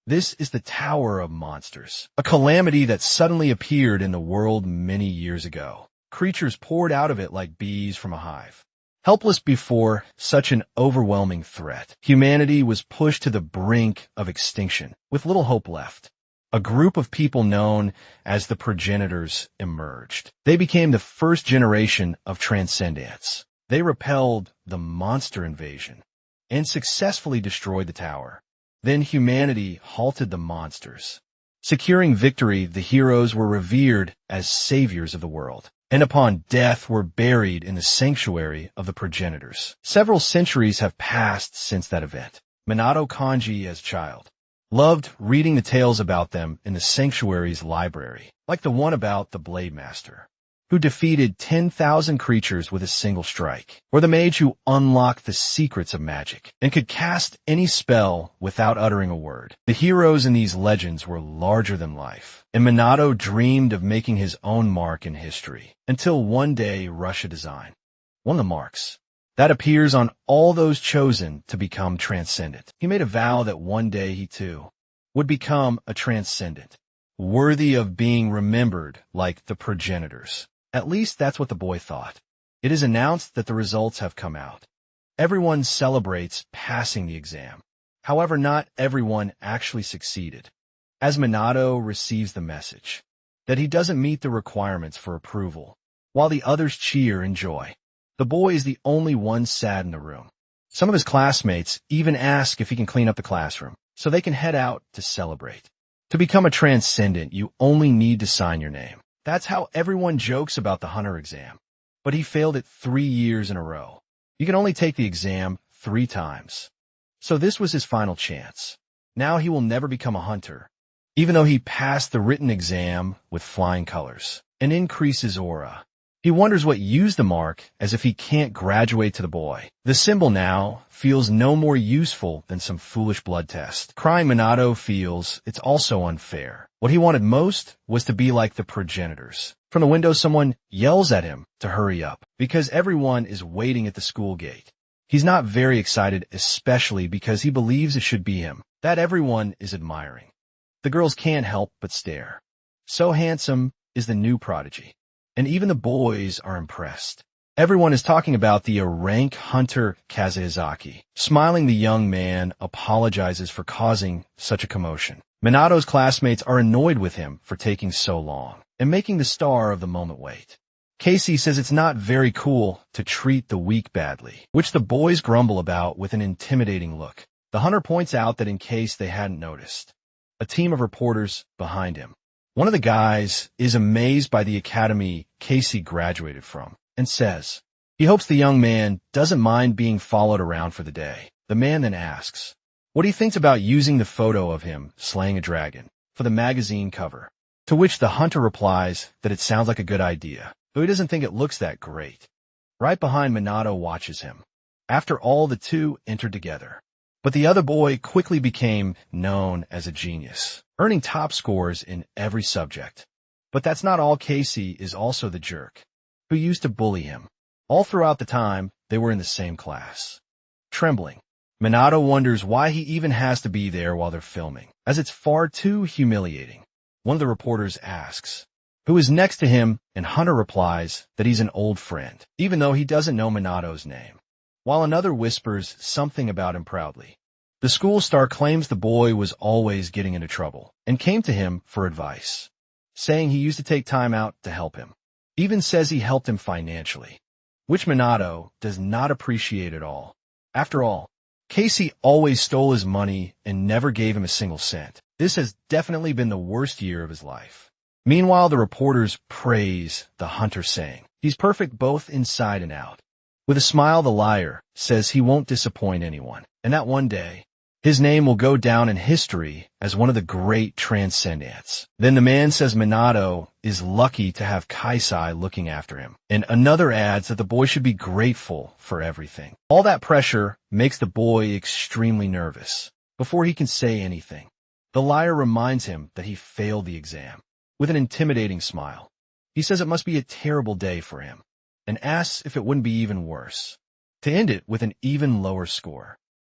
This is the Tower of Monsters, a calamity that suddenly appeared in the world many years ago. Creatures poured out of it like bees from a hive. Helpless before such an overwhelming threat, humanity was pushed to the brink of extinction, with little hope left. A group of people known as the progenitors emerged. They became the first generation of transcendents. They repelled the monster invasion and successfully destroyed the tower. Then humanity halted the monsters. Securing victory, the heroes were revered as saviors of the world, and upon death were buried in the sanctuary of the progenitors. Several centuries have passed since that event. Minato Kanji, as child, loved reading the tales about them in the sanctuary's library, like the one about the Blade Master, who defeated 10,000 creatures with a single strike, or the mage who unlocked the secrets of magic and could cast any spell without uttering a word. The heroes in these legends were larger than life, and Minato dreamed of making his own mark in history, until one day Russia designed one of the marks that appears on all those chosen to become transcendent. He made a vow that one day he too would become a transcendent, worthy of being remembered like the progenitors. At least that's what the boy thought. It is announced that the results have come out. Everyone celebrates passing the exam. However, not everyone actually succeeded, as Minato receives the message that he doesn't meet the requirements for approval, while the others cheer in joy. The boy is the only one sad in the room. Some of his classmates even ask if he can clean up the classroom, so they can head out to celebrate. To become a transcendent, you only need to sign your name. That's how everyone jokes about the hunter exam. But he failed it 3 years in a row. You can only take the exam 3 times. So this was his final chance. Now he will never become a hunter, even though he passed the written exam with flying colors and increased his aura. He wonders what used the mark, as if he can't graduate to the boy. The symbol now feels no more useful than some foolish blood test. Crying Minato feels it's also unfair. What he wanted most was to be like the progenitors. From the window, someone yells at him to hurry up, because everyone is waiting at the school gate. He's not very excited, especially because he believes it should be him that everyone is admiring. The girls can't help but stare. So handsome is the new prodigy, and even the boys are impressed. Everyone is talking about the rank hunter Kazuyazaki. Smiling, the young man apologizes for causing such a commotion. Minato's classmates are annoyed with him for taking so long and making the star of the moment wait. Casey says it's not very cool to treat the weak badly, which the boys grumble about with an intimidating look. The hunter points out that in case they hadn't noticed, a team of reporters behind him. One of the guys is amazed by the academy Casey graduated from and says he hopes the young man doesn't mind being followed around for the day. The man then asks what he thinks about using the photo of him slaying a dragon for the magazine cover, to which the hunter replies that it sounds like a good idea, though he doesn't think it looks that great. Right behind, Minato watches him. After all, the two entered together. But the other boy quickly became known as a genius, earning top scores in every subject. But that's not all. Casey is also the jerk who used to bully him. All throughout the time they were in the same class. Trembling, Minato wonders why he even has to be there while they're filming, as it's far too humiliating. One of the reporters asks who is next to him, and Hunter replies that he's an old friend, even though he doesn't know Minato's name, while another whispers something about him proudly. The school star claims the boy was always getting into trouble and came to him for advice, saying he used to take time out to help him. Even says he helped him financially, which Minato does not appreciate at all. After all, Casey always stole his money and never gave him a single cent. This has definitely been the worst year of his life. Meanwhile, the reporters praise the hunter, saying he's perfect both inside and out. With a smile, the liar says he won't disappoint anyone, and that one day his name will go down in history as one of the great transcendents. Then the man says Minato is lucky to have Kaisai looking after him, and another adds that the boy should be grateful for everything. All that pressure makes the boy extremely nervous. Before he can say anything, the liar reminds him that he failed the exam. With an intimidating smile, he says it must be a terrible day for him, and asks if it wouldn't be even worse to end it with an even lower score.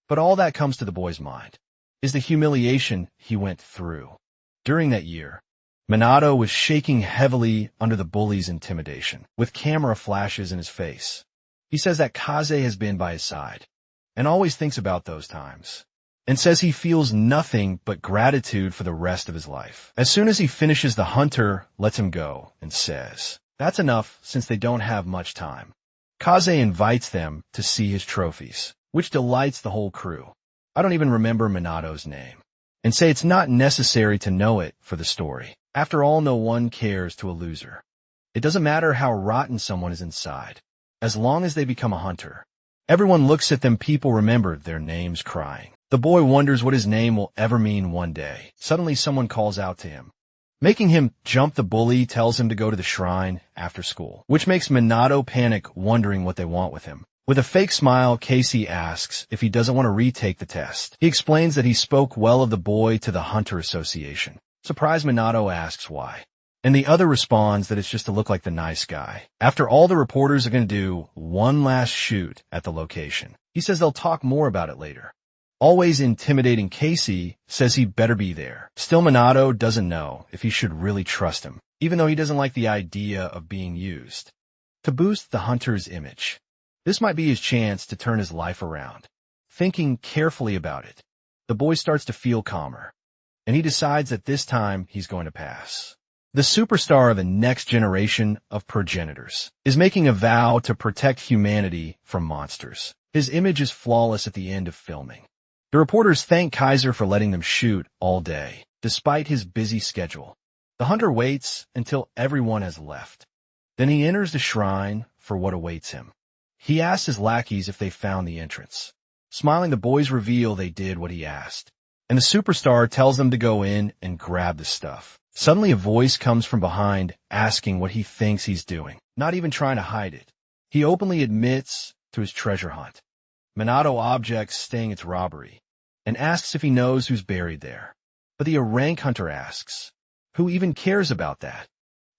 But all that comes to the boy's mind is the humiliation he went through. During that year, Minato was shaking heavily under the bully's intimidation, with camera flashes in his face. He says that Kaze has been by his side, and always thinks about those times, and says he feels nothing but gratitude for the rest of his life. As soon as he finishes, the hunter lets him go and says, "That's enough since they don't have much time." Kaze invites them to see his trophies, which delights the whole crew. I don't even remember Minato's name, and say it's not necessary to know it for the story. After all, no one cares to a loser. It doesn't matter how rotten someone is inside, as long as they become a hunter. Everyone looks at them, people remember their names crying. The boy wonders what his name will ever mean one day. Suddenly someone calls out to him, making him jump. The bully tells him to go to the shrine after school, which makes Minato panic, wondering what they want with him. With a fake smile, Casey asks if he doesn't want to retake the test. He explains that he spoke well of the boy to the Hunter Association. Surprised, Minato asks why, and the other responds that it's just to look like the nice guy. After all, the reporters are going to do one last shoot at the location. He says they'll talk more about it later. Always intimidating, Casey says he better be there. Still, Minato doesn't know if he should really trust him, even though he doesn't like the idea of being used to boost the hunter's image. This might be his chance to turn his life around. Thinking carefully about it, the boy starts to feel calmer, and he decides that this time he's going to pass. The superstar of the next generation of progenitors is making a vow to protect humanity from monsters. His image is flawless at the end of filming. The reporters thank Kaiser for letting them shoot all day, despite his busy schedule. The hunter waits until everyone has left. Then he enters the shrine for what awaits him. He asks his lackeys if they found the entrance. Smiling, the boys reveal they did what he asked, and the superstar tells them to go in and grab the stuff. Suddenly a voice comes from behind, asking what he thinks he's doing, not even trying to hide it. He openly admits to his treasure hunt. Minato objects saying it's robbery, and asks if he knows who's buried there. But the rank hunter asks, who even cares about that?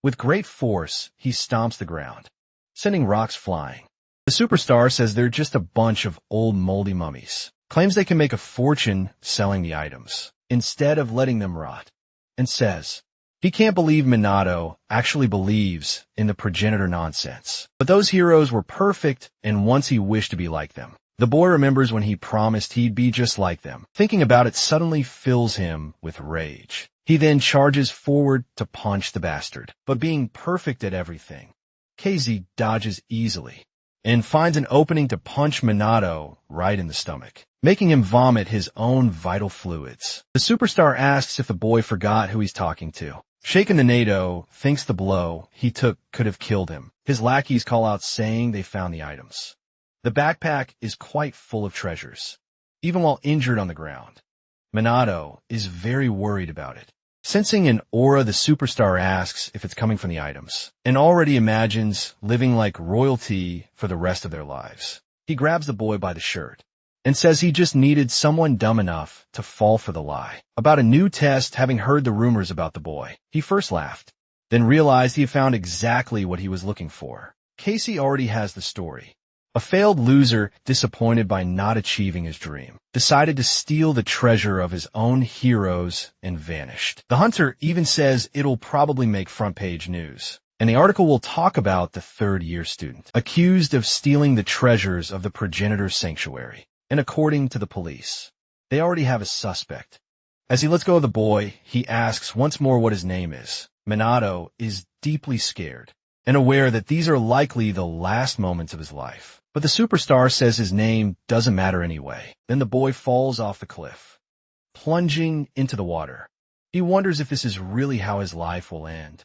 With great force, he stomps the ground, sending rocks flying. The superstar says they're just a bunch of old moldy mummies, claims they can make a fortune selling the items, instead of letting them rot, and says he can't believe Minato actually believes in the progenitor nonsense. But those heroes were perfect, and once he wished to be like them. The boy remembers when he promised he'd be just like them. Thinking about it suddenly fills him with rage. He then charges forward to punch the bastard. But being perfect at everything, KZ dodges easily and finds an opening to punch Minato right in the stomach, making him vomit his own vital fluids. The superstar asks if the boy forgot who he's talking to. Shaken, the NATO thinks the blow he took could have killed him. His lackeys call out saying they found the items. The backpack is quite full of treasures, even while injured on the ground. Minato is very worried about it. Sensing an aura, the superstar asks if it's coming from the items, and already imagines living like royalty for the rest of their lives. He grabs the boy by the shirt and says he just needed someone dumb enough to fall for the lie about a new test, having heard the rumors about the boy. He first laughed, then realized he had found exactly what he was looking for. Casey already has the story. A failed loser, disappointed by not achieving his dream, decided to steal the treasure of his own heroes and vanished. The hunter even says it'll probably make front-page news, and the article will talk about the third-year student accused of stealing the treasures of the progenitor sanctuary. And according to the police, they already have a suspect. As he lets go of the boy, he asks once more what his name is. Minato is deeply scared and aware that these are likely the last moments of his life. But the superstar says his name doesn't matter anyway. Then the boy falls off the cliff, plunging into the water. He wonders if this is really how his life will end,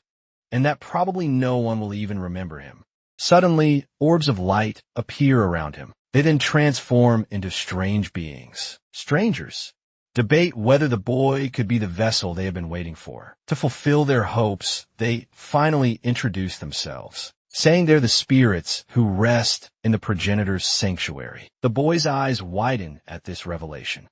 and that probably no one will even remember him. Suddenly, orbs of light appear around him. They then transform into strange beings. Strangers debate whether the boy could be the vessel they have been waiting for. To fulfill their hopes, they finally introduce themselves, saying they're the spirits who rest in the progenitor's sanctuary. The boy's eyes widen at this revelation.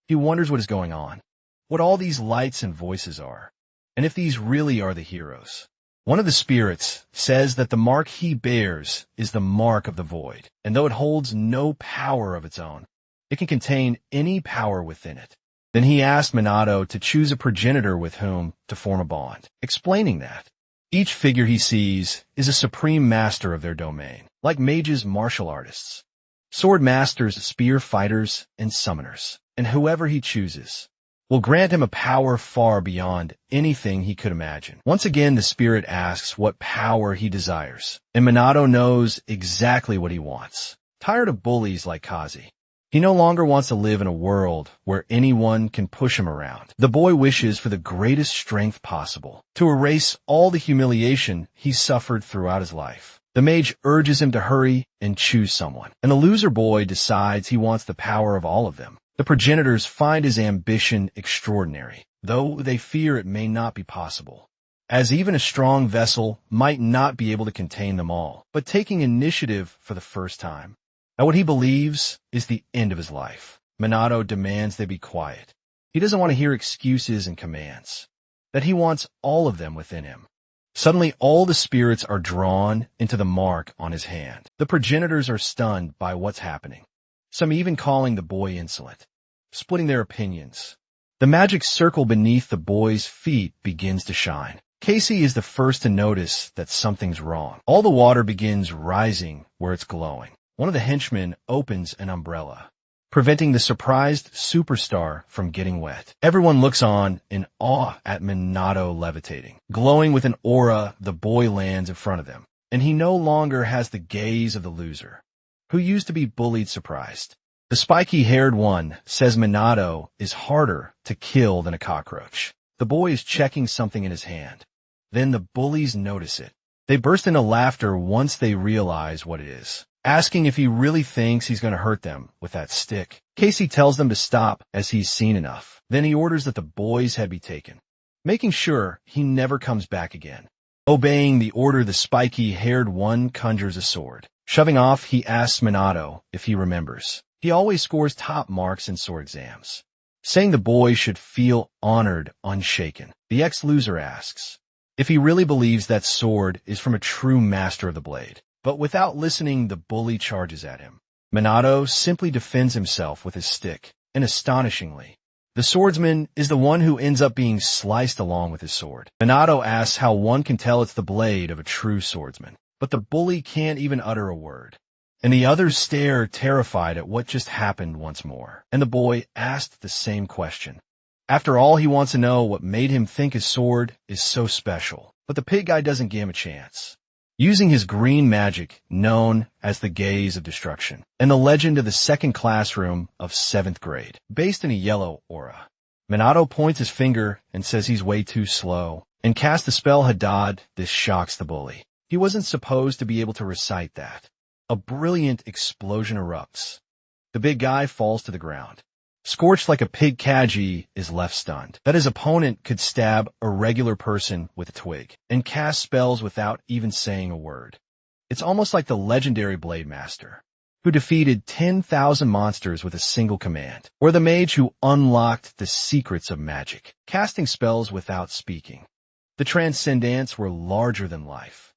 He wonders what is going on, what all these lights and voices are, and if these really are the heroes. One of the spirits says that the mark he bears is the mark of the void, and though it holds no power of its own, it can contain any power within it. Then he asked Minato to choose a progenitor with whom to form a bond, explaining that each figure he sees is a supreme master of their domain, like mages, martial artists, sword masters, spear fighters, and summoners, and whoever he chooses will grant him a power far beyond anything he could imagine. Once again, the spirit asks what power he desires, and Minato knows exactly what he wants. Tired of bullies like Kazi, he no longer wants to live in a world where anyone can push him around. The boy wishes for the greatest strength possible, to erase all the humiliation he suffered throughout his life. The mage urges him to hurry and choose someone, and the loser boy decides he wants the power of all of them. The progenitors find his ambition extraordinary, though they fear it may not be possible, as even a strong vessel might not be able to contain them all. But taking initiative for the first time, at what he believes is the end of his life, Minato demands they be quiet. He doesn't want to hear excuses and commands, that he wants all of them within him. Suddenly, all the spirits are drawn into the mark on his hand. The progenitors are stunned by what's happening, some even calling the boy insolent, splitting their opinions. The magic circle beneath the boy's feet begins to shine. Casey is the first to notice that something's wrong. All the water begins rising where it's glowing. One of the henchmen opens an umbrella, preventing the surprised superstar from getting wet. Everyone looks on in awe at Minato levitating. Glowing with an aura, the boy lands in front of them, and he no longer has the gaze of the loser, who used to be bullied surprised. The spiky-haired one says Minato is harder to kill than a cockroach. The boy is checking something in his hand. Then the bullies notice it. They burst into laughter once they realize what it is, asking if he really thinks he's going to hurt them with that stick. Casey tells them to stop as he's seen enough. Then he orders that the boy's head be taken, making sure he never comes back again. Obeying the order, the spiky-haired one conjures a sword. Shoving off, he asks Minato if he remembers. He always scores top marks in sword exams, saying the boy should feel honored, unshaken. The ex-loser asks if he really believes that sword is from a true master of the blade. But without listening, the bully charges at him. Minato simply defends himself with his stick, and astonishingly, the swordsman is the one who ends up being sliced along with his sword. Minato asks how one can tell it's the blade of a true swordsman, but the bully can't even utter a word, and the others stare terrified at what just happened once more. And the boy asked the same question. After all, he wants to know what made him think his sword is so special, but the pig guy doesn't give him a chance. Using his green magic, known as the Gaze of Destruction, and the legend of the second classroom of 7th grade, based in a yellow aura, Minato points his finger and says he's way too slow, and casts the spell Hadad. This shocks the bully. He wasn't supposed to be able to recite that. A brilliant explosion erupts. The big guy falls to the ground. Scorched like a pig, Kaji is left stunned, that his opponent could stab a regular person with a twig, and cast spells without even saying a word. It's almost like the legendary Blade Master, who defeated 10,000 monsters with a single command, or the mage who unlocked the secrets of magic, casting spells without speaking. The Transcendants were larger than life,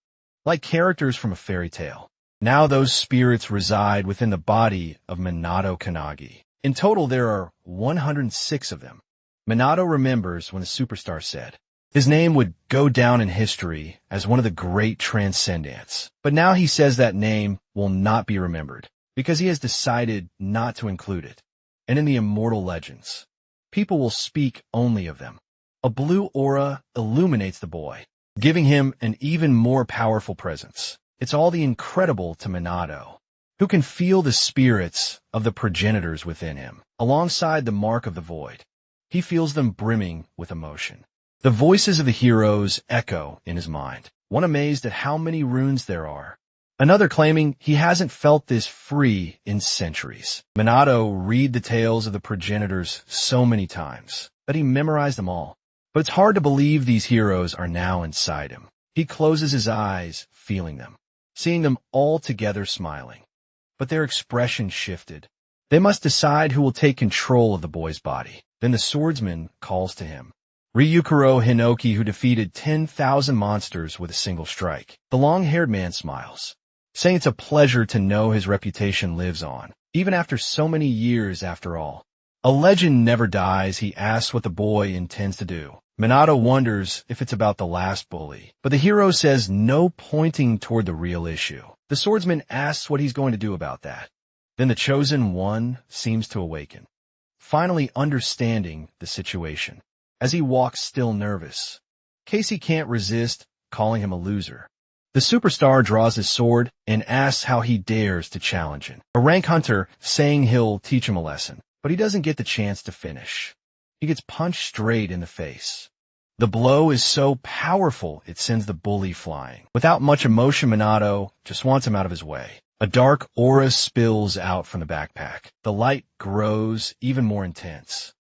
like characters from a fairy tale. Now those spirits reside within the body of Minato Kanagi. In total, there are 106 of them. Minato remembers when the superstar said his name would go down in history as one of the great Transcendants. But now he says that name will not be remembered, because he has decided not to include it. And in the immortal legends, people will speak only of them. A blue aura illuminates the boy, giving him an even more powerful presence. It's all the incredible to Minato, who can feel the spirits of the progenitors within him, alongside the mark of the void. He feels them brimming with emotion. The voices of the heroes echo in his mind, one amazed at how many runes there are, another claiming he hasn't felt this free in centuries. Minato read the tales of the progenitors so many times that he memorized them all, but it's hard to believe these heroes are now inside him. He closes his eyes, feeling them, seeing them all together smiling. But their expression shifted. They must decide who will take control of the boy's body. Then the swordsman calls to him, Ryukuro Hinoki, who defeated 10,000 monsters with a single strike. The long-haired man smiles, saying it's a pleasure to know his reputation lives on, even after so many years after all. A legend never dies. He asks what the boy intends to do. Minato wonders if it's about the last bully, but the hero says no, pointing toward the real issue. The swordsman asks what he's going to do about that. Then the chosen one seems to awaken, finally understanding the situation. As he walks still nervous, Casey can't resist calling him a loser. The superstar draws his sword and asks how he dares to challenge him. A rank hunter saying he'll teach him a lesson, but he doesn't get the chance to finish. He gets punched straight in the face. The blow is so powerful it sends the bully flying. Without much emotion, Minato just wants him out of his way. A dark aura spills out from the backpack. The light grows even more intense.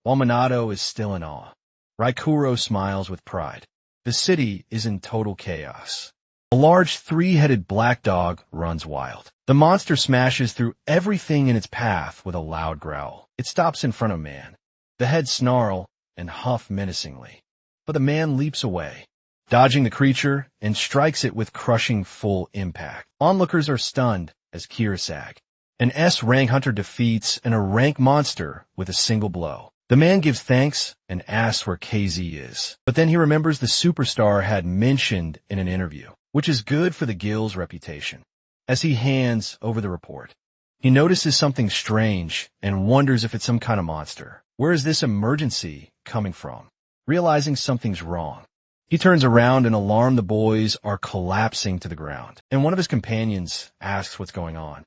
While Minato is still in awe, Raikuro smiles with pride. The city is in total chaos. A large three-headed black dog runs wild. The monster smashes through everything in its path with a loud growl. It stops in front of man. The head snarl and huff menacingly, but the man leaps away, dodging the creature and strikes it with crushing full impact. Onlookers are stunned as Kirasag, an S-rank hunter, defeats a rank monster with a single blow. The man gives thanks and asks where KZ is, but then he remembers the superstar had mentioned in an interview, which is good for the guild's reputation. As he hands over the report, he notices something strange and wonders if it's some kind of monster. Where is this emergency coming from? Realizing something's wrong, he turns around and alarmed. The boys are collapsing to the ground, and one of his companions asks what's going on.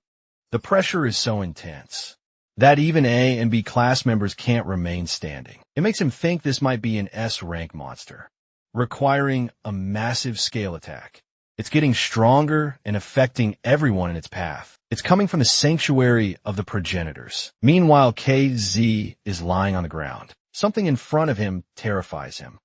The pressure is so intense that even A and B class members can't remain standing. It makes him think this might be an S-rank monster, requiring a massive scale attack. It's getting stronger and affecting everyone in its path. It's coming from the sanctuary of the progenitors. Meanwhile, KZ is lying on the ground. Something in front of him terrifies him.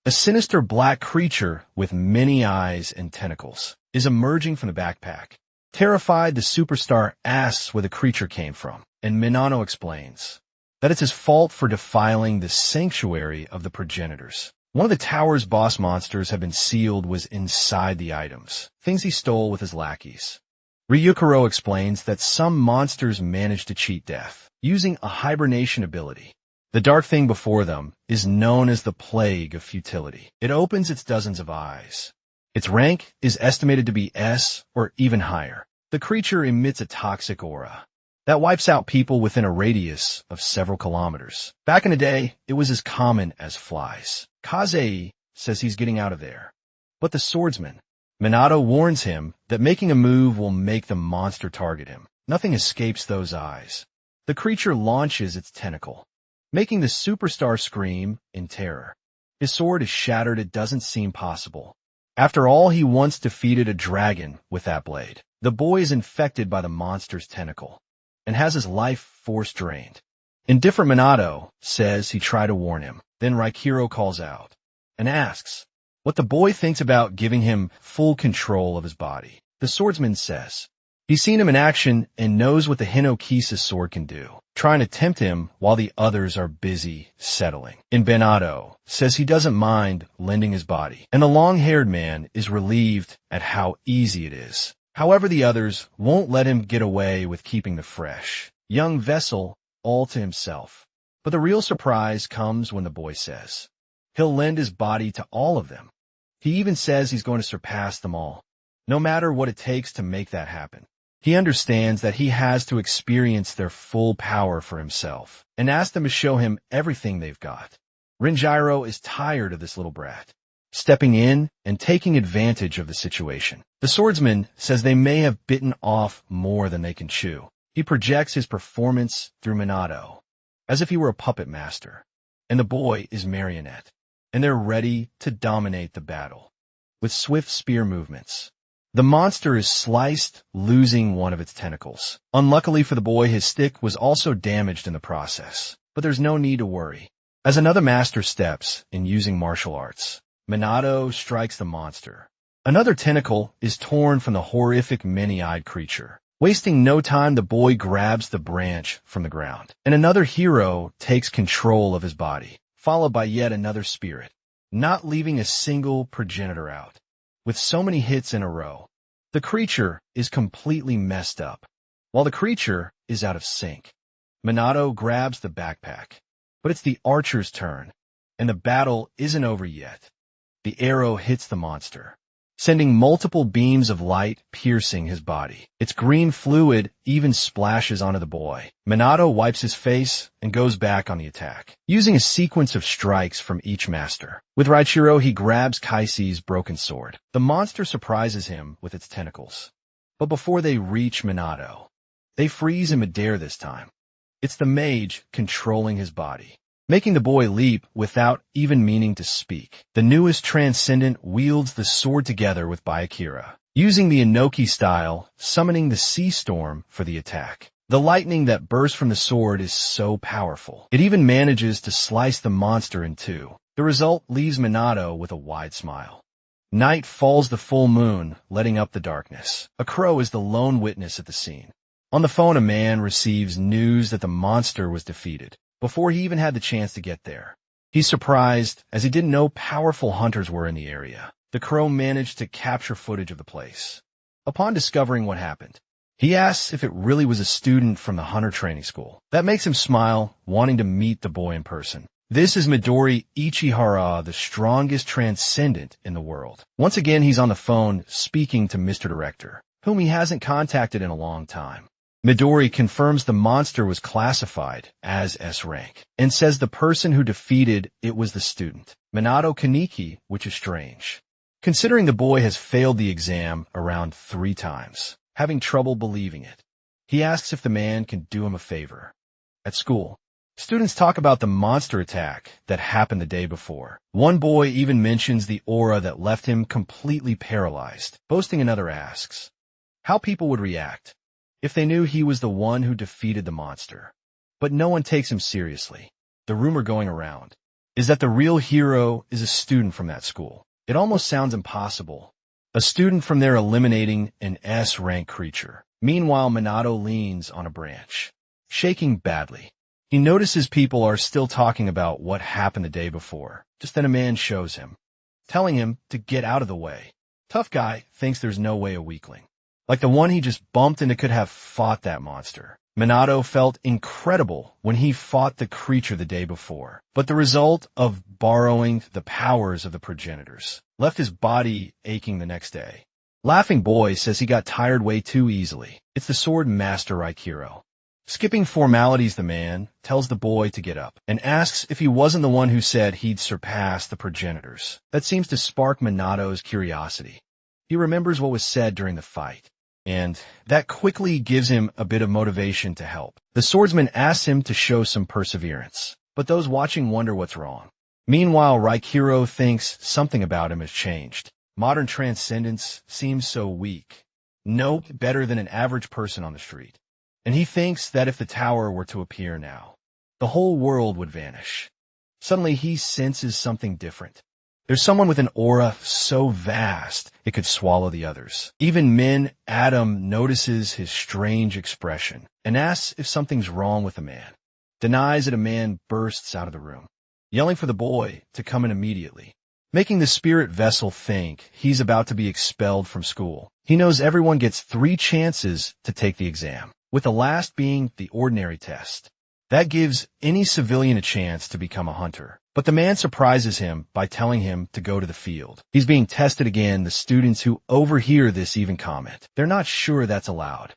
A sinister black creature with many eyes and tentacles is emerging from the backpack. Terrified, the superstar asks where the creature came from, and Minato explains that it's his fault for defiling the sanctuary of the progenitors. One of the tower's boss monsters had been sealed was inside the items, things he stole with his lackeys. Ryukuro explains that some monsters manage to cheat death, using a hibernation ability. The dark thing before them is known as the Plague of Futility. It opens its dozens of eyes. Its rank is estimated to be S or even higher. The creature emits a toxic aura that wipes out people within a radius of several kilometers. Back in the day, it was as common as flies. Kazei says he's getting out of there, but the swordsman, Minato, warns him that making a move will make the monster target him. Nothing escapes those eyes. The creature launches its tentacle, making the superstar scream in terror. His sword is shattered. It doesn't seem possible. After all, he once defeated a dragon with that blade. The boy is infected by the monster's tentacle and has his life force drained. Indifferent Minato says he tried to warn him. Then Raikuro calls out and asks what the boy thinks about giving him full control of his body. The swordsman says he's seen him in action and knows what the Hinokisa sword can do, trying to tempt him while the others are busy settling. And Minato says he doesn't mind lending his body, and the long-haired man is relieved at how easy it is. However, the others won't let him get away with keeping the fresh young vessel all to himself. But the real surprise comes when the boy says he'll lend his body to all of them. He even says he's going to surpass them all, no matter what it takes to make that happen. He understands that he has to experience their full power for himself and asks them to show him everything they've got. Rinjiro is tired of this little brat stepping in and taking advantage of the situation. The swordsman says they may have bitten off more than they can chew. He projects his performance through Minato, as if he were a puppet master, and the boy is marionette, and they're ready to dominate the battle with swift spear movements. The monster is sliced, losing one of its tentacles. Unluckily for the boy, his stick was also damaged in the process, but there's no need to worry. As another master steps in using martial arts, Minato strikes the monster. Another tentacle is torn from the horrific many-eyed creature. Wasting no time, the boy grabs the branch from the ground, and another hero takes control of his body, followed by yet another spirit, not leaving a single progenitor out. With so many hits in a row, the creature is completely messed up, while the creature is out of sync. Minato grabs the backpack. But it's the archer's turn, and the battle isn't over yet. The arrow hits the monster, sending multiple beams of light piercing his body. Its green fluid even splashes onto the boy. Minato wipes his face and goes back on the attack, using a sequence of strikes from each master. With Raichiro, he grabs Kaisi's broken sword. The monster surprises him with its tentacles. But before they reach Minato, they freeze in midair this time. It's the mage controlling his body, making the boy leap without even meaning to speak. The newest transcendent wields the sword together with Byakuya, using the Inoki style, summoning the sea storm for the attack. The lightning that bursts from the sword is so powerful. It even manages to slice the monster in two. The result leaves Minato with a wide smile. Night falls the full moon, letting up the darkness. A crow is the lone witness at the scene. On the phone, a man receives news that the monster was defeated before he even had the chance to get there. He's surprised, as he didn't know powerful hunters were in the area. The crow managed to capture footage of the place. Upon discovering what happened, he asks if it really was a student from the hunter training school. That makes him smile, wanting to meet the boy in person. This is Midori Ichihara, the strongest transcendent in the world. Once again, he's on the phone speaking to Mr. Director, whom he hasn't contacted in a long time. Midori confirms the monster was classified as S rank and says the person who defeated it was the student, Minato Kaneki, which is strange, considering the boy has failed the exam around 3 times, having trouble believing it. He asks if the man can do him a favor. At school, students talk about the monster attack that happened the day before. One boy even mentions the aura that left him completely paralyzed. Boasting another asks how people would react if they knew he was the one who defeated the monster. But no one takes him seriously. The rumor going around is that the real hero is a student from that school. It almost sounds impossible. A student from there eliminating an S-rank creature. Meanwhile, Minato leans on a branch, shaking badly. He notices people are still talking about what happened the day before. Just then a man shows him, telling him to get out of the way. Tough guy thinks there's no way a weakling, like the one he just bumped into, could have fought that monster. Minato felt incredible when he fought the creature the day before, but the result of borrowing the powers of the progenitors left his body aching the next day. Laughing Boy says he got tired way too easily. It's the sword master Raikiro. Skipping formalities, the man tells the boy to get up and asks if he wasn't the one who said he'd surpass the progenitors. That seems to spark Minato's curiosity. He remembers what was said during the fight, and that quickly gives him a bit of motivation to help. The swordsman asks him to show some perseverance, but those watching wonder what's wrong. Meanwhile, Raikiro thinks something about him has changed. Modern transcendence seems so weak, no better than an average person on the street. And he thinks that if the tower were to appear now, the whole world would vanish. Suddenly he senses something different. There's someone with an aura so vast it could swallow the others. Even Min Adam notices his strange expression and asks if something's wrong with the man. Denies that a man bursts out of the room, yelling for the boy to come in immediately, making the spirit vessel think he's about to be expelled from school. He knows everyone gets 3 chances to take the exam, with the last being the ordinary test. That gives any civilian a chance to become a hunter. But the man surprises him by telling him to go to the field. He's being tested again. The students who overhear this even comment. They're not sure that's allowed.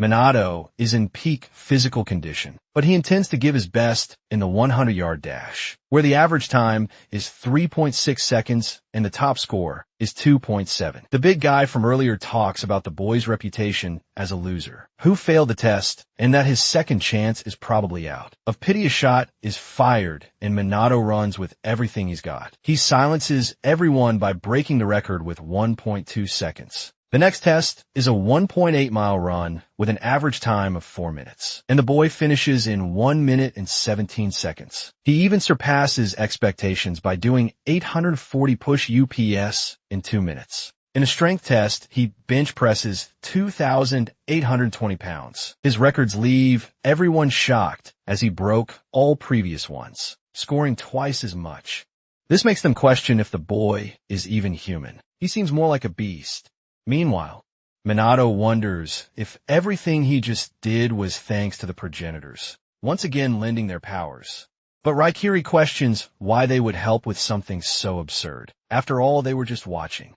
Minato is in peak physical condition, but he intends to give his best in the 100-yard dash, where the average time is 3.6 seconds and the top score is 2.7. The big guy from earlier talks about the boy's reputation as a loser, who failed the test, and that his second chance is probably out. Of pity, a shot is fired, and Minato runs with everything he's got. He silences everyone by breaking the record with 1.2 seconds. The next test is a 1.8-mile run with an average time of 4 minutes, and the boy finishes in 1 minute and 17 seconds. He even surpasses expectations by doing 840 push UPS in 2 minutes. In a strength test, he bench presses 2,820 pounds. His records leave everyone shocked as he broke all previous ones, scoring twice as much. This makes them question if the boy is even human. He seems more like a beast. Meanwhile, Minato wonders if everything he just did was thanks to the progenitors. once again lending their powers. But Raikiri questions why they would help with something so absurd. After all, they were just watching.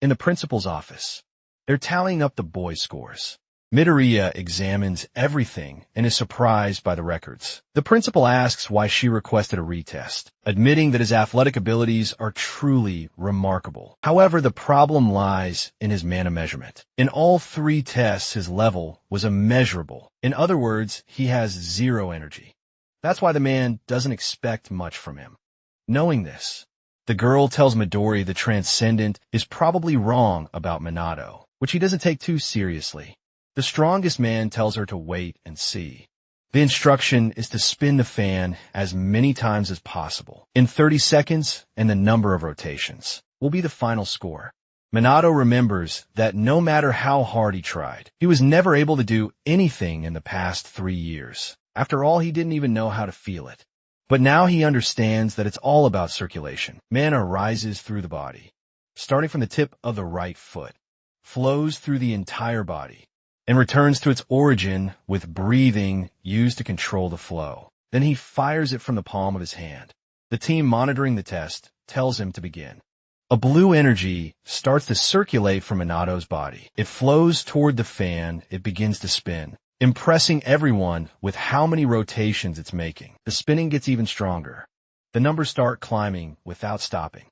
In the principal's office, they're tallying up the boys' scores. Midoriya examines everything and is surprised by the records. The principal asks why she requested a retest, admitting that his athletic abilities are truly remarkable. However, the problem lies in his mana measurement. In all 3 tests, his level was immeasurable. In other words, he has 0 energy. That's why the man doesn't expect much from him. Knowing this, the girl tells Midori the Transcendent is probably wrong about Minato, which he doesn't take too seriously. The strongest man tells her to wait and see. The instruction is to spin the fan as many times as possible, in 30 seconds, and the number of rotations will be the final score. Minato remembers that no matter how hard he tried, he was never able to do anything in the past 3 years. After all, he didn't even know how to feel it. But now he understands that it's all about circulation. Mana rises through the body, starting from the tip of the right foot, flows through the entire body, and returns to its origin with breathing used to control the flow. Then he fires it from the palm of his hand. The team monitoring the test tells him to begin. A blue energy starts to circulate from Minato's body. It flows toward the fan. It begins to spin, impressing everyone with how many rotations it's making. The spinning gets even stronger. The numbers start climbing without stopping.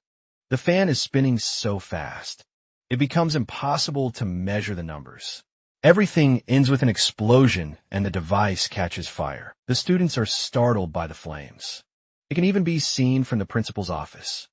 The fan is spinning so fast, it becomes impossible to measure the numbers. Everything ends with an explosion and the device catches fire. The students are startled by the flames. It can even be seen from the principal's office.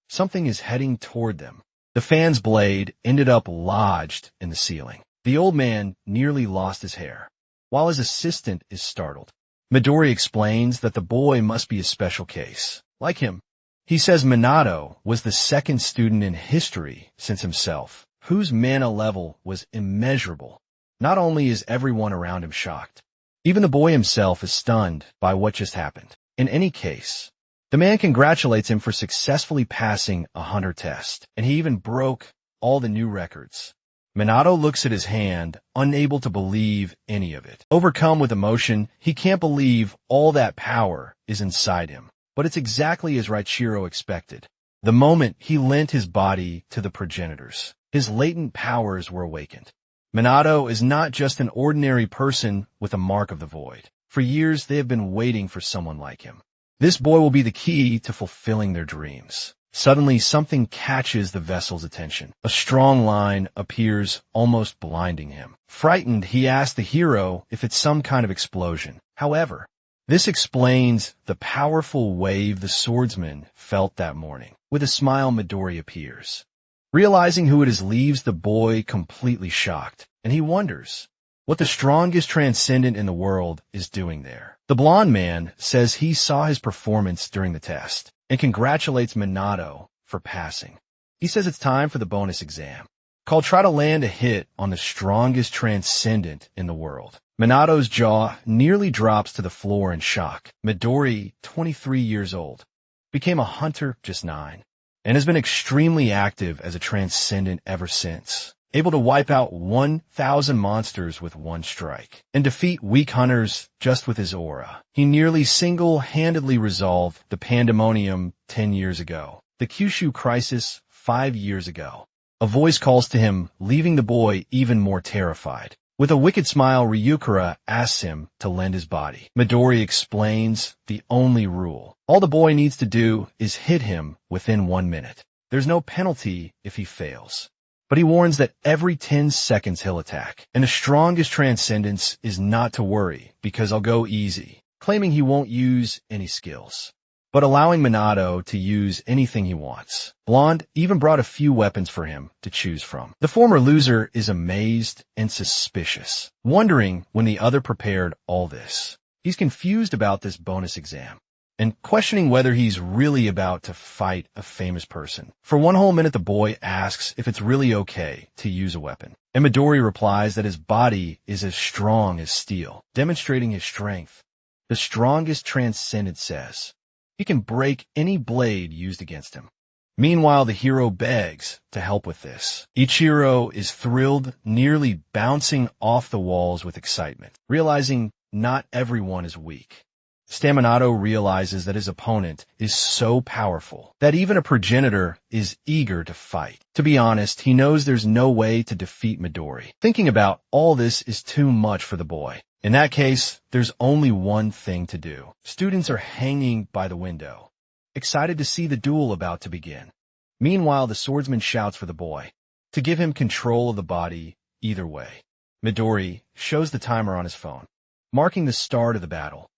Something is heading toward them. The fan's blade ended up lodged in the ceiling. The old man nearly lost his hair, while his assistant is startled. Midori explains that the boy must be a special case, like him. He says Minato was the second student in history since himself, whose mana level was immeasurable. Not only is everyone around him shocked, even the boy himself is stunned by what just happened. In any case, the man congratulates him for successfully passing a hunter test, and he even broke all the new records. Minato looks at his hand, unable to believe any of it. Overcome with emotion, he can't believe all that power is inside him. But it's exactly as Raichiro expected. The moment he lent his body to the progenitors, his latent powers were awakened. Minato is not just an ordinary person with a mark of the void. For years, they have been waiting for someone like him. This boy will be the key to fulfilling their dreams. Suddenly, something catches the vessel's attention. A strong line appears, almost blinding him. Frightened, he asks the hero if it's some kind of explosion. However, this explains the powerful wave the swordsman felt that morning. With a smile, Midori appears. Realizing who it is leaves the boy completely shocked, and he wonders what the strongest transcendent in the world is doing there. The blonde man says he saw his performance during the test and congratulates Minato for passing. He says it's time for the bonus exam, called Try to Land a Hit on the Strongest Transcendent in the World. Minato's jaw nearly drops to the floor in shock. Midori, 23 years old, became a hunter just 9. And has been extremely active as a transcendent ever since, able to wipe out 1,000 monsters with one strike, and defeat weak hunters just with his aura. He nearly single-handedly resolved the pandemonium 10 years ago, the Kyushu crisis 5 years ago. A voice calls to him, leaving the boy even more terrified. With a wicked smile, Ryukura asks him to lend his body. Midori explains the only rule. All the boy needs to do is hit him within 1 minute. There's no penalty if he fails. But he warns that every 10 seconds he'll attack. And the strongest transcendence is not to worry, because I'll go easy, claiming he won't use any skills, but allowing Minato to use anything he wants. Blonde even brought a few weapons for him to choose from. The former loser is amazed and suspicious, wondering when the other prepared all this. He's confused about this bonus exam, and questioning whether he's really about to fight a famous person. For 1 whole minute, the boy asks if it's really okay to use a weapon. And Midori replies that his body is as strong as steel, demonstrating his strength. The strongest transcendent says he can break any blade used against him. Meanwhile, the hero begs to help with this. Ichiro is thrilled, nearly bouncing off the walls with excitement. Realizing not everyone is weak. Staminato realizes that his opponent is so powerful that even a progenitor is eager to fight. To be honest, he knows there's no way to defeat Midori. Thinking about all this is too much for the boy. In that case, there's only one thing to do. Students are hanging by the window, excited to see the duel about to begin. Meanwhile, the swordsman shouts for the boy to give him control of the body either way. Midori shows the timer on his phone, marking the start of the battle.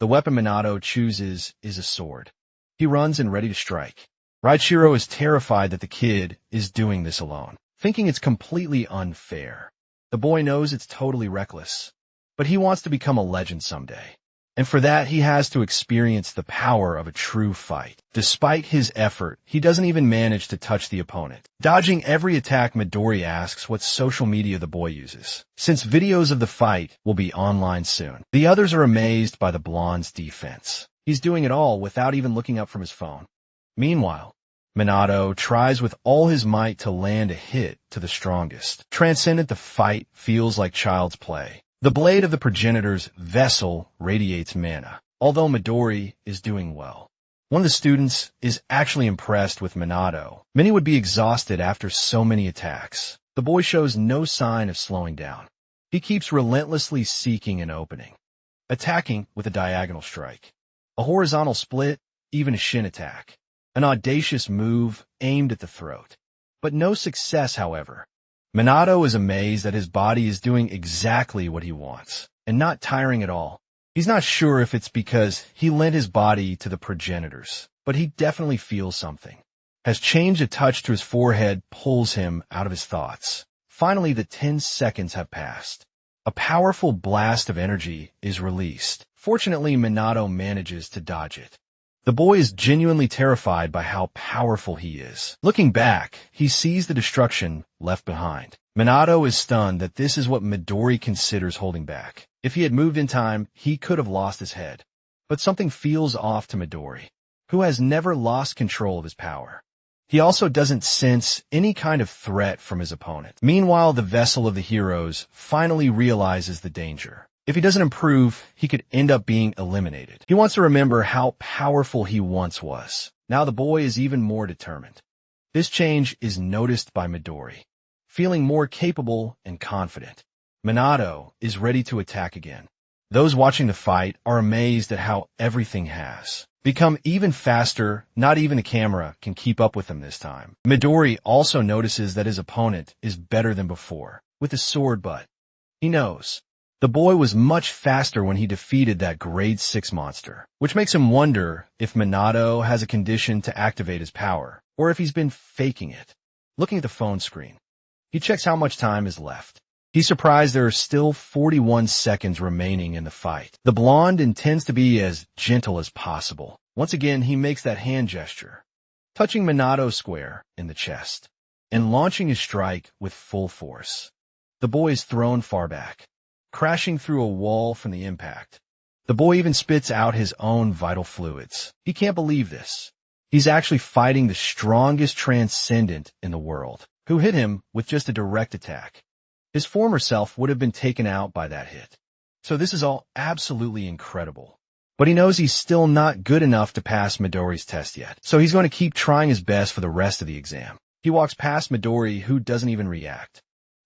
The weapon Minato chooses is a sword. He runs and ready to strike. Raichiro is terrified that the kid is doing this alone, thinking it's completely unfair. The boy knows it's totally reckless, but he wants to become a legend someday. And for that, he has to experience the power of a true fight. Despite his effort, he doesn't even manage to touch the opponent. Dodging every attack, Midori asks what social media the boy uses, since videos of the fight will be online soon. The others are amazed by the blonde's defense. He's doing it all without even looking up from his phone. Meanwhile, Minato tries with all his might to land a hit to the strongest. Transcendent, the fight feels like child's play. The blade of the progenitor's vessel radiates mana, although Midori is doing well. One of the students is actually impressed with Minato. Many would be exhausted after so many attacks. The boy shows no sign of slowing down. He keeps relentlessly seeking an opening, attacking with a diagonal strike, a horizontal split, even a shin attack. An audacious move aimed at the throat. But no success, however. Minato is amazed that his body is doing exactly what he wants, and not tiring at all. He's not sure if it's because he lent his body to the progenitors, but he definitely feels something. Has changed a touch to his forehead pulls him out of his thoughts. Finally, the 10 seconds have passed. A powerful blast of energy is released. Fortunately, Minato manages to dodge it. The boy is genuinely terrified by how powerful he is. Looking back, he sees the destruction left behind. Minato is stunned that this is what Midori considers holding back. If he had moved in time, he could have lost his head. But something feels off to Midori, who has never lost control of his power. He also doesn't sense any kind of threat from his opponent. Meanwhile, the vessel of the heroes finally realizes the danger. If he doesn't improve, he could end up being eliminated. He wants to remember how powerful he once was. Now the boy is even more determined. This change is noticed by Midori, feeling more capable and confident. Minato is ready to attack again. Those watching the fight are amazed at how everything has become even faster. Not even a camera can keep up with him this time. Midori also notices that his opponent is better than before, with his sword butt. He knows the boy was much faster when he defeated that grade 6 monster, which makes him wonder if Minato has a condition to activate his power, or if he's been faking it. Looking at the phone screen, he checks how much time is left. He's surprised there are still 41 seconds remaining in the fight. The blonde intends to be as gentle as possible. Once again, he makes that hand gesture, touching Minato square in the chest, and launching his strike with full force. The boy is thrown far back, crashing through a wall from the impact. The boy even spits out his own vital fluids. He can't believe this. He's actually fighting the strongest transcendent in the world, who hit him with just a direct attack. His former self would have been taken out by that hit. So this is all absolutely incredible. But he knows he's still not good enough to pass Midori's test yet, so he's going to keep trying his best for the rest of the exam. He walks past Midori, who doesn't even react.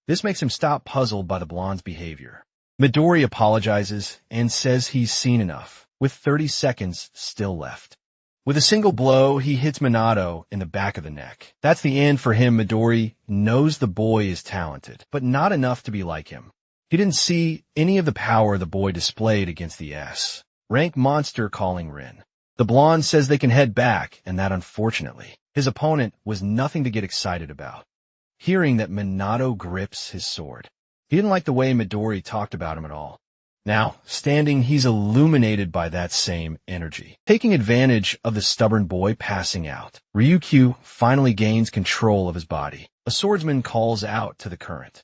This makes him stop, puzzled by the blonde's behavior. Midori apologizes and says he's seen enough, with 30 seconds still left. With a single blow, he hits Minato in the back of the neck. That's the end for him. Midori knows the boy is talented, but not enough to be like him. He didn't see any of the power the boy displayed against the S-rank monster calling Rin. The blonde says they can head back, and that unfortunately, his opponent was nothing to get excited about. Hearing that Minato grips his sword, he didn't like the way Midori talked about him at all. Now, standing, he's illuminated by that same energy. Taking advantage of the stubborn boy passing out, Ryukyu finally gains control of his body. A swordsman calls out to the current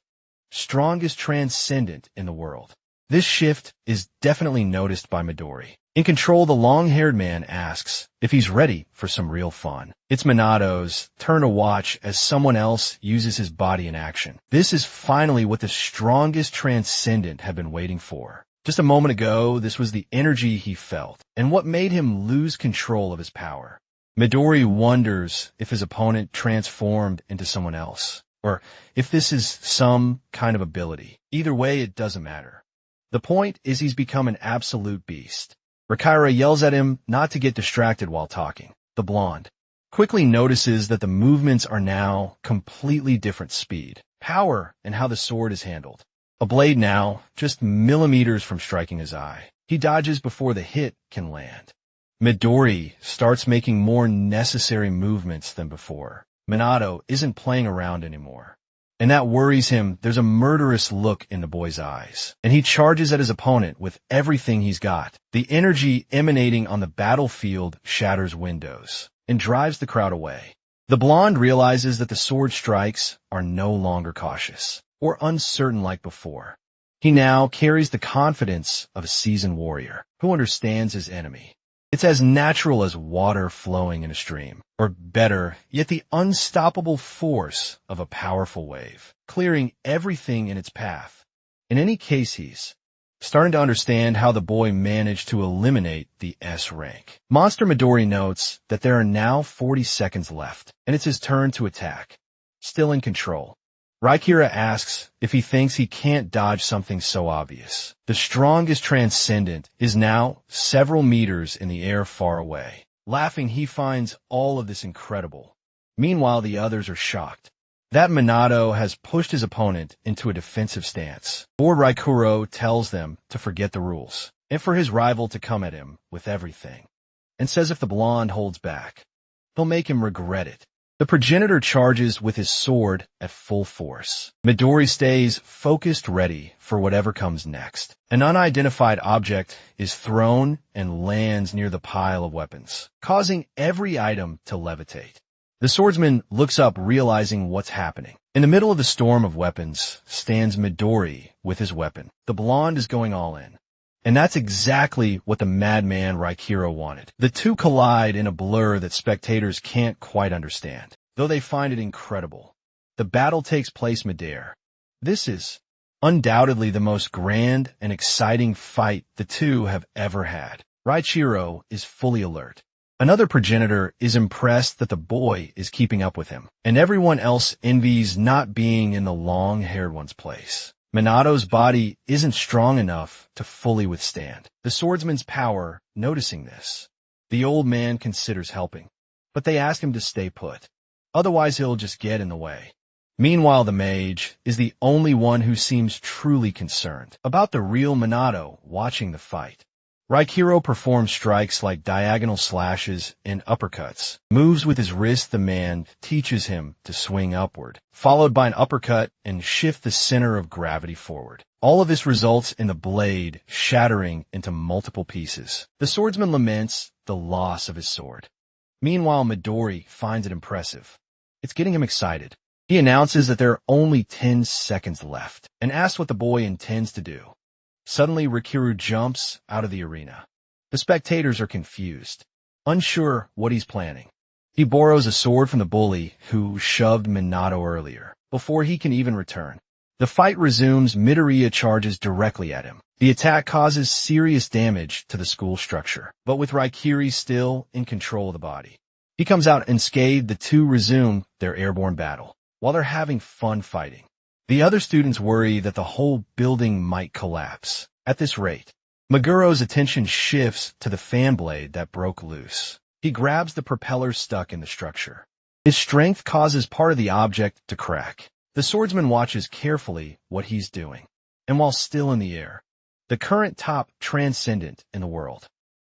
strongest transcendent in the world. This shift is definitely noticed by Midori. In control, the long-haired man asks if he's ready for some real fun. It's Minato's turn to watch as someone else uses his body in action. This is finally what the strongest transcendent had been waiting for. Just a moment ago, this was the energy he felt, and what made him lose control of his power. Midori wonders if his opponent transformed into someone else, or if this is some kind of ability. Either way, it doesn't matter. The point is he's become an absolute beast. Rikira yells at him not to get distracted while talking. The blonde quickly notices that the movements are now completely different speed, power, and how the sword is handled. A blade now, just millimeters from striking his eye. He dodges before the hit can land. Midori starts making more necessary movements than before. Minato isn't playing around anymore. And that worries him. There's a murderous look in the boy's eyes. And he charges at his opponent with everything he's got. The energy emanating on the battlefield shatters windows and drives the crowd away. The blonde realizes that the sword strikes are no longer cautious or uncertain like before. He now carries the confidence of a seasoned warrior who understands his enemy. It's as natural as water flowing in a stream, or better, yet the unstoppable force of a powerful wave, clearing everything in its path. In any case, he's starting to understand how the boy managed to eliminate the S rank. Monster Midori notes that there are now 40 seconds left, and it's his turn to attack. Still in control, Rikira asks if he thinks he can't dodge something so obvious. The strongest transcendent is now several meters in the air far away. Laughing, he finds all of this incredible. Meanwhile, the others are shocked that Minato has pushed his opponent into a defensive stance. Lord Rikuro tells them to forget the rules and for his rival to come at him with everything, and says if the blonde holds back, he'll make him regret it. The progenitor charges with his sword at full force. Midori stays focused, ready for whatever comes next. An unidentified object is thrown and lands near the pile of weapons, causing every item to levitate. The swordsman looks up, realizing what's happening. In the middle of the storm of weapons stands Midori with his weapon. The blonde is going all in. And that's exactly what the madman Rikiro wanted. The two collide in a blur that spectators can't quite understand, though they find it incredible. The battle takes place midair. This is undoubtedly the most grand and exciting fight the two have ever had. Raichiro is fully alert. Another progenitor is impressed that the boy is keeping up with him, and everyone else envies not being in the long-haired one's place. Minato's body isn't strong enough to fully withstand the swordsman's power. Noticing this, the old man considers helping, but they ask him to stay put. Otherwise, he'll just get in the way. Meanwhile, the mage is the only one who seems truly concerned about the real Minato watching the fight. Rikiro performs strikes like diagonal slashes and uppercuts. Moves with his wrist, the man teaches him to swing upward, followed by an uppercut and shift the center of gravity forward. All of this results in the blade shattering into multiple pieces. The swordsman laments the loss of his sword. Meanwhile, Midori finds it impressive. It's getting him excited. He announces that there are only 10 seconds left and asks what the boy intends to do. Suddenly, Rikiru jumps out of the arena. The spectators are confused, unsure what he's planning. He borrows a sword from the bully who shoved Minato earlier, before he can even return. The fight resumes. Midoriya charges directly at him. The attack causes serious damage to the school structure, but with Raikiri still in control of the body, he comes out unscathed. The two resume their airborne battle, while they're having fun fighting. The other students worry that the whole building might collapse. At this rate, Maguro's attention shifts to the fan blade that broke loose. He grabs the propeller stuck in the structure. His strength causes part of the object to crack. The swordsman watches carefully what he's doing, and while still in the air, the current top transcendent in the world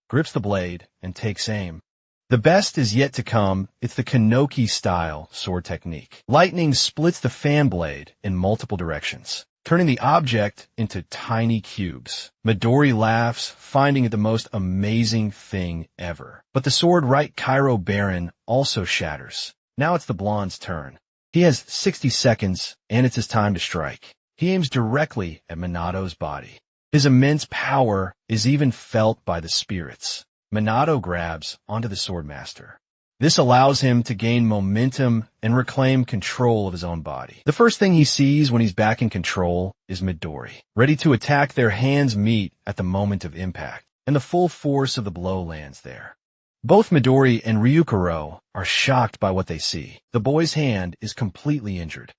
grips the blade and takes aim. The best is yet to come. It's the Kanoki-style sword technique. Lightning splits the fan blade in multiple directions, turning the object into tiny cubes. Midori laughs, finding it the most amazing thing ever. But the sword right Cairo Baron also shatters. Now it's the blonde's turn. He has 60 seconds, and it's his time to strike. He aims directly at Minato's body. His immense power is even felt by the spirits. Minato grabs onto the swordmaster. This allows him to gain momentum and reclaim control of his own body. The first thing he sees when he's back in control is Midori. Ready to attack, their hands meet at the moment of impact, and the full force of the blow lands there. Both Midori and Ryukuro are shocked by what they see. The boy's hand is completely injured,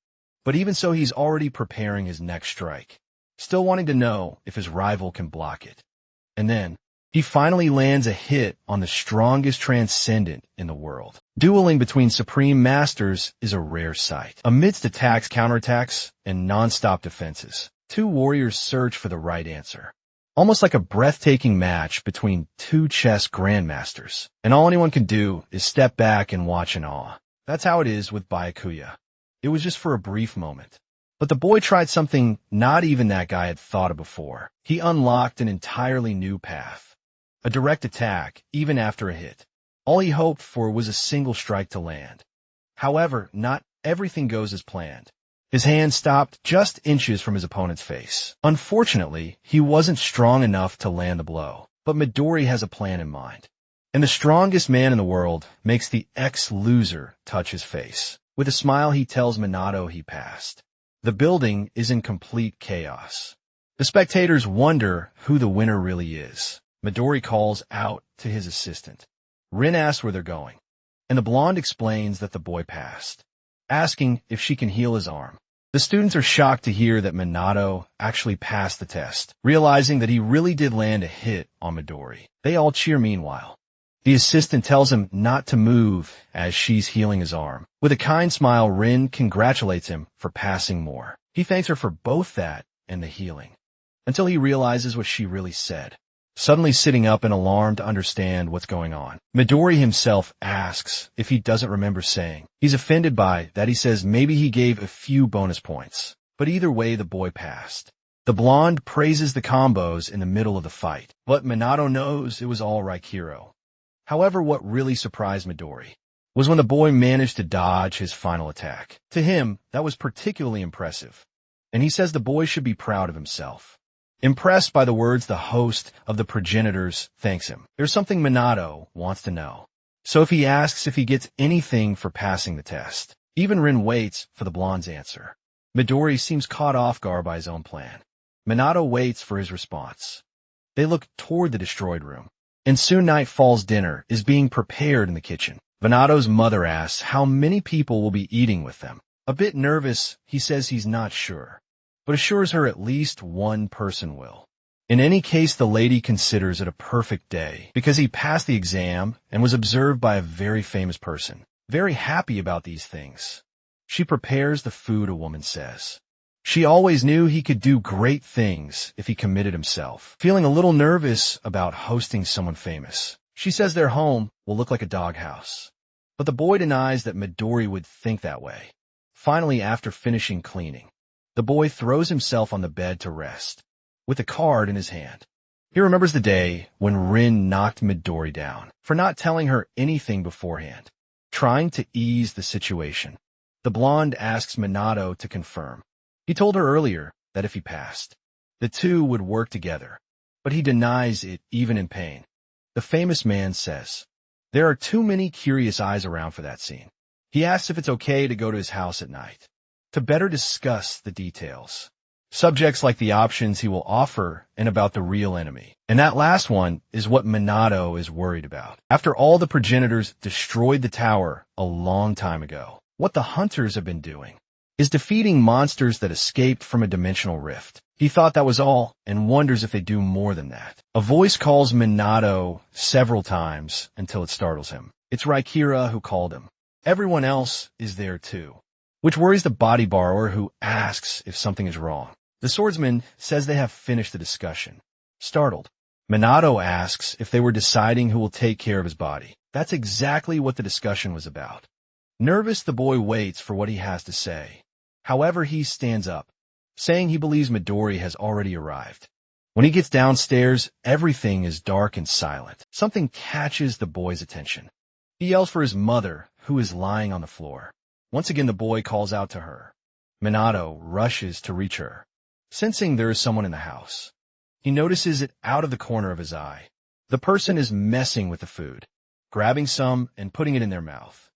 but even so he's already preparing his next strike, still wanting to know if his rival can block it. And then, he finally lands a hit on the strongest transcendent in the world. Dueling between supreme masters is a rare sight. Amidst attacks, counterattacks, and non-stop defenses, two warriors search for the right answer. Almost like a breathtaking match between two chess grandmasters. And all anyone can do is step back and watch in awe. That's how it is with Byakuya. It was just for a brief moment. But the boy tried something not even that guy had thought of before. He unlocked an entirely new path. A direct attack, even after a hit. All he hoped for was a single strike to land. However, not everything goes as planned. His hand stopped just inches from his opponent's face. Unfortunately, he wasn't strong enough to land the blow. But Midori has a plan in mind. And the strongest man in the world makes the ex-loser touch his face. With a smile, he tells Minato he passed. The building is in complete chaos. The spectators wonder who the winner really is. Midori calls out to his assistant. Rin asks where they're going, and the blonde explains that the boy passed, asking if she can heal his arm. The students are shocked to hear that Minato actually passed the test, realizing that he really did land a hit on Midori. They all cheer meanwhile. The assistant tells him not to move as she's healing his arm. With a kind smile, Rin congratulates him for passing more. He thanks her for both that and the healing, until he realizes what she really said. Suddenly sitting up and alarmed to understand what's going on, Midori himself asks if he doesn't remember saying. He's offended by that. He says maybe he gave a few bonus points, but either way the boy passed. The blonde praises the combos in the middle of the fight, but Minato knows it was all Raikiro. However, what really surprised Midori was when the boy managed to dodge his final attack. To him, that was particularly impressive, and he says the boy should be proud of himself. Impressed by the words, the host of the progenitors thanks him. There's something Minato wants to know, so if he asks if he gets anything for passing the test. Even Rin waits for the blonde's answer. Midori seems caught off guard by his own plan. Minato waits for his response. They look toward the destroyed room, and soon nightfall's dinner is being prepared in the kitchen. Minato's mother asks how many people will be eating with them. A bit nervous, he says he's not sure, but assures her at least one person will. In any case, the lady considers it a perfect day because he passed the exam and was observed by a very famous person. Very happy about these things, she prepares the food, a woman says. She always knew he could do great things if he committed himself. Feeling a little nervous about hosting someone famous, she says their home will look like a doghouse. But the boy denies that Midori would think that way. Finally, after finishing cleaning, the boy throws himself on the bed to rest, with a card in his hand. He remembers the day when Rin knocked Midori down for not telling her anything beforehand. Trying to ease the situation, the blonde asks Minato to confirm. He told her earlier that if he passed, the two would work together, but he denies it even in pain. The famous man says, there are too many curious eyes around for that scene. He asks if it's okay to go to his house at night, to better discuss the details. Subjects like the options he will offer and about the real enemy. And that last one is what Minato is worried about. After all, the progenitors destroyed the tower a long time ago. What the hunters have been doing is defeating monsters that escaped from a dimensional rift. He thought that was all and wonders if they do more than that. A voice calls Minato several times until it startles him. It's Raikira who called him. Everyone else is there too, which worries the body borrower, who asks if something is wrong. The swordsman says they have finished the discussion. Startled, Minato asks if they were deciding who will take care of his body. That's exactly what the discussion was about. Nervous, the boy waits for what he has to say. However, he stands up, saying he believes Midori has already arrived. When he gets downstairs, everything is dark and silent. Something catches the boy's attention. He yells for his mother, who is lying on the floor. Once again, the boy calls out to her. Minato rushes to reach her, sensing there is someone in the house. He notices it out of the corner of his eye. The person is messing with the food. grabbing some and putting it in their mouth.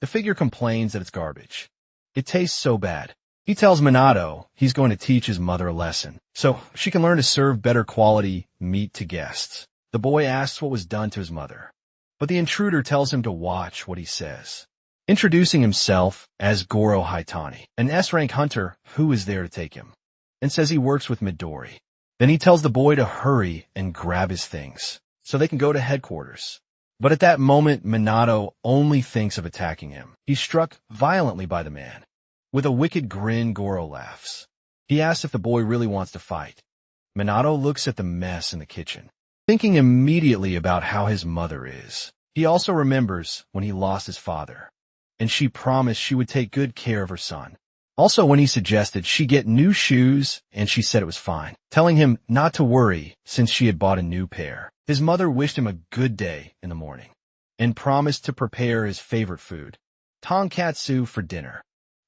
The figure complains that it's garbage. It tastes so bad. He tells Minato he's going to teach his mother a lesson, so she can learn to serve better quality meat to guests. The boy asks what was done to his mother, but the intruder tells him to watch what he says. Introducing himself as Goro Haitani, an S-rank hunter who is there to take him, and says he works with Midori. Then he tells the boy to hurry and grab his things, so they can go to headquarters. But at that moment, Minato only thinks of attacking him. He's struck violently by the man. With a wicked grin, Goro laughs. He asks if the boy really wants to fight. Minato looks at the mess in the kitchen, thinking immediately about how his mother is. He also remembers when he lost his father, and she promised she would take good care of her son. Also, when he suggested she get new shoes, and she said it was fine, telling him not to worry since she had bought a new pair. His mother wished him a good day in the morning, and promised to prepare his favorite food, tonkatsu, for dinner.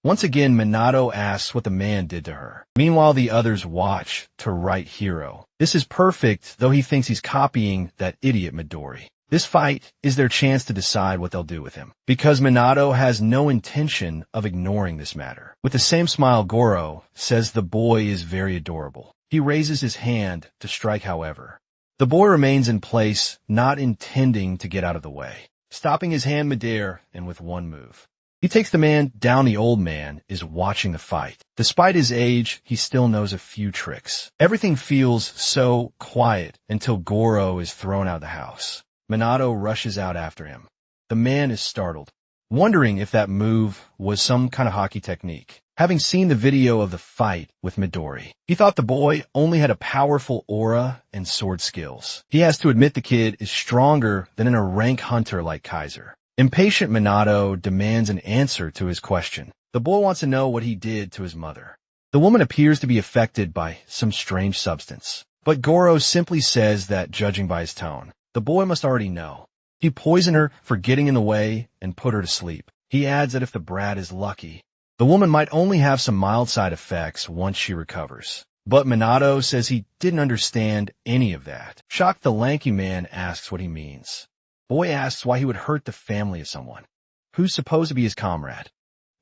Once again, Minato asks what the man did to her. Meanwhile, the others watch to write hero. This is perfect, though he thinks he's copying that idiot Midori. This fight is their chance to decide what they'll do with him, because Minato has no intention of ignoring this matter. With the same smile, Goro says the boy is very adorable. He raises his hand to strike, however. The boy remains in place, not intending to get out of the way, stopping his hand midair and with one move. He takes the man down. The old man is watching the fight. Despite his age, he still knows a few tricks. Everything feels so quiet until Goro is thrown out of the house. Minato rushes out after him. The man is startled, wondering if that move was some kind of hockey technique. Having seen the video of the fight with Midori, he thought the boy only had a powerful aura and sword skills. He has to admit the kid is stronger than a rank hunter like Kaiser. Impatient, Minato demands an answer to his question. The boy wants to know what he did to his mother. The woman appears to be affected by some strange substance, but Goro simply says that, judging by his tone, the boy must already know. He poisoned her for getting in the way and put her to sleep. He adds that if the brat is lucky, the woman might only have some mild side effects once she recovers. But Minato says he didn't understand any of that. Shocked, the lanky man asks what he means. Boy asks why he would hurt the family of someone who's supposed to be his comrade.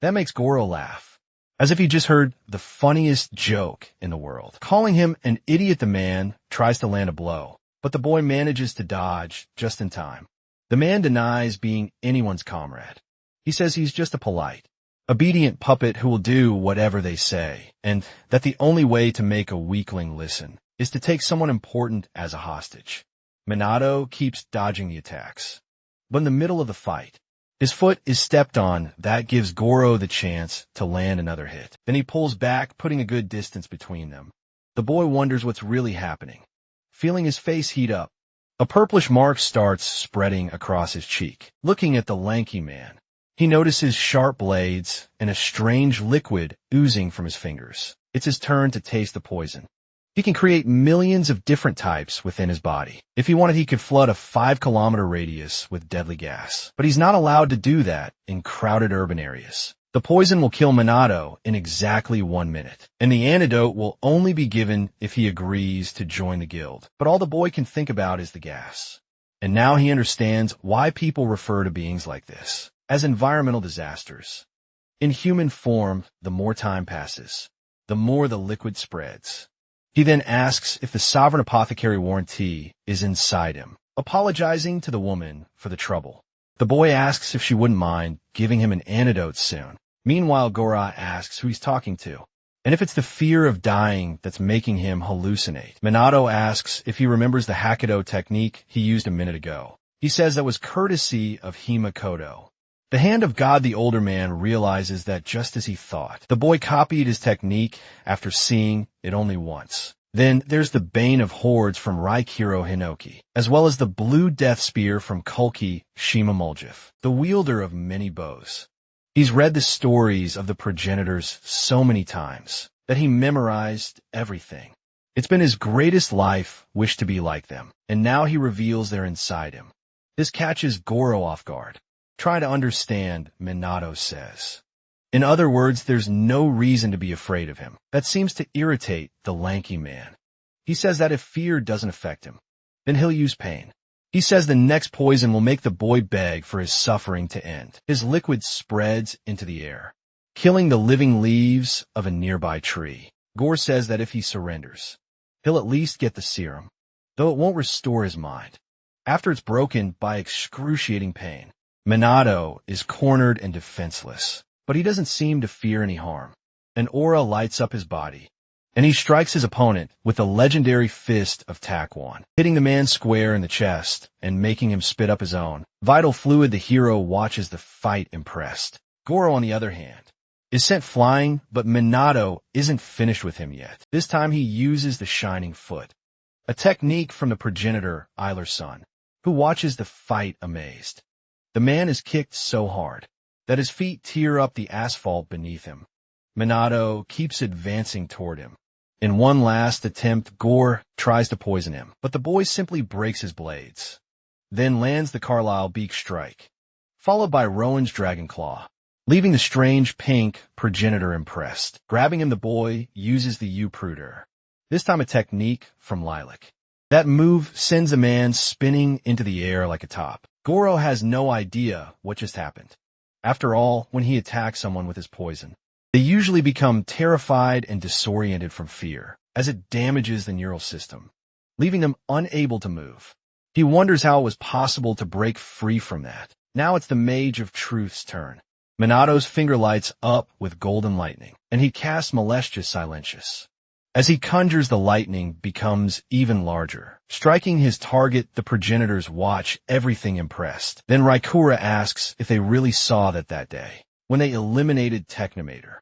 That makes Goro laugh, as if he just heard the funniest joke in the world. Calling him an idiot, the man tries to land a blow, but the boy manages to dodge just in time. The man denies being anyone's comrade. He says he's just a polite, obedient puppet who will do whatever they say, and that the only way to make a weakling listen is to take someone important as a hostage. Minato keeps dodging the attacks, but in the middle of the fight, his foot is stepped on. That gives Goro the chance to land another hit. Then he pulls back, putting a good distance between them. The boy wonders what's really happening, feeling his face heat up. A purplish mark starts spreading across his cheek. Looking at the lanky man, he notices sharp blades and a strange liquid oozing from his fingers. It's his turn to taste the poison. He can create millions of different types within his body. If he wanted, he could flood a 5-kilometer radius with deadly gas. But he's not allowed to do that in crowded urban areas. The poison will kill Minato in exactly 1 minute, and the antidote will only be given if he agrees to join the guild. But all the boy can think about is the gas. And now he understands why people refer to beings like this as environmental disasters. In human form, the more time passes, the more the liquid spreads. He then asks if the Sovereign Apothecary warranty is inside him, apologizing to the woman for the trouble. The boy asks if she wouldn't mind giving him an antidote soon. Meanwhile, Goro asks who he's talking to, and if it's the fear of dying that's making him hallucinate. Minato asks if he remembers the Hakudo technique he used a minute ago. He says that was courtesy of Himakoto. The Hand of God, the older man, realizes that just as he thought, the boy copied his technique after seeing it only once. Then there's the Bane of Hordes from Raikiro Hinoki, as well as the Blue Death Spear from Kulki Shimamulgif, the wielder of many bows. He's read the stories of the progenitors so many times that he memorized everything. It's been his greatest life wish to be like them, and now he reveals they're inside him. This catches Goro off guard. Try to understand, Minato says. In other words, there's no reason to be afraid of him. That seems to irritate the lanky man. He says that if fear doesn't affect him, then he'll use pain. He says the next poison will make the boy beg for his suffering to end. His liquid spreads into the air, killing the living leaves of a nearby tree. Gore says that if he surrenders, he'll at least get the serum, though it won't restore his mind. After it's broken by excruciating pain, Minato is cornered and defenseless, but he doesn't seem to fear any harm. An aura lights up his body, and he strikes his opponent with the legendary fist of Taquan, hitting the man square in the chest and making him spit up his own vital fluid. The hero watches the fight impressed. Goro, on the other hand, is sent flying, but Minato isn't finished with him yet. This time he uses the Shining Foot, a technique from the progenitor Eiler's son, who watches the fight amazed. The man is kicked so hard that his feet tear up the asphalt beneath him. Minato keeps advancing toward him. In one last attempt, Gore tries to poison him, but the boy simply breaks his blades, then lands the Carlisle Beak Strike, followed by Rowan's Dragon Claw, leaving the strange pink progenitor impressed. Grabbing him, the boy uses the U-Pruder, this time a technique from Lilac. That move sends a man spinning into the air like a top. Goro has no idea what just happened. After all, when he attacks someone with his poison, they usually become terrified and disoriented from fear, as it damages the neural system, leaving them unable to move. He wonders how it was possible to break free from that. Now it's the Mage of Truth's turn. Minato's finger lights up with golden lightning, and he casts Molestus Silentius. As he conjures, the lightning becomes even larger, striking his target. The progenitors watch, everything impressed. Then Raikura asks if they really saw that day, when they eliminated Technomator,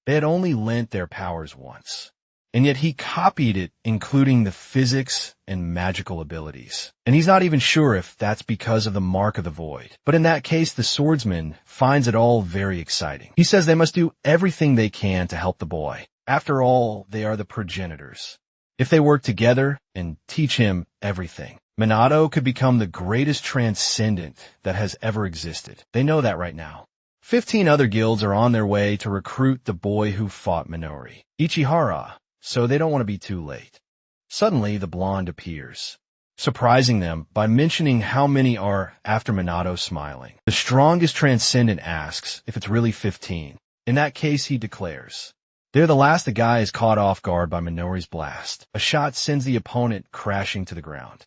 they had only lent their powers once, and yet he copied it, including the physics and magical abilities. And he's not even sure if that's because of the Mark of the Void. But in that case, the swordsman finds it all very exciting. He says they must do everything they can to help the boy. After all, they are the progenitors. If they work together and teach him everything, Minato could become the greatest transcendent that has ever existed. They know that right now. 15 other guilds are on their way to recruit the boy who fought Minori, Ichihara, so they don't want to be too late. Suddenly, the blonde appears, surprising them by mentioning how many are after Minato, smiling. The strongest transcendent asks if it's really 15. In that case, he declares, they're the last. The guy is caught off guard by Minori's blast. A shot sends the opponent crashing to the ground.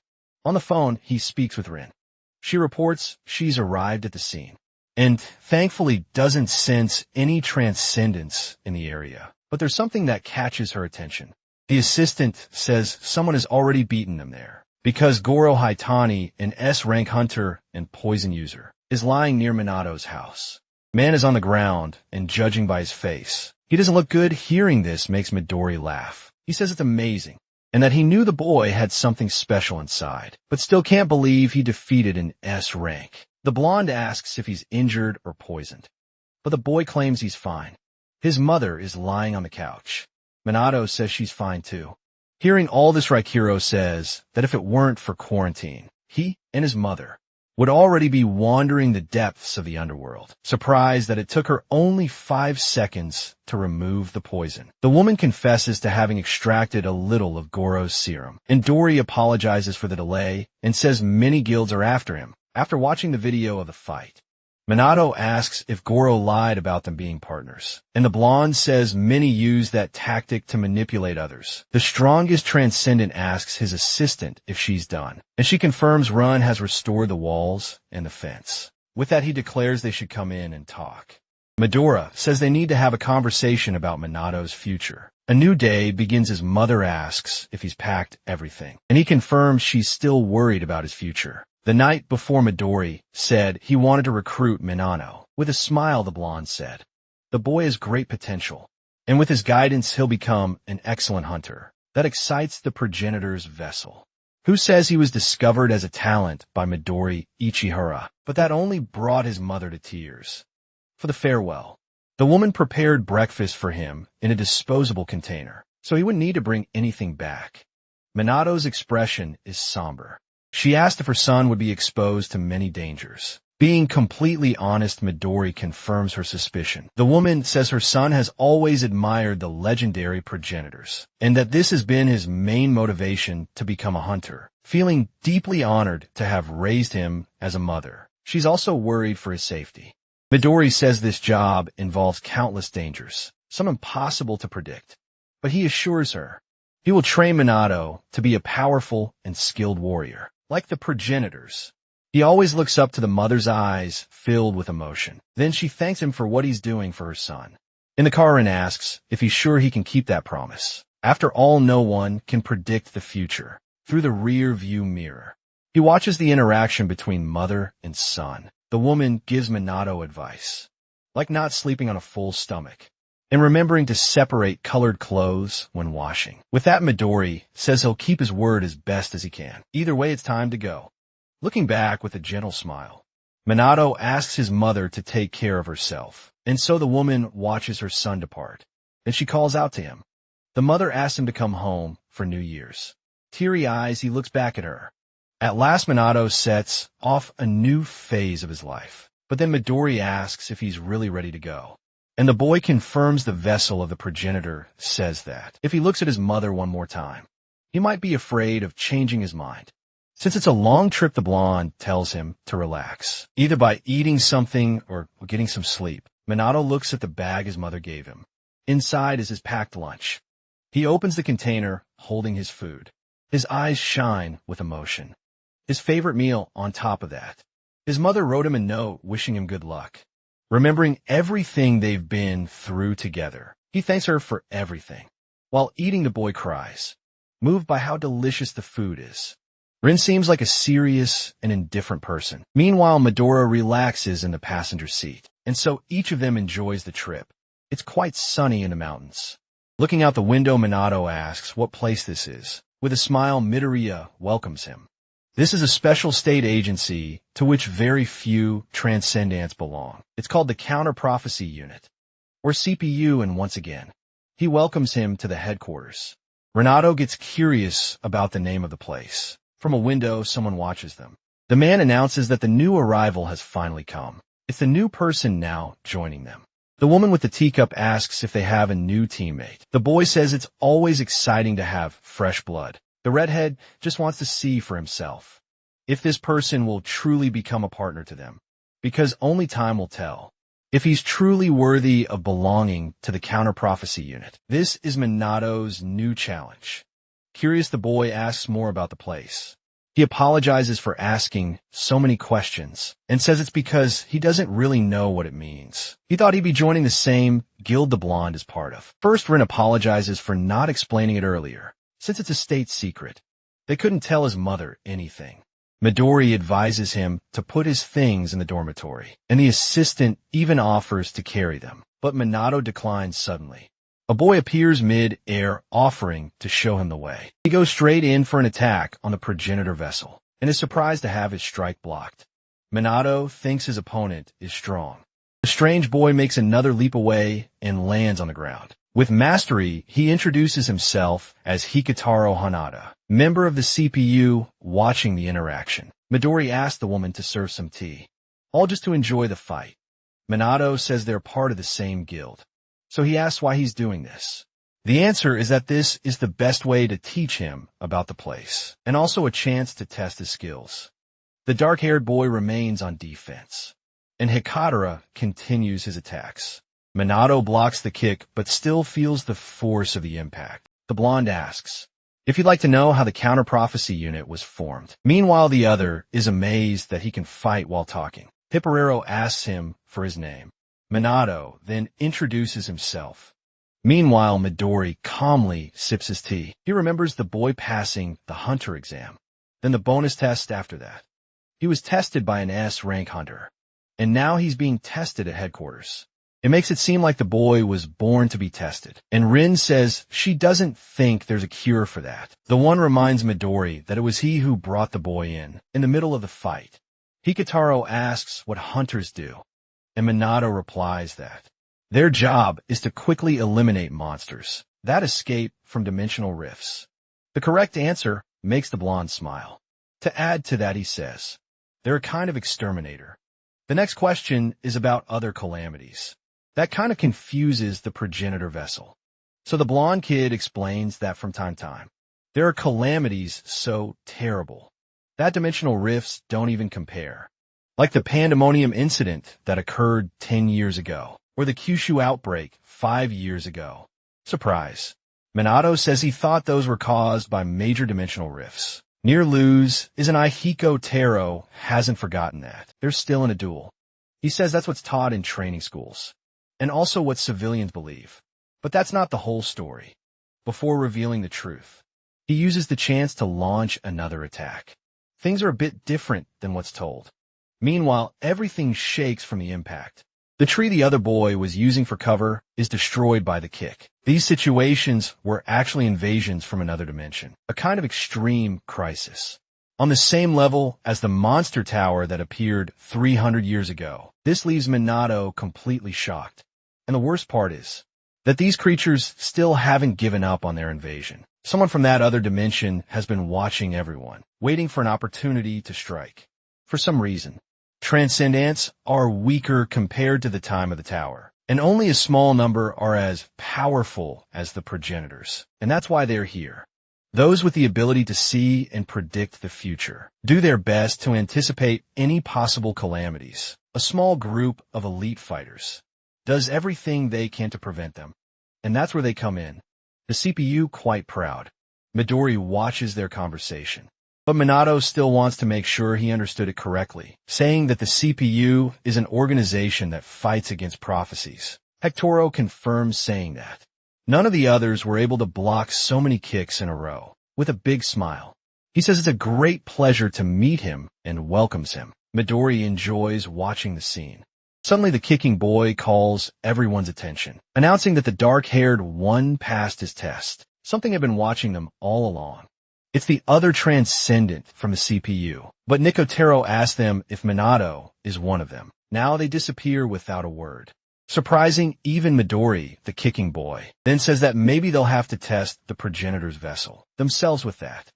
On the phone, he speaks with Rin. She reports she's arrived at the scene, and thankfully doesn't sense any transcendence in the area. But there's something that catches her attention. The assistant says someone has already beaten them there, because Goro Haitani, an S-rank hunter and poison user, is lying near Minato's house. Man is on the ground, and judging by his face, he doesn't look good. Hearing this makes Midori laugh. He says it's amazing, and that he knew the boy had something special inside, but still can't believe he defeated an S rank. The blonde asks if he's injured or poisoned, but the boy claims he's fine. His mother is lying on the couch. Minato says she's fine too. Hearing all this, Raikuro says that if it weren't for quarantine, he and his mother would already be wandering the depths of the underworld, surprised that it took her only 5 seconds to remove the poison. The woman confesses to having extracted a little of Goro's serum, and Dori apologizes for the delay and says many guilds are after him. After watching the video of the fight, Minato asks if Goro lied about them being partners, and the blonde says many use that tactic to manipulate others. The strongest transcendent asks his assistant if she's done, and she confirms Run has restored the walls and the fence. With that, he declares they should come in and talk. Midora says they need to have a conversation about Minato's future. A new day begins. His mother asks if he's packed everything, and he confirms she's still worried about his future. The night before, Midori said he wanted to recruit Minato. With a smile, the blonde said, the boy has great potential, and with his guidance he'll become an excellent hunter. That excites the progenitor's vessel, who says he was discovered as a talent by Midori Ichihara, but that only brought his mother to tears. For the farewell, the woman prepared breakfast for him in a disposable container, so he wouldn't need to bring anything back. Minato's expression is somber. She asked if her son would be exposed to many dangers. Being completely honest, Midori confirms her suspicion. The woman says her son has always admired the legendary progenitors, and that this has been his main motivation to become a hunter. feeling deeply honored to have raised him as a mother. She's also worried for his safety. Midori says this job involves countless dangers, some impossible to predict. But he assures her he will train Minato to be a powerful and skilled warrior. Like the progenitors, he always looks up to the mother's eyes filled with emotion. Then she thanks him for what he's doing for her son. In the car, Rin asks if he's sure he can keep that promise. After all, no one can predict the future through the rear-view mirror. He watches the interaction between mother and son. The woman gives Minato advice, like not sleeping on a full stomach, and remembering to separate colored clothes when washing. With that, Midori says he'll keep his word as best as he can. Either way, it's time to go. Looking back with a gentle smile, Minato asks his mother to take care of herself, and so the woman watches her son depart. Then she calls out to him. The mother asks him to come home for New Year's. Teary eyes, he looks back at her. At last, Minato sets off a new phase of his life. But then Midori asks if he's really ready to go. And the boy confirms the vessel of the progenitor says that if he looks at his mother one more time, he might be afraid of changing his mind. Since it's a long trip, the blonde tells him to relax, either by eating something or getting some sleep. Minato looks at the bag his mother gave him. Inside is his packed lunch. He opens the container, holding his food. His eyes shine with emotion. His favorite meal on top of that. His mother wrote him a note wishing him good luck. Remembering everything they've been through together, he thanks her for everything. While eating, the boy cries, moved by how delicious the food is. Rin seems like a serious and indifferent person. Meanwhile, Midori relaxes in the passenger seat, and so each of them enjoys the trip. It's quite sunny in the mountains. Looking out the window, Minato asks what place this is. With a smile, Midoriya welcomes him. This is a special state agency to which very few transcendants belong. It's called the Counter Prophecy Unit, or CPU, and once again, he welcomes him to the headquarters. Renato gets curious about the name of the place. From a window, someone watches them. The man announces that the new arrival has finally come. It's the new person now joining them. The woman with the teacup asks if they have a new teammate. The boy says it's always exciting to have fresh blood. The redhead just wants to see for himself if this person will truly become a partner to them, because only time will tell if he's truly worthy of belonging to the Counter Prophecy Unit. This is Minato's new challenge. Curious, the boy asks more about the place. He apologizes for asking so many questions and says it's because he doesn't really know what it means. He thought he'd be joining the same guild the blonde is part of. First, Rin apologizes for not explaining it earlier, since it's a state secret. They couldn't tell his mother anything. Midori advises him to put his things in the dormitory, and the assistant even offers to carry them. But Minato declines suddenly. A boy appears mid-air, offering to show him the way. He goes straight in for an attack on the progenitor vessel, and is surprised to have his strike blocked. Minato thinks his opponent is strong. The strange boy makes another leap away and lands on the ground. With mastery, he introduces himself as Hikitaro Hanada, member of the CPU. Watching the interaction, Midori asks the woman to serve some tea, all just to enjoy the fight. Minato says they're part of the same guild, so he asks why he's doing this. The answer is that this is the best way to teach him about the place, and also a chance to test his skills. The dark-haired boy remains on defense, and Hikitaro continues his attacks. Minato blocks the kick, but still feels the force of the impact. The blonde asks if he'd like to know how the Counter Prophecy Unit was formed. Meanwhile, the other is amazed that he can fight while talking. Hipporero asks him for his name. Minato then introduces himself. Meanwhile, Midori calmly sips his tea. He remembers the boy passing the hunter exam, then the bonus test after that. He was tested by an S-rank hunter, and now he's being tested at headquarters. It makes it seem like the boy was born to be tested, and Rin says she doesn't think there's a cure for that. The one reminds Midori that it was he who brought the boy in the middle of the fight. Hikitaro asks what hunters do, and Minato replies that their job is to quickly eliminate monsters that escape from dimensional rifts. The correct answer makes the blonde smile. To add to that, he says they're a kind of exterminator. The next question is about other calamities. That kind of confuses the progenitor vessel. So the blonde kid explains that from time to time, There are calamities so terrible that dimensional rifts don't even compare. Like the pandemonium incident that occurred 10 years ago, or the Kyushu outbreak 5 years ago. Surprise. Minato says he thought those were caused by major dimensional rifts. Near lose is an Ihiko Taro hasn't forgotten that. They're still in a duel. He says that's what's taught in training schools, and also what civilians believe. But that's not the whole story. Before revealing the truth, he uses the chance to launch another attack. Things are a bit different than what's told. Meanwhile, everything shakes from the impact. The tree the other boy was using for cover is destroyed by the kick. These situations were actually invasions from another dimension, a kind of extreme crisis. On the same level as the monster tower that appeared 300 years ago, this leaves Minato completely shocked. And the worst part is that these creatures still haven't given up on their invasion. Someone from that other dimension has been watching everyone, waiting for an opportunity to strike. For some reason, Transcendents are weaker compared to the time of the tower, and only a small number are as powerful as the progenitors, and that's why they're here. Those with the ability to see and predict the future do their best to anticipate any possible calamities. A small group of elite fighters does everything they can to prevent them, and that's where they come in. The CPU quite proud. Midori watches their conversation. But Minato still wants to make sure he understood it correctly, saying that the CPU is an organization that fights against prophecies. Hectoro confirms saying that. None of the others were able to block so many kicks in a row. With a big smile, he says it's a great pleasure to meet him and welcomes him. Midori enjoys watching the scene. Suddenly the kicking boy calls everyone's attention, announcing that the dark-haired one passed his test. Something had been watching them all along. It's the other transcendent from the CPU, but Nicotero asks them if Minato is one of them. Now they disappear without a word, surprising even Midori, the kicking boy, then says that maybe they'll have to test the progenitor's vessel themselves with that.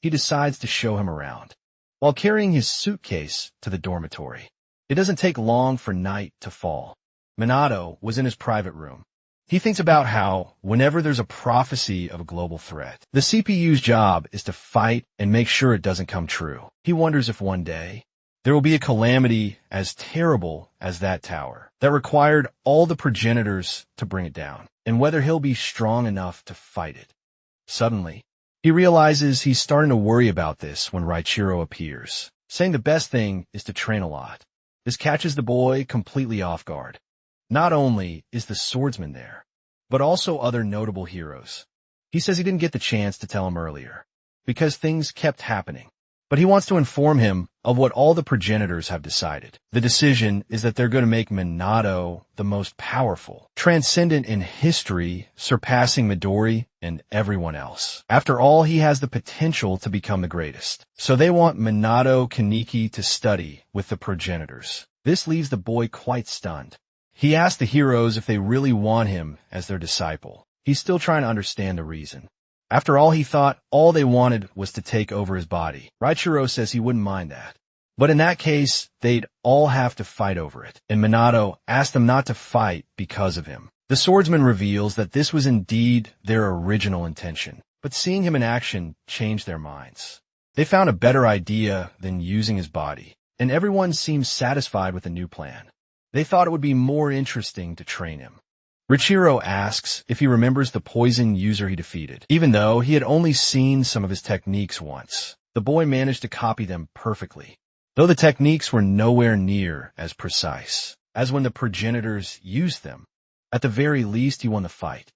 He decides to show him around, while carrying his suitcase to the dormitory. It doesn't take long for night to fall. Minato was in his private room. He thinks about how, whenever there's a prophecy of a global threat, the CPU's job is to fight and make sure it doesn't come true. He wonders if one day there will be a calamity as terrible as that tower that required all the progenitors to bring it down, and whether he'll be strong enough to fight it. Suddenly, he realizes he's starting to worry about this when Raichiro appears, saying the best thing is to train a lot. This catches the boy completely off guard. Not only is the swordsman there, but also other notable heroes. He says he didn't get the chance to tell him earlier, because things kept happening. But he wants to inform him of what all the progenitors have decided. The decision is that they're going to make Minato the most powerful, transcendent in history, surpassing Midori and everyone else. After all, he has the potential to become the greatest. So they want Minato Kaneki to study with the progenitors. This leaves the boy quite stunned. He asks the heroes if they really want him as their disciple. He's still trying to understand the reason. After all, he thought all they wanted was to take over his body. Raichiro says he wouldn't mind that. But in that case, they'd all have to fight over it. And Minato asked them not to fight because of him. The swordsman reveals that this was indeed their original intention. But seeing him in action changed their minds. They found a better idea than using his body. And everyone seems satisfied with the new plan. They thought it would be more interesting to train him. Richiro asks if he remembers the poison user he defeated, even though he had only seen some of his techniques once. The boy managed to copy them perfectly, though the techniques were nowhere near as precise as when the progenitors used them. At the very least, he won the fight.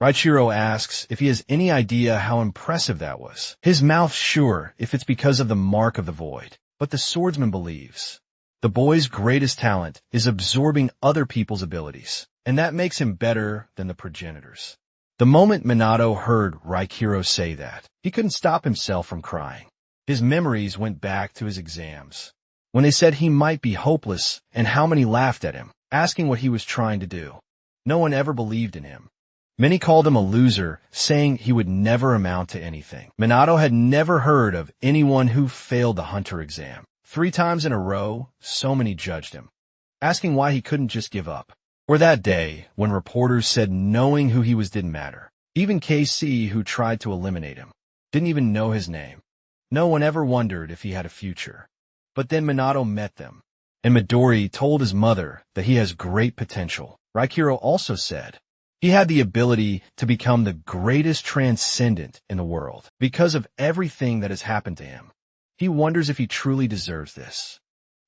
Raichiro asks if he has any idea how impressive that was. His mouth's sure if it's because of the mark of the void, but the swordsman believes. The boy's greatest talent is absorbing other people's abilities, and that makes him better than the progenitors. The moment Minato heard Raichiro say that, he couldn't stop himself from crying. His memories went back to his exams, when they said he might be hopeless and how many laughed at him, asking what he was trying to do. No one ever believed in him. Many called him a loser, saying he would never amount to anything. Minato had never heard of anyone who failed the hunter exam. 3 times in a row, so many judged him, asking why he couldn't just give up. Or that day, when reporters said knowing who he was didn't matter. Even KC, who tried to eliminate him, didn't even know his name. No one ever wondered if he had a future. But then Minato met them, and Midori told his mother that he has great potential. Raikiro also said he had the ability to become the greatest transcendent in the world because of everything that has happened to him. He wonders if he truly deserves this.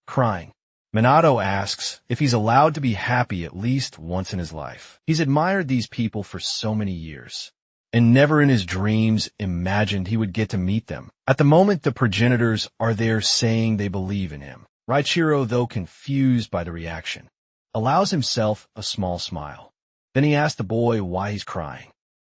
Crying, Minato asks if he's allowed to be happy at least once in his life. He's admired these people for so many years, and never in his dreams imagined he would get to meet them. At the moment, the progenitors are there saying they believe in him. Raichiro, though confused by the reaction, allows himself a small smile. Then he asks the boy why he's crying.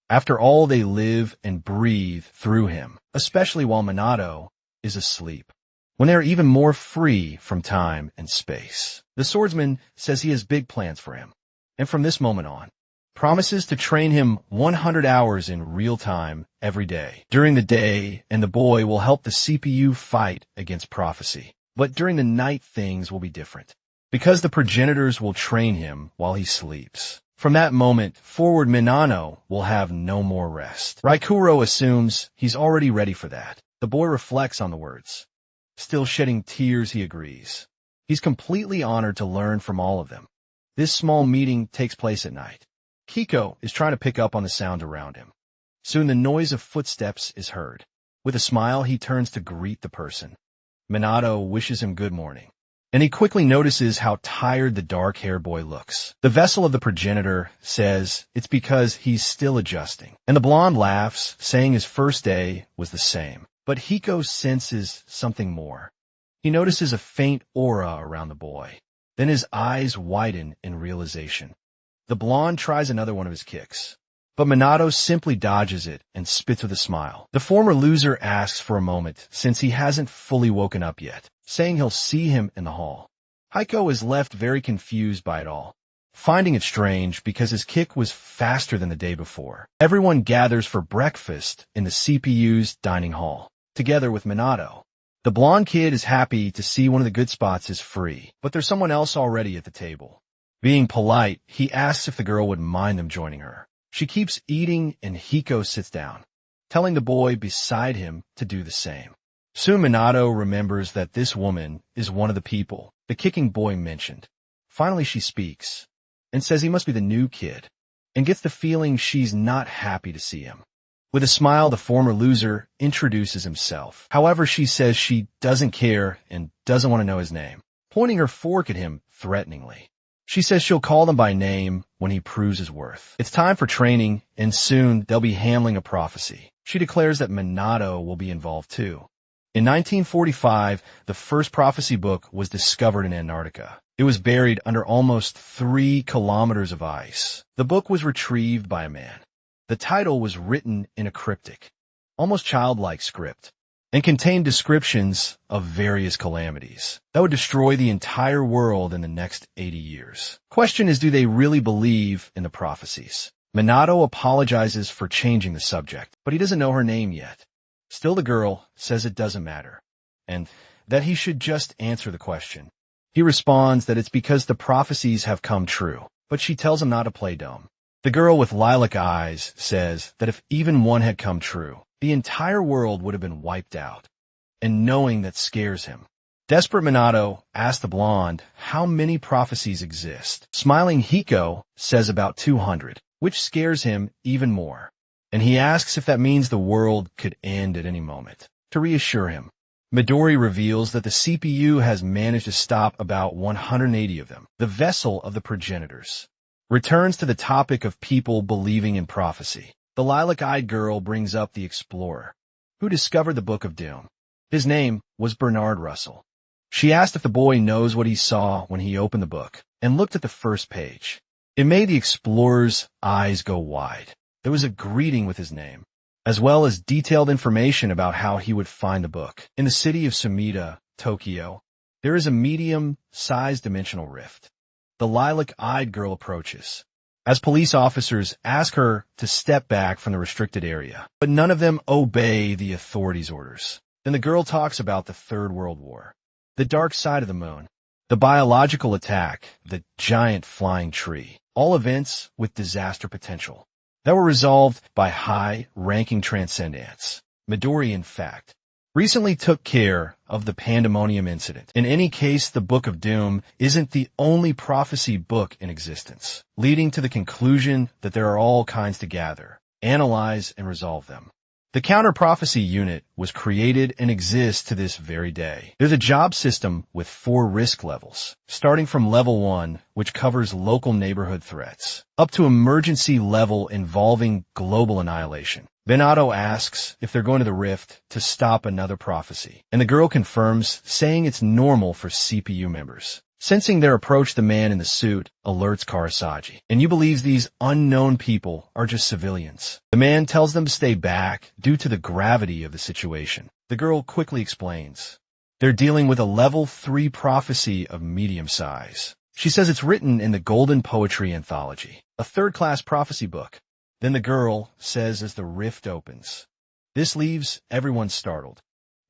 After all, they live and breathe through him, especially while Minato is asleep, when they are even more free from time and space. The swordsman says he has big plans for him, and from this moment on, promises to train him 100 hours in real time every day during the day, and the boy will help the CPU fight against prophecy. But during the night, things will be different, because the progenitors will train him while he sleeps. From that moment forward, Minato will have no more rest. Raikuro assumes he's already ready for that. The boy reflects on the words. Still shedding tears, he agrees. He's completely honored to learn from all of them. This small meeting takes place at night. Kiko is trying to pick up on the sound around him. Soon the noise of footsteps is heard. With a smile, he turns to greet the person. Minato wishes him good morning, and he quickly notices how tired the dark-haired boy looks. The vessel of the progenitor says it's because he's still adjusting, and the blonde laughs, saying his first day was the same. But Hiko senses something more. He notices a faint aura around the boy. Then his eyes widen in realization. The blonde tries another one of his kicks, but Minato simply dodges it and spits with a smile. The former loser asks for a moment, since he hasn't fully woken up yet, saying he'll see him in the hall. Hiko is left very confused by it all, finding it strange because his kick was faster than the day before. Everyone gathers for breakfast in the CPU's dining hall, together with Minato. The blonde kid is happy to see one of the good spots is free, but there's someone else already at the table. Being polite, he asks if the girl would mind them joining her. She keeps eating, and Hiko sits down, telling the boy beside him to do the same. Soon Minato remembers that this woman is one of the people the kicking boy mentioned. Finally she speaks, and says he must be the new kid, and gets the feeling she's not happy to see him. With a smile, the former loser introduces himself. However, she says she doesn't care and doesn't want to know his name, pointing her fork at him threateningly. She says she'll call him by name when he proves his worth. It's time for training, and soon they'll be handling a prophecy. She declares that Minato will be involved too. In 1945, the first prophecy book was discovered in Antarctica. It was buried under almost 3 kilometers of ice. The book was retrieved by a man. The title was written in a cryptic, almost childlike script, and contained descriptions of various calamities that would destroy the entire world in the next 80 years. Question is, do they really believe in the prophecies? Minato apologizes for changing the subject, but he doesn't know her name yet. Still, the girl says it doesn't matter, and that he should just answer the question. He responds that it's because the prophecies have come true, but she tells him not to play dumb. The girl with lilac eyes says that if even one had come true, the entire world would have been wiped out, and knowing that scares him. Desperate Minato asks the blonde how many prophecies exist. Smiling Hiko says about 200, which scares him even more, and he asks if that means the world could end at any moment. To reassure him, Midori reveals that the CPU has managed to stop about 180 of them. The vessel of the progenitors returns to the topic of people believing in prophecy. The lilac-eyed girl brings up the explorer, who discovered the Book of Doom. His name was Bernard Russell. She asked if the boy knows what he saw when he opened the book, and looked at the first page. It made the explorer's eyes go wide. There was a greeting with his name, as well as detailed information about how he would find the book. In the city of Sumida, Tokyo, there is a medium-sized dimensional rift. The lilac-eyed girl approaches, as police officers ask her to step back from the restricted area, but none of them obey the authorities' orders. Then the girl talks about the Third World War, the dark side of the moon, the biological attack, the giant flying tree, all events with disaster potential that were resolved by high-ranking transcendents. Midori, in fact, recently took care of the Pandemonium incident. In any case, the Book of Doom isn't the only prophecy book in existence, leading to the conclusion that there are all kinds to gather, analyze, and resolve them. The counter-prophecy unit was created and exists to this very day. There's a job system with 4 risk levels, starting from level 1, which covers local neighborhood threats, up to emergency level involving global annihilation. Minato asks if they're going to the rift to stop another prophecy, and the girl confirms, saying it's normal for CPU members. Sensing their approach, the man in the suit alerts Karasagi, and Yu believes these unknown people are just civilians. The man tells them to stay back due to the gravity of the situation. The girl quickly explains. They're dealing with a level 3 prophecy of medium size. She says it's written in the Golden Poetry Anthology, a third-class prophecy book. Then the girl says as the rift opens. This leaves everyone startled,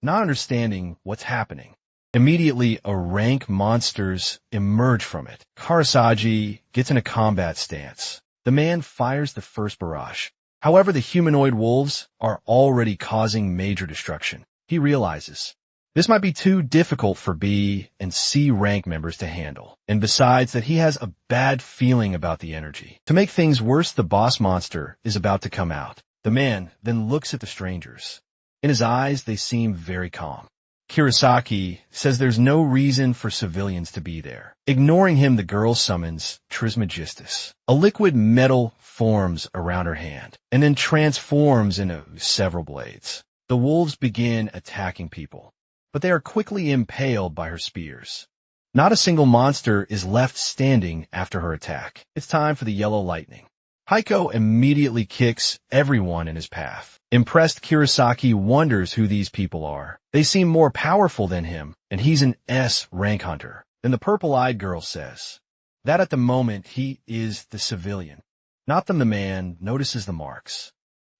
not understanding what's happening. Immediately, a rank monsters emerge from it. Karasagi gets in a combat stance. The man fires the first barrage. However, the humanoid wolves are already causing major destruction. He realizes this might be too difficult for B and C rank members to handle, and besides that he has a bad feeling about the energy. To make things worse, the boss monster is about to come out. The man then looks at the strangers. In his eyes, they seem very calm. Kirasaki says there's no reason for civilians to be there. Ignoring him, the girl summons Trismegistus. A liquid metal forms around her hand, and then transforms into several blades. The wolves begin attacking people, but they are quickly impaled by her spears. Not a single monster is left standing after her attack. It's time for the yellow lightning. Heiko immediately kicks everyone in his path. Impressed, Kirasaki wonders who these people are. They seem more powerful than him, and he's an S rank hunter. Then the purple-eyed girl says that at the moment he is the civilian. Not them. The man notices the marks,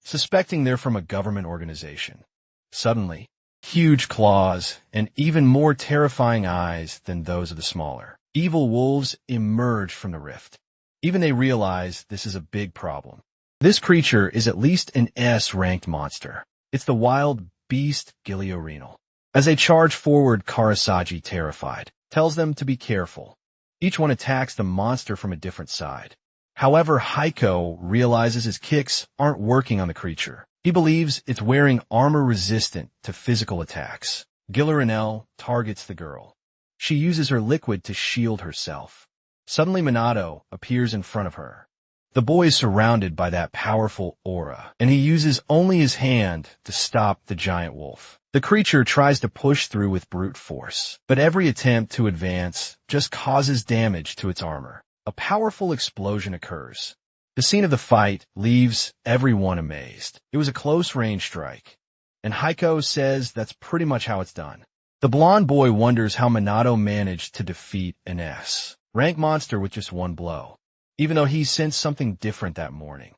suspecting they're from a government organization. Suddenly, huge claws and even more terrifying eyes than those of the smaller evil wolves emerge from the rift. Even they realize this is a big problem. This creature is at least an S-ranked monster. It's the wild beast Giliorenal. As they charge forward, Karasagi, terrified, tells them to be careful. Each one attacks the monster from a different side. However, Heiko realizes his kicks aren't working on the creature. He believes it's wearing armor resistant to physical attacks. Giliorenal targets the girl. She uses her liquid to shield herself. Suddenly, Minato appears in front of her. The boy is surrounded by that powerful aura, and he uses only his hand to stop the giant wolf. The creature tries to push through with brute force, but every attempt to advance just causes damage to its armor. A powerful explosion occurs. The scene of the fight leaves everyone amazed. It was a close-range strike, and Heiko says that's pretty much how it's done. The blonde boy wonders how Minato managed to defeat an S-rank monster with just one blow, even though he sensed something different that morning.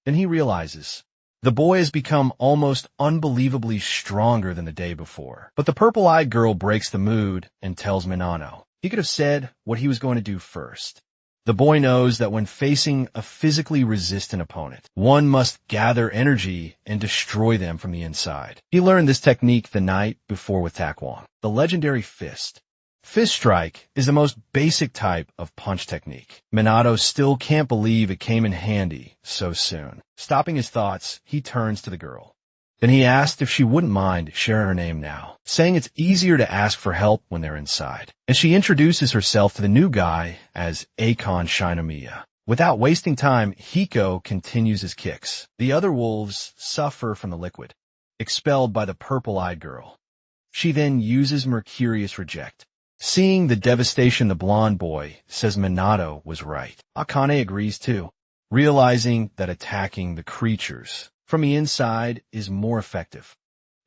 Then he realizes the boy has become almost unbelievably stronger than the day before. But the purple-eyed girl breaks the mood and tells Minato he could have said what he was going to do first. The boy knows that when facing a physically resistant opponent, one must gather energy and destroy them from the inside. He learned this technique the night before with Takwon, the legendary fist. Fist strike is the most basic type of punch technique. Minato still can't believe it came in handy so soon. Stopping his thoughts, he turns to the girl. Then he asked if she wouldn't mind sharing her name now, saying it's easier to ask for help when they're inside. And she introduces herself to the new guy as Akon Shinomiya. Without wasting time, Hiko continues his kicks. The other wolves suffer from the liquid, expelled by the purple-eyed girl. She then uses Mercurius Reject. Seeing the devastation, the blonde boy says Minato was right. Akane agrees too, realizing that attacking the creatures from the inside is more effective.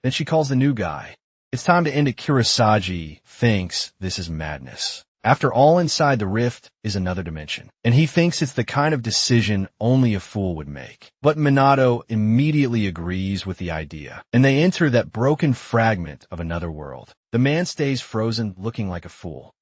Then she calls the new guy. It's time to end it. Kirasagi thinks this is madness. After all, inside the rift is another dimension, and he thinks it's the kind of decision only a fool would make. But Minato immediately agrees with the idea, and they enter that broken fragment of another world. The man stays frozen, looking like a fool.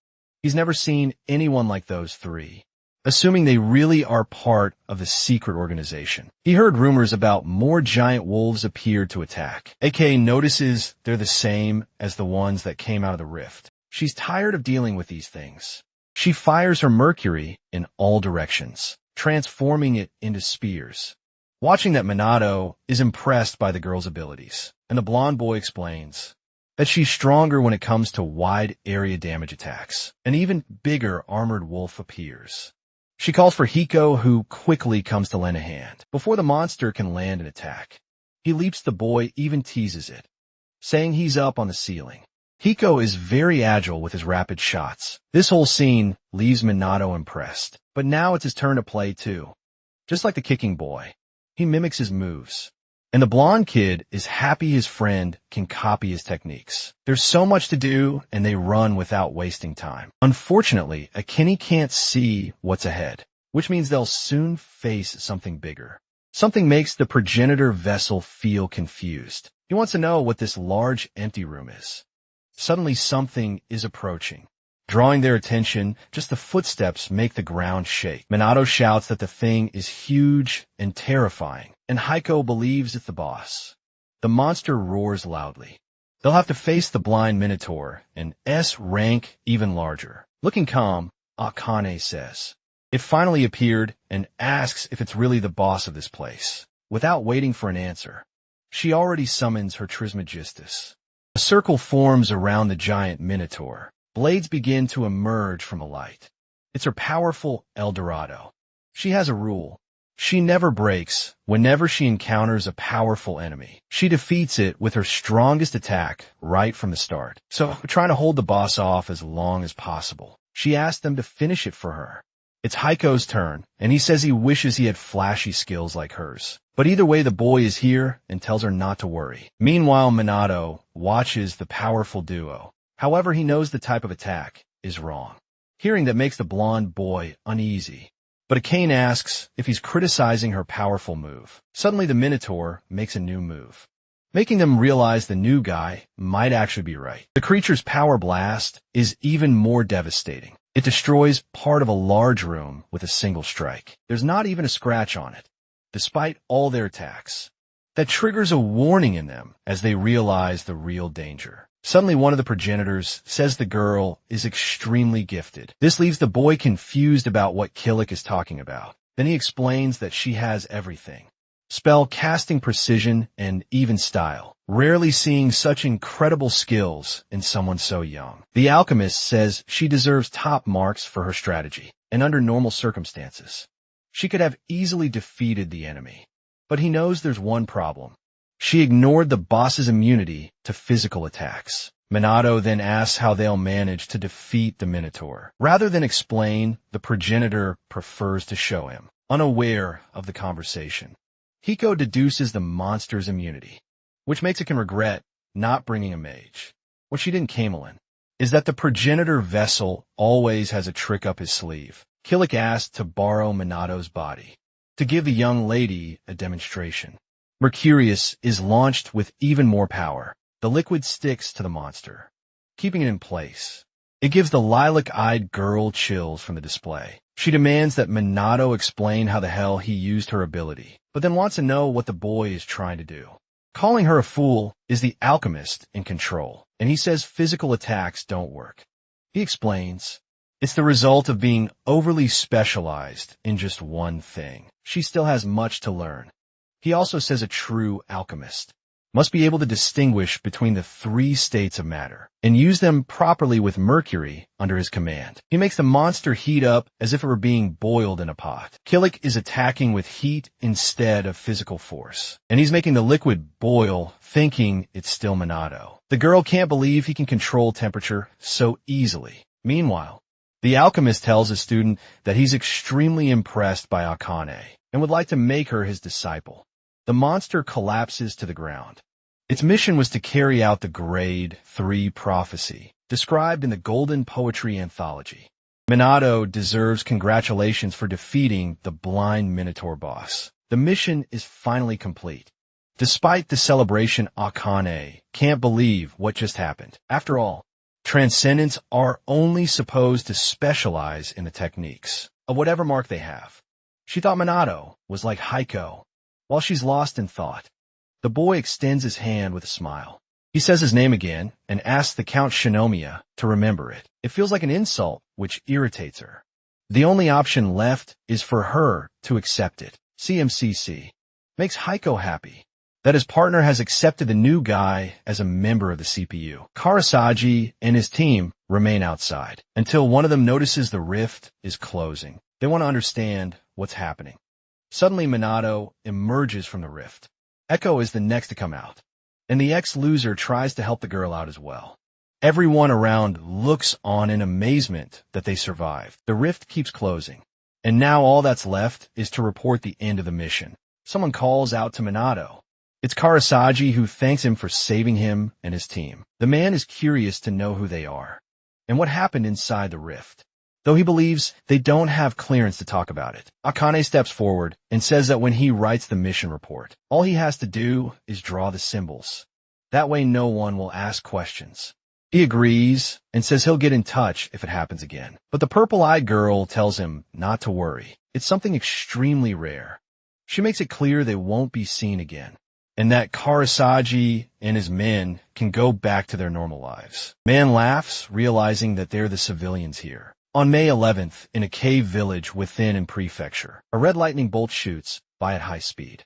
He's never seen anyone like those three. assuming they really are part of a secret organization. He heard rumors about more giant wolves appeared to attack. AK notices they're the same as the ones that came out of the rift. She's tired of dealing with these things. She fires her Mercury in all directions, transforming it into spears. Watching that, Minato is impressed by the girl's abilities, and the blonde boy explains that she's stronger when it comes to wide area damage attacks. An even bigger armored wolf appears. She calls for Hiko, who quickly comes to lend a hand. Before the monster can land an attack, he leaps the boy, even teases it, saying he's up on the ceiling. Hiko is very agile with his rapid shots. This whole scene leaves Minato impressed. But now it's his turn to play too. Just like the kicking boy, he mimics his moves. And the blonde kid is happy his friend can copy his techniques. There's so much to do, and they run without wasting time. Unfortunately, Akini can't see what's ahead, which means they'll soon face something bigger. Something makes the progenitor vessel feel confused. He wants to know what this large empty room is. Suddenly something is approaching. Drawing their attention, just the footsteps make the ground shake. Minato shouts that the thing is huge and terrifying, and Hiko believes it's the boss. The monster roars loudly. They'll have to face the blind Minotaur, an S rank even larger. Looking calm, Akane says, "It finally appeared," and asks if it's really the boss of this place. Without waiting for an answer, she already summons her Trismegistus. A circle forms around the giant Minotaur. Blades begin to emerge from the light. It's her powerful El Dorado. She has a rule. She never breaks whenever she encounters a powerful enemy. She defeats it with her strongest attack right from the start. So we're trying to hold the boss off as long as possible. She asked them to finish it for her. It's Heiko's turn, and he says he wishes he had flashy skills like hers. But either way, the boy is here and tells her not to worry. Meanwhile, Minato watches the powerful duo. However, he knows the type of attack is wrong. Hearing that makes the blonde boy uneasy. But Akane asks if he's criticizing her powerful move. Suddenly the Minotaur makes a new move, making them realize the new guy might actually be right. The creature's power blast is even more devastating. It destroys part of a large room with a single strike. There's not even a scratch on it, despite all their attacks. That triggers a warning in them as they realize the real danger. Suddenly, one of the progenitors says the girl is extremely gifted. This leaves the boy confused about what Killick is talking about. Then he explains that she has everything: spell casting precision and even style. Rarely seeing such incredible skills in someone so young. The alchemist says she deserves top marks for her strategy, and under normal circumstances, she could have easily defeated the enemy. But he knows there's one problem. She ignored the boss's immunity to physical attacks. Minato then asks how they'll manage to defeat the Minotaur. Rather than explain, the progenitor prefers to show him, unaware of the conversation. Hiko deduces the monster's immunity, which makes it can regret not bringing a mage. What she didn't Camelin is that the progenitor vessel always has a trick up his sleeve. Killick asked to borrow Minato's body to give the young lady a demonstration. Mercurius is launched with even more power. The liquid sticks to the monster, keeping it in place. It gives the lilac-eyed girl chills from the display. She demands that Minato explain how the hell he used her ability, but then wants to know what the boy is trying to do. Calling her a fool is the alchemist in control, and he says physical attacks don't work. He explains, it's the result of being overly specialized in just one thing. She still has much to learn. He also says a true alchemist must be able to distinguish between the three states of matter and use them properly with Mercury under his command. He makes the monster heat up as if it were being boiled in a pot. Killick is attacking with heat instead of physical force, and he's making the liquid boil, thinking it's still Minato. The girl can't believe he can control temperature so easily. Meanwhile, the alchemist tells his student that he's extremely impressed by Akane and would like to make her his disciple. The monster collapses to the ground. Its mission was to carry out the Grade 3 prophecy, described in the Golden Poetry Anthology. Minato deserves congratulations for defeating the blind Minotaur boss. The mission is finally complete. Despite the celebration, Akane can't believe what just happened. After all, transcendents are only supposed to specialize in the techniques. of whatever mark they have. She thought Minato was like Heiko, while she's lost in thought. The boy extends his hand with a smile. He says his name again and asks the Count Shinomiya to remember it. It feels like an insult, which irritates her. The only option left is for her to accept it. CMCC makes Heiko happy that his partner has accepted the new guy as a member of the CPU. Karasagi and his team remain outside until one of them notices the rift is closing. They want to understand what's happening. Suddenly, Minato emerges from the rift. Echo is the next to come out, and the ex-loser tries to help the girl out as well. Everyone around looks on in amazement that they survived. The rift keeps closing, and now all that's left is to report the end of the mission. Someone calls out to Minato. It's Karasagi, who thanks him for saving him and his team. The man is curious to know who they are and what happened inside the rift, though he believes they don't have clearance to talk about it. Akane steps forward and says that when he writes the mission report, all he has to do is draw the symbols. That way no one will ask questions. He agrees and says he'll get in touch if it happens again. But the purple-eyed girl tells him not to worry. It's something extremely rare. She makes it clear they won't be seen again, and that Karasagi and his men can go back to their normal lives. Man laughs, realizing that they're the civilians here. On May 11th, in a cave village within an prefecture, a red lightning bolt shoots by at high speed.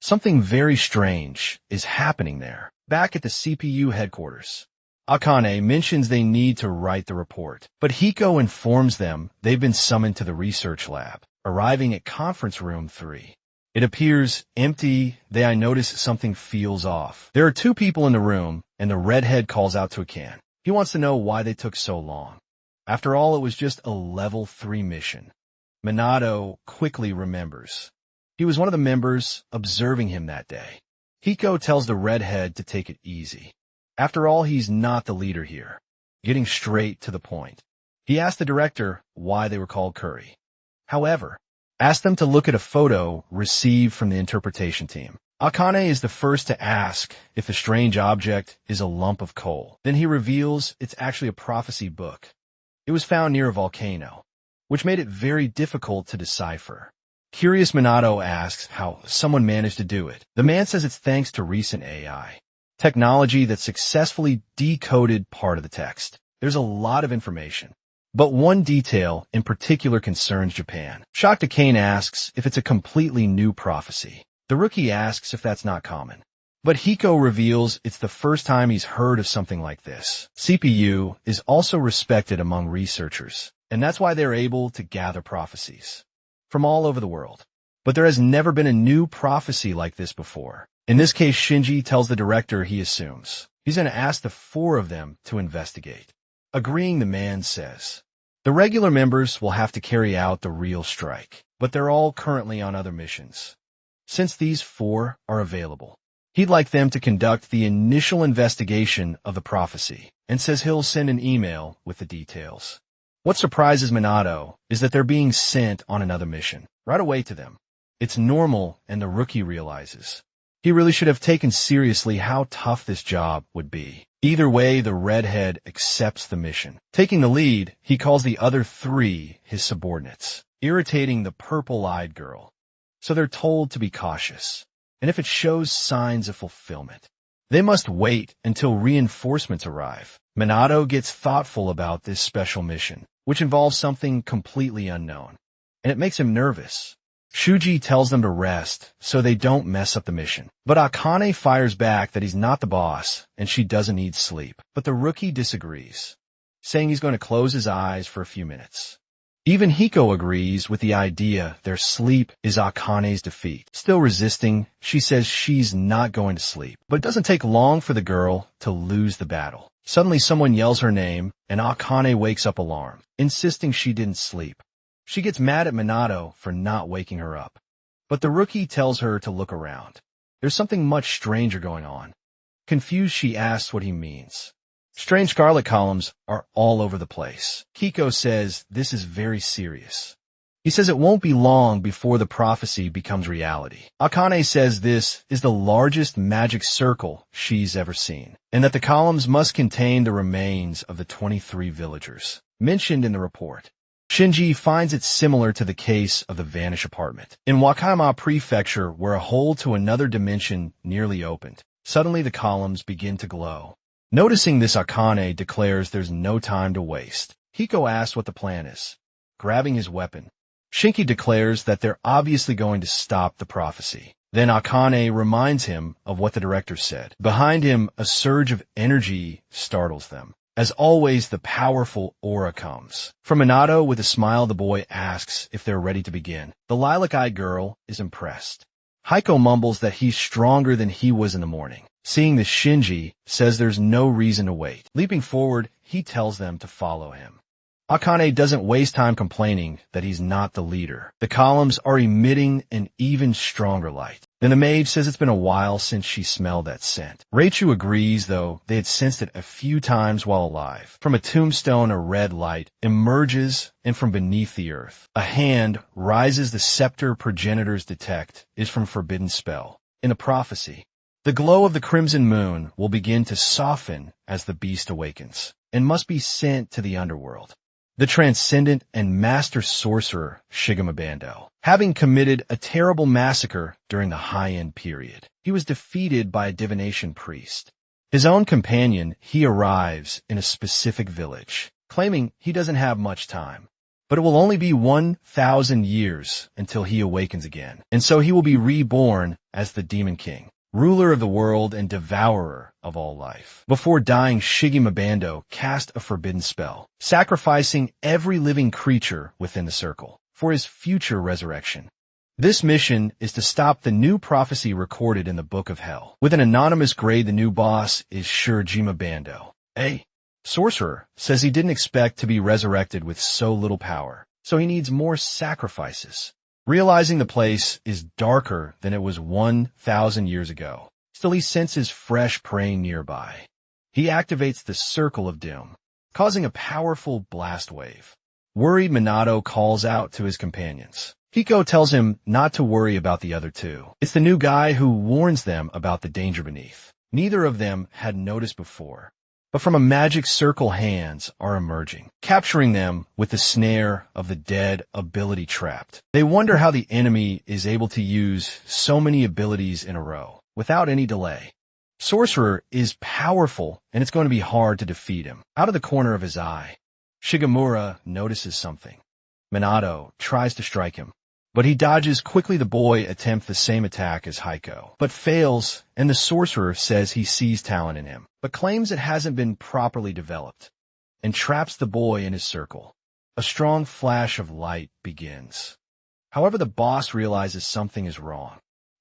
Something very strange is happening there. Back at the CPU headquarters, Akane mentions they need to write the report, but Hiko informs them they've been summoned to the research lab. Arriving at conference room 3, it appears empty. I notice something feels off. There are 2 people in the room, and the redhead calls out to Akan. He wants to know why they took so long. After all, it was just a level 3 mission. Minato quickly remembers. He was one of the members observing him that day. Hiko tells the redhead to take it easy. After all, he's not the leader here. Getting straight to the point, he asked the director why they were called Curry. However, asked them to look at a photo received from the interpretation team. Akane is the first to ask if the strange object is a lump of coal. Then he reveals it's actually a prophecy book. It was found near a volcano, which made it very difficult to decipher. Curious, Minato asks how someone managed to do it. The man says it's thanks to recent AI technology that successfully decoded part of the text. There's a lot of information, but one detail in particular concerns Japan. Shocked, Kane asks if it's a completely new prophecy. The rookie asks if that's not common, but Hiko reveals it's the first time he's heard of something like this. CPU is also respected among researchers, and that's why they're able to gather prophecies from all over the world. But there has never been a new prophecy like this before. In this case, Shinji tells the director he assumes he's going to ask the 4 of them to investigate. Agreeing, the man says the regular members will have to carry out the real strike, but they're all currently on other missions. Since these 4 are available, he'd like them to conduct the initial investigation of the prophecy, and says he'll send an email with the details. What surprises Minato is that they're being sent on another mission right away to them. It's normal, and the rookie realizes he really should have taken seriously how tough this job would be. Either way, the redhead accepts the mission. Taking the lead, he calls the other 3 his subordinates, irritating the purple-eyed girl. So they're told to be cautious, and if it shows signs of fulfillment, they must wait until reinforcements arrive. Minato gets thoughtful about this special mission, which involves something completely unknown, and it makes him nervous. Shuji tells them to rest so they don't mess up the mission. But Akane fires back that he's not the boss and she doesn't need sleep. But the rookie disagrees, saying he's going to close his eyes for a few minutes. Even Hiko agrees with the idea their sleep is Akane's defeat. Still resisting, she says she's not going to sleep. But it doesn't take long for the girl to lose the battle. Suddenly someone yells her name and Akane wakes up alarmed, insisting she didn't sleep. She gets mad at Minato for not waking her up, but the rookie tells her to look around. There's something much stranger going on. Confused, she asks what he means. Strange scarlet columns are all over the place. Hiko says this is very serious. He says it won't be long before the prophecy becomes reality. Akane says this is the largest magic circle she's ever seen, and that the columns must contain the remains of the 23 villagers mentioned in the report. Shinji finds it similar to the case of the vanished apartment. In Wakayama Prefecture, where a hole to another dimension nearly opened, suddenly the columns begin to glow. Noticing this, Akane declares there's no time to waste. Hiko asks what the plan is. Grabbing his weapon, Shinji declares that they're obviously going to stop the prophecy. Then Akane reminds him of what the director said. Behind him, a surge of energy startles them. As always, the powerful aura comes. From Minato, with a smile, the boy asks if they're ready to begin. The lilac-eyed girl is impressed. Hiko mumbles that he's stronger than he was in the morning. Seeing this, Shinji says there's no reason to wait. Leaping forward, he tells them to follow him. Akane doesn't waste time complaining that he's not the leader. The columns are emitting an even stronger light. Then the mage says it's been a while since she smelled that scent. Reichu agrees, though they had sensed it a few times while alive. From a tombstone, a red light emerges, and from beneath the earth, a hand rises. The scepter progenitors detect is from Forbidden Spell. In the prophecy, the glow of the crimson moon will begin to soften as the beast awakens, and must be sent to the underworld. The transcendent and master sorcerer Shigema Bando, having committed a terrible massacre during the high-end period, he was defeated by a divination priest. His own companion, he arrives in a specific village, claiming he doesn't have much time, but it will only be 1,000 years until he awakens again, and so he will be reborn as the Demon King, ruler of the world and devourer of all life. Before dying, Shigema Bando cast a forbidden spell, sacrificing every living creature within the circle for his future resurrection. This mission is to stop the new prophecy recorded in the Book of Hell. With an anonymous grade, the new boss is Shigema Bando. A sorcerer says he didn't expect to be resurrected with so little power, so he needs more sacrifices. Realizing the place is darker than it was 1,000 years ago, still he senses fresh prey nearby. He activates the Circle of Doom, causing a powerful blast wave. Worried, Minato calls out to his companions. Hiko tells him not to worry about the other two. It's the new guy who warns them about the danger beneath. Neither of them had noticed before, but from a magic circle, hands are emerging, capturing them with the snare of the dead ability trapped. They wonder how the enemy is able to use so many abilities in a row, without any delay. Sorcerer is powerful, and it's going to be hard to defeat him. Out of the corner of his eye, Shigemura notices something. Minato tries to strike him, but he dodges quickly. The boy attempts the same attack as Hiko, but fails, and the sorcerer says he sees talent in him, but claims it hasn't been properly developed, and traps the boy in his circle. A strong flash of light begins. However, the boss realizes something is wrong.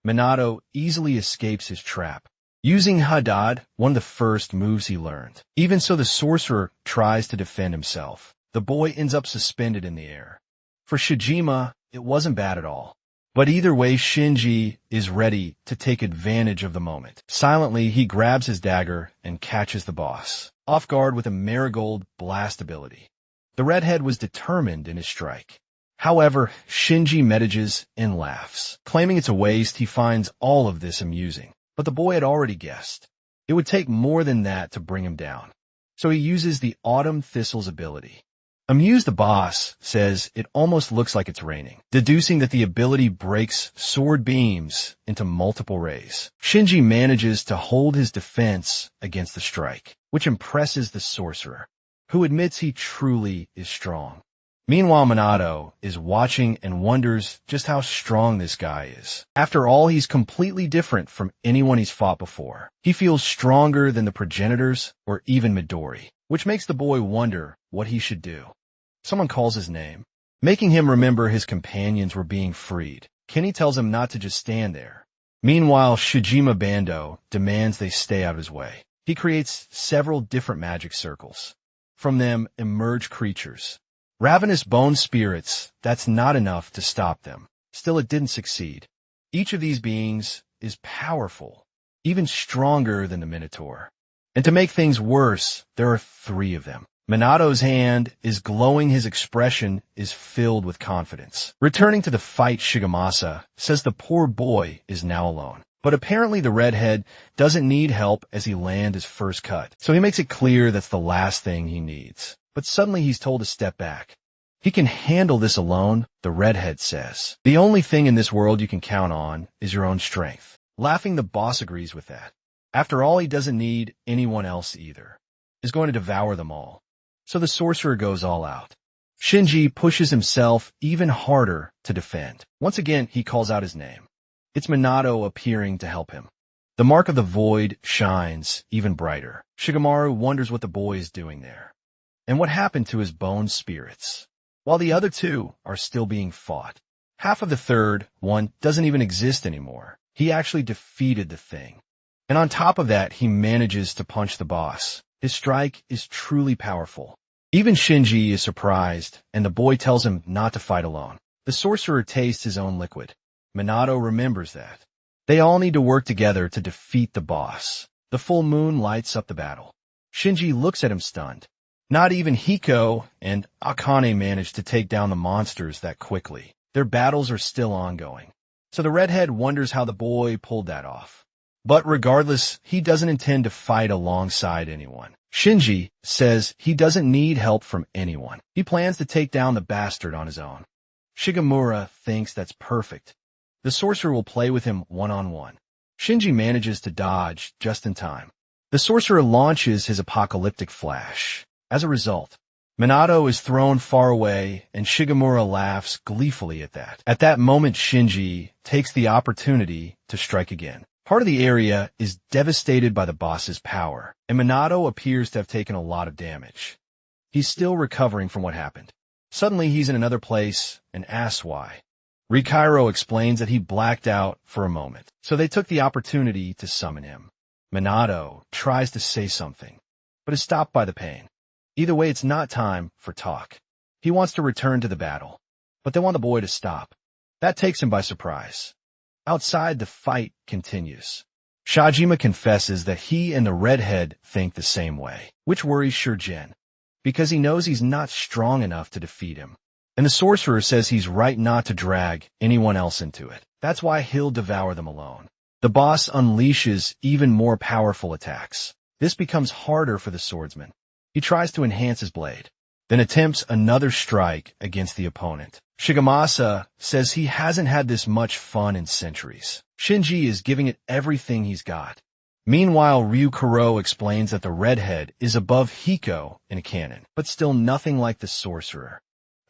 Minato easily escapes his trap, using Hadad, one of the first moves he learned. Even so, the sorcerer tries to defend himself. The boy ends up suspended in the air. For Shigema, it wasn't bad at all. But either way, Shinji is ready to take advantage of the moment. Silently, he grabs his dagger and catches the boss, off guard with a marigold blast ability. The redhead was determined in his strike. However, Shinji manages and laughs. Claiming it's a waste, he finds all of this amusing. But the boy had already guessed. It would take more than that to bring him down. So he uses the Autumn Thistle's ability. Amused, the boss says it almost looks like it's raining, deducing that the ability breaks sword beams into multiple rays. Shinji manages to hold his defense against the strike, which impresses the sorcerer, who admits he truly is strong. Meanwhile, Minato is watching and wonders just how strong this guy is. After all, he's completely different from anyone he's fought before. He feels stronger than the progenitors or even Midori, which makes the boy wonder what he should do. Someone calls his name, making him remember his companions were being freed. Kenny tells him not to just stand there. Meanwhile, Shigema Bando demands they stay out of his way. He creates several different magic circles. From them emerge creatures. Ravenous bone spirits. That's not enough to stop them. Still, it didn't succeed. Each of these beings is powerful, even stronger than the Minotaur. And to make things worse, there are 3 of them. Minato's hand is glowing. His expression is filled with confidence. Returning to the fight, Shigemasa says the poor boy is now alone. But apparently the redhead doesn't need help as he lands his first cut. So he makes it clear that's the last thing he needs. But suddenly he's told to step back. He can handle this alone, the redhead says. The only thing in this world you can count on is your own strength. Laughing, the boss agrees with that. After all, he doesn't need anyone else either. He's going to devour them all. So the sorcerer goes all out. Shinji pushes himself even harder to defend. Once again, he calls out his name. It's Minato appearing to help him. The mark of the void shines even brighter. Shigemaru wonders what the boy is doing there, and what happened to his bone spirits, while the other two are still being fought. Half of the third one doesn't even exist anymore. He actually defeated the thing. And on top of that, he manages to punch the boss. His strike is truly powerful. Even Shinji is surprised, and the boy tells him not to fight alone. The sorcerer tastes his own liquid. Minato remembers that. They all need to work together to defeat the boss. The full moon lights up the battle. Shinji looks at him stunned. Not even Hiko and Akane manage to take down the monsters that quickly. Their battles are still ongoing. So the redhead wonders how the boy pulled that off. But regardless, he doesn't intend to fight alongside anyone. Shinji says he doesn't need help from anyone. He plans to take down the bastard on his own. Shigemura thinks that's perfect. The sorcerer will play with him one-on-one. Shinji manages to dodge just in time. The sorcerer launches his apocalyptic flash. As a result, Minato is thrown far away, and Shigemura laughs gleefully at that. At that moment, Shinji takes the opportunity to strike again. Part of the area is devastated by the boss's power, and Minato appears to have taken a lot of damage. He's still recovering from what happened. Suddenly, he's in another place and asks why. Rikairo explains that he blacked out for a moment, so they took the opportunity to summon him. Minato tries to say something, but is stopped by the pain. Either way, it's not time for talk. He wants to return to the battle, but they want the boy to stop. That takes him by surprise. Outside, the fight continues. Shajima confesses that he and the redhead think the same way, which worries Shurjin, because he knows he's not strong enough to defeat him. And the sorcerer says he's right not to drag anyone else into it. That's why he'll devour them alone. The boss unleashes even more powerful attacks. This becomes harder for the swordsman. He tries to enhance his blade, then attempts another strike against the opponent. Shigemasa says he hasn't had this much fun in centuries. Shinji is giving it everything he's got. Meanwhile, Ryukuro explains that the redhead is above Hiko in a canon, but still nothing like the sorcerer.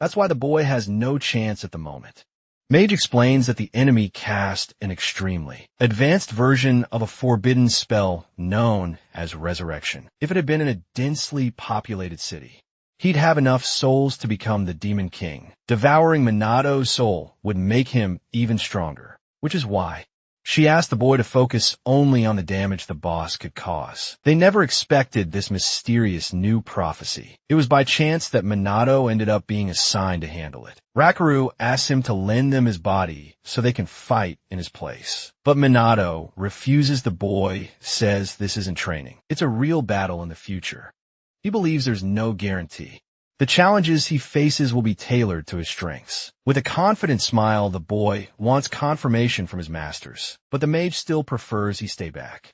That's why the boy has no chance at the moment. Mage explains that the enemy cast an extremely advanced version of a forbidden spell known as Resurrection. If it had been in a densely populated city, he'd have enough souls to become the Demon King. Devouring Minato's soul would make him even stronger, which is why she asked the boy to focus only on the damage the boss could cause. They never expected this mysterious new prophecy. It was by chance that Minato ended up being assigned to handle it. Rakaru asks him to lend them his body so they can fight in his place. But Minato refuses. The boy says this isn't training. It's a real battle in the future. He believes there's no guarantee. The challenges he faces will be tailored to his strengths. With a confident smile, the boy wants confirmation from his masters, but the mage still prefers he stay back,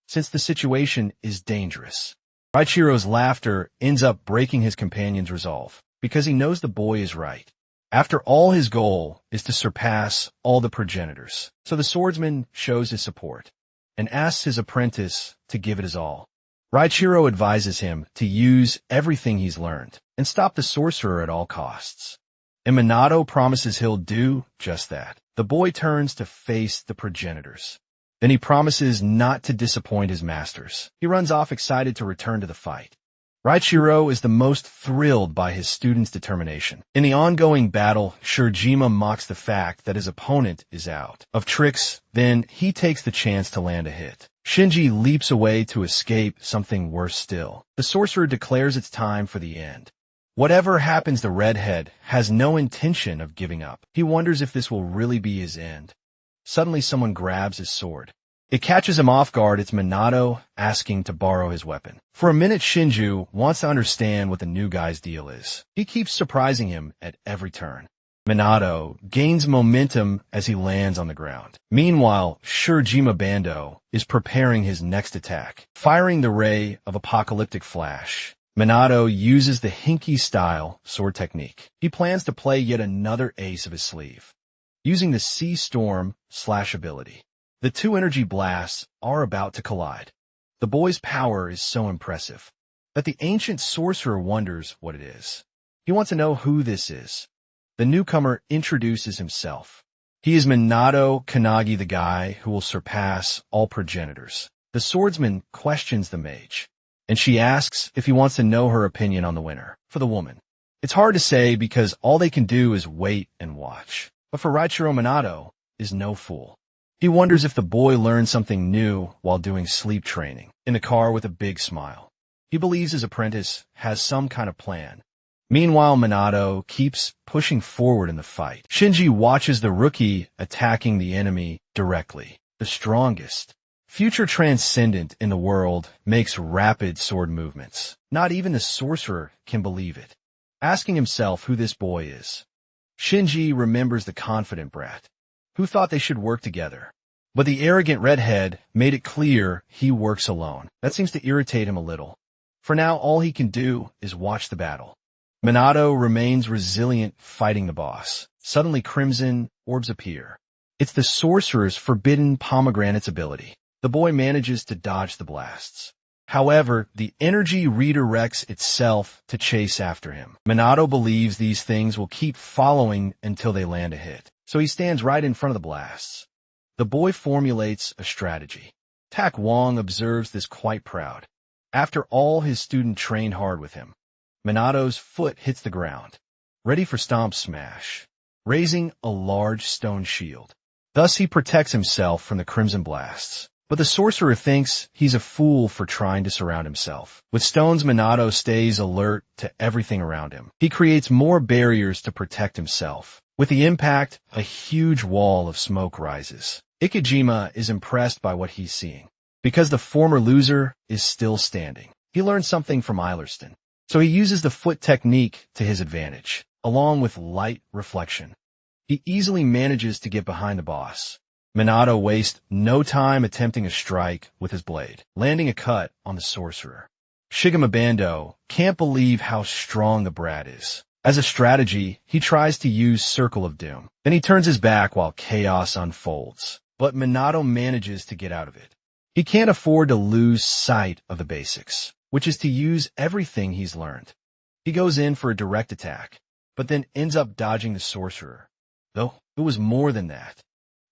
since the situation is dangerous. Raichiro's laughter ends up breaking his companion's resolve, because he knows the boy is right. After all, his goal is to surpass all the progenitors. So the swordsman shows his support, and asks his apprentice to give it his all. Raichiro advises him to use everything he's learned, and stop the sorcerer at all costs. And Minato promises he'll do just that. The boy turns to face the progenitors. Then he promises not to disappoint his masters. He runs off excited to return to the fight. Raichiro is the most thrilled by his student's determination. In the ongoing battle, Shurjima mocks the fact that his opponent is out of tricks, then he takes the chance to land a hit. Shinji leaps away to escape something worse still. The sorcerer declares it's time for the end. Whatever happens, the redhead has no intention of giving up. He wonders if this will really be his end. Suddenly, someone grabs his sword. It catches him off guard. It's Minato asking to borrow his weapon. For a minute, Shinju wants to understand what the new guy's deal is. He keeps surprising him at every turn. Minato gains momentum as he lands on the ground. Meanwhile, Shurjima Bando is preparing his next attack, firing the ray of apocalyptic flash. Minato uses the Hinky-style sword technique. He plans to play yet another ace of his sleeve, using the Sea Storm slash ability. The two energy blasts are about to collide. The boy's power is so impressive that the ancient sorcerer wonders what it is. He wants to know who this is. The newcomer introduces himself. He is Minato Kanagi, the guy who will surpass all progenitors. The swordsman questions the mage, and she asks if he wants to know her opinion on the winner. For the woman, it's hard to say because all they can do is wait and watch. But for Raichiro, Minato is no fool. He wonders if the boy learned something new while doing sleep training. In the car with a big smile, he believes his apprentice has some kind of plan. Meanwhile, Minato keeps pushing forward in the fight. Shinji watches the rookie attacking the enemy directly. The strongest, future transcendent in the world makes rapid sword movements. Not even the sorcerer can believe it, asking himself who this boy is. Shinji remembers the confident brat, who thought they should work together. But the arrogant redhead made it clear he works alone. That seems to irritate him a little. For now, all he can do is watch the battle. Minato remains resilient fighting the boss. Suddenly, crimson orbs appear. It's the sorcerer's forbidden pomegranate's ability. The boy manages to dodge the blasts. However, the energy redirects itself to chase after him. Minato believes these things will keep following until they land a hit, so he stands right in front of the blasts. The boy formulates a strategy. Tak Wong observes this quite proud. After all, his student trained hard with him. Minato's foot hits the ground, ready for stomp smash, raising a large stone shield. Thus he protects himself from the crimson blasts. But the sorcerer thinks he's a fool for trying to surround himself. With stones, Minato stays alert to everything around him. He creates more barriers to protect himself. With the impact, a huge wall of smoke rises. Ikejima is impressed by what he's seeing. Because the former loser is still standing. He learned something from Eilerston. So he uses the foot technique to his advantage, along with light reflection. He easily manages to get behind the boss. Minato wastes no time attempting a strike with his blade, landing a cut on the sorcerer. Shigema Bando can't believe how strong the brat is. As a strategy, he tries to use Circle of Doom. Then he turns his back while chaos unfolds. But Minato manages to get out of it. He can't afford to lose sight of the basics, which is to use everything he's learned. He goes in for a direct attack, but then ends up dodging the sorcerer. Though it was more than that.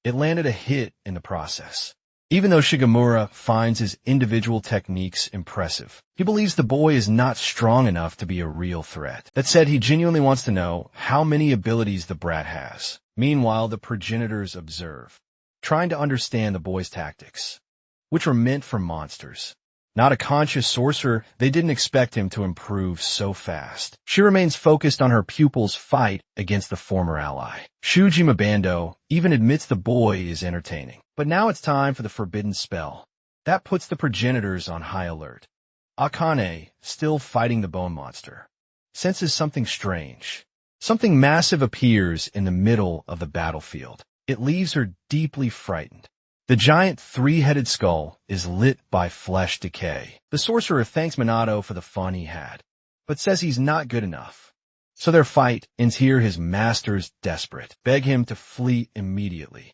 It landed a hit in the process. Even though Shigemura finds his individual techniques impressive, he believes the boy is not strong enough to be a real threat. That said, he genuinely wants to know how many abilities the brat has. Meanwhile, the progenitors observe, trying to understand the boy's tactics, which were meant for monsters. Not a conscious sorcerer, they didn't expect him to improve so fast. She remains focused on her pupil's fight against the former ally. Shuji Mabando even admits the boy is entertaining. But now it's time for the forbidden spell. That puts the progenitors on high alert. Akane, still fighting the bone monster, senses something strange. Something massive appears in the middle of the battlefield. It leaves her deeply frightened. The giant three-headed skull is lit by flesh decay. The sorcerer thanks Minato for the fun he had, but says he's not good enough. So their fight ends here. His masters, desperate, beg him to flee immediately.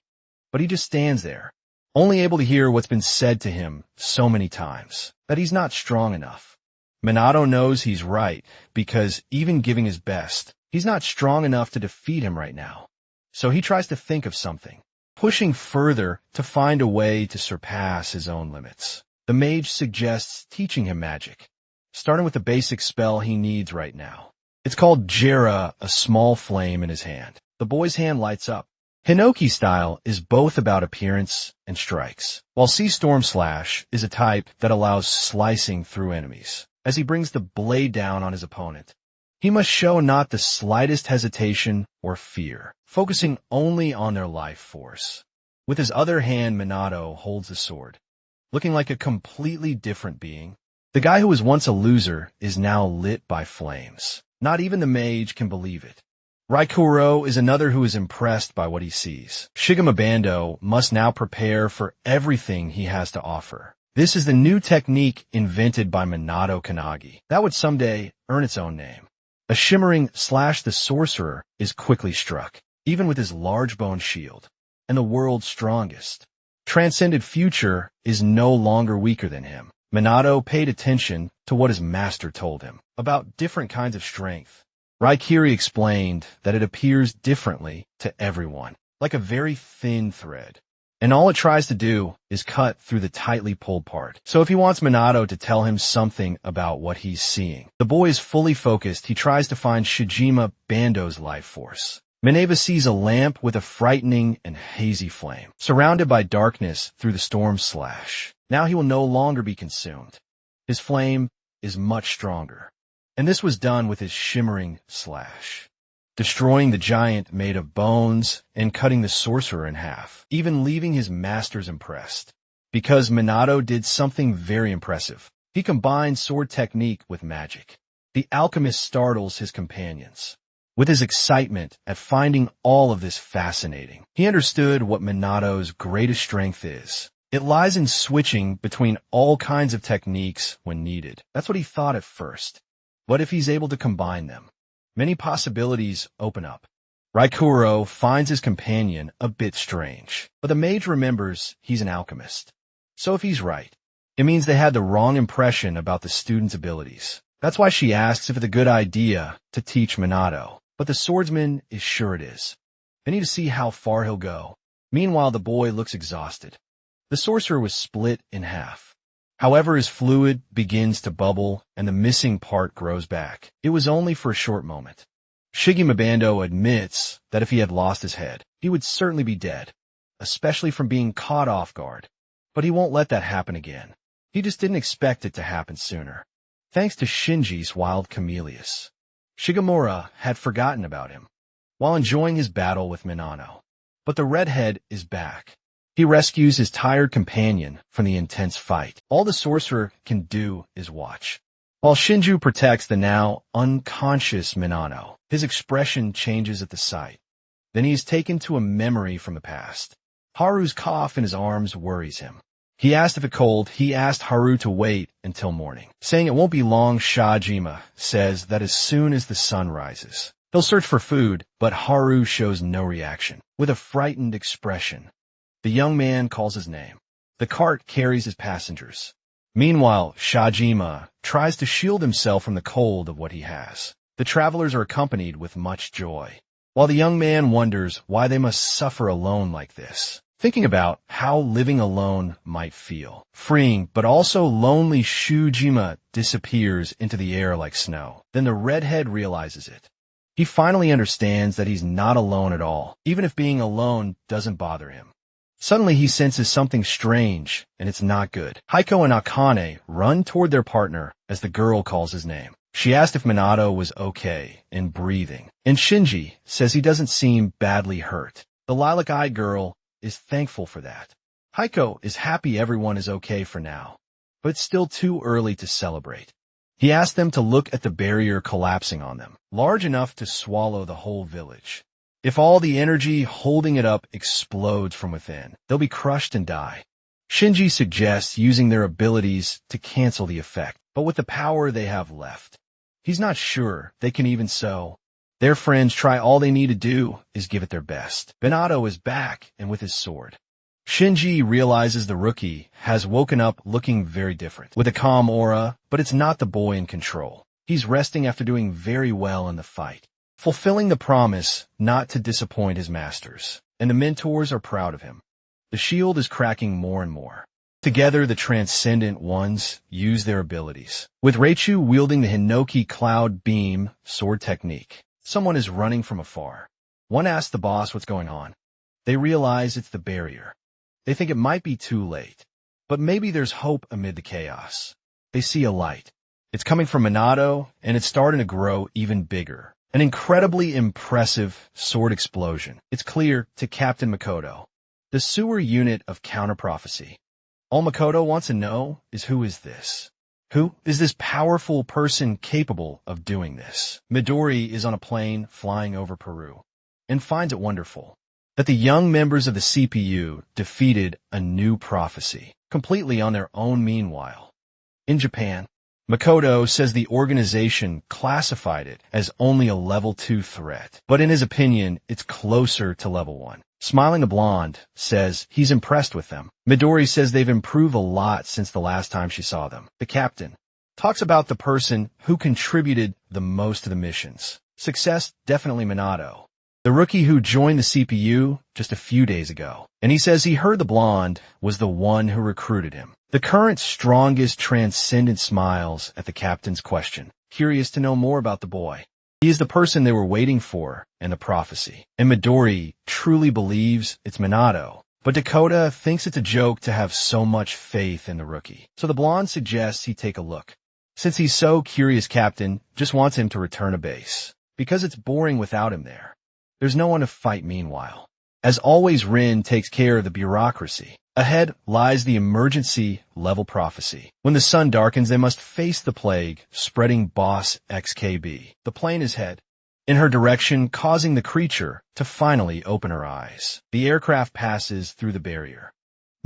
But he just stands there, only able to hear what's been said to him so many times, that he's not strong enough. Minato knows he's right, because even giving his best, he's not strong enough to defeat him right now. So he tries to think of something, pushing further to find a way to surpass his own limits. The mage suggests teaching him magic, starting with the basic spell he needs right now. It's called Jera, a small flame in his hand. The boy's hand lights up. Hinoki style is both about appearance and strikes, while Sea Storm Slash is a type that allows slicing through enemies. As he brings the blade down on his opponent, he must show not the slightest hesitation or fear, focusing only on their life force. With his other hand, Minato holds the sword, looking like a completely different being. The guy who was once a loser is now lit by flames. Not even the mage can believe it. Raikuro is another who is impressed by what he sees. Shigema Bando must now prepare for everything he has to offer. This is the new technique invented by Minato Kanagi that would someday earn its own name. A shimmering slash the sorcerer is quickly struck, even with his large bone shield, and the world's strongest. Transcended Future is no longer weaker than him. Minato paid attention to what his master told him about different kinds of strength. Raikiri explained that it appears differently to everyone, like a very thin thread. And all it tries to do is cut through the tightly pulled part. So if he wants Minato to tell him something about what he's seeing, the boy is fully focused. He tries to find Shijima Bando's life force. Mineva sees a lamp with a frightening and hazy flame, surrounded by darkness through the storm slash. Now he will no longer be consumed. His flame is much stronger. And this was done with his shimmering slash, destroying the giant made of bones and cutting the sorcerer in half, even leaving his masters impressed. Because Minato did something very impressive. He combined sword technique with magic. The alchemist startles his companions with his excitement at finding all of this fascinating. He understood what Minato's greatest strength is. It lies in switching between all kinds of techniques when needed. That's what he thought at first. What if he's able to combine them? Many possibilities open up. Raikuro finds his companion a bit strange, but the mage remembers he's an alchemist. So if he's right, it means they had the wrong impression about the student's abilities. That's why she asks if it's a good idea to teach Minato, but the swordsman is sure it is. They need to see how far he'll go. Meanwhile, the boy looks exhausted. The sorcerer was split in half. However, his fluid begins to bubble and the missing part grows back. It was only for a short moment. Shigima Bando admits that if he had lost his head, he would certainly be dead, especially from being caught off guard. But he won't let that happen again. He just didn't expect it to happen sooner. Thanks to Shinji's wild camellias, Shigemura had forgotten about him while enjoying his battle with Minato. But the redhead is back. He rescues his tired companion from the intense fight. All the sorcerer can do is watch. While Shinju protects the now unconscious Minato, his expression changes at the sight. Then he is taken to a memory from the past. Haru's cough in his arms worries him. He asked if it cold. He asked Haru to wait until morning, saying it won't be long. Shajima says that as soon as the sun rises, he'll search for food, but Haru shows no reaction. With a frightened expression, the young man calls his name. The cart carries his passengers. Meanwhile, Shajima tries to shield himself from the cold of what he has. The travelers are accompanied with much joy, while the young man wonders why they must suffer alone like this. Thinking about how living alone might feel. Freeing, but also lonely, Shujima disappears into the air like snow. Then the redhead realizes it. He finally understands that he's not alone at all, even if being alone doesn't bother him. Suddenly he senses something strange, and it's not good. Heiko and Akane run toward their partner as the girl calls his name. She asked if Minato was okay and breathing, and Shinji says he doesn't seem badly hurt. The lilac-eyed girl is thankful for that. Heiko is happy everyone is okay for now, but it's still too early to celebrate. He asked them to look at the barrier collapsing on them, large enough to swallow the whole village. If all the energy holding it up explodes from within, they'll be crushed and die. Shinji suggests using their abilities to cancel the effect, but with the power they have left, he's not sure they can even so. Their friends try. All they need to do is give it their best. Minato is back and with his sword. Shinji realizes the rookie has woken up looking very different, with a calm aura, but it's not the boy in control. He's resting after doing very well in the fight, fulfilling the promise not to disappoint his masters, and the mentors are proud of him. The shield is cracking more and more. Together, the Transcendent Ones use their abilities, with Reichu wielding the Hinoki Cloud Beam sword technique. Someone is running from afar. One asks the boss what's going on. They realize it's the barrier. They think it might be too late, but maybe there's hope amid the chaos. They see a light. It's coming from Minato, and it's starting to grow even bigger. An incredibly impressive sword explosion. It's clear to Captain Makoto, the sewer unit of counter-prophecy. All Makoto wants to know is, who is this? Who is this powerful person capable of doing this? Midori is on a plane flying over Peru and finds it wonderful. that the young members of the CPU defeated a new prophecy, completely on their own meanwhile. In Japan, Makoto says the organization classified it as only a level 2 threat, but in his opinion, it's closer to level 1. Smiling, the blonde says he's impressed with them. Midori says they've improved a lot since the last time she saw them. The captain talks about the person who contributed the most to the missions. Success, definitely Minato, the rookie who joined the CPU just a few days ago. And he says he heard the blonde was the one who recruited him. The current strongest transcendent smiles at the captain's question, curious to know more about the boy. He is the person they were waiting for in the prophecy. And Midori truly believes it's Minato. But Dakota thinks it's a joke to have so much faith in the rookie. So the blonde suggests he take a look. Since he's so curious, captain just wants him to return to base, because it's boring without him there. There's no one to fight meanwhile. As always, Rin takes care of the bureaucracy. Ahead lies the emergency level prophecy. When the sun darkens, they must face the plague, spreading Boss XKB. The plane is head in her direction, causing the creature to finally open her eyes. The aircraft passes through the barrier.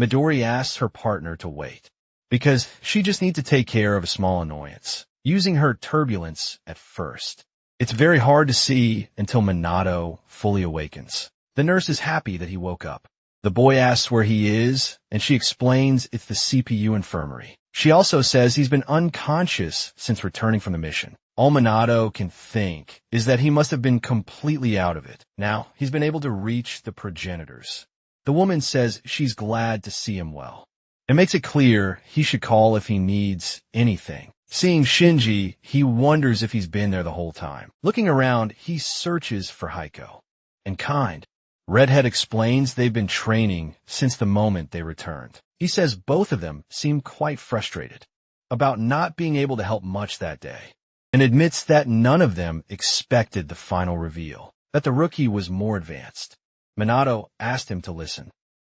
Midori asks her partner to wait, because she just needs to take care of a small annoyance, using her turbulence at first. It's very hard to see until Minato fully awakens. The nurse is happy that he woke up. The boy asks where he is, and she explains it's the CPU infirmary. She also says he's been unconscious since returning from the mission. All Minato can think is that he must have been completely out of it. Now, he's been able to reach the progenitors. The woman says she's glad to see him well. It makes it clear he should call if he needs anything. Seeing Shinji, he wonders if he's been there the whole time. Looking around, he searches for Heiko. And Kind. Redhead explains they've been training since the moment they returned. He says both of them seem quite frustrated about not being able to help much that day, and admits that none of them expected the final reveal, that the rookie was more advanced. Minato asked him to listen,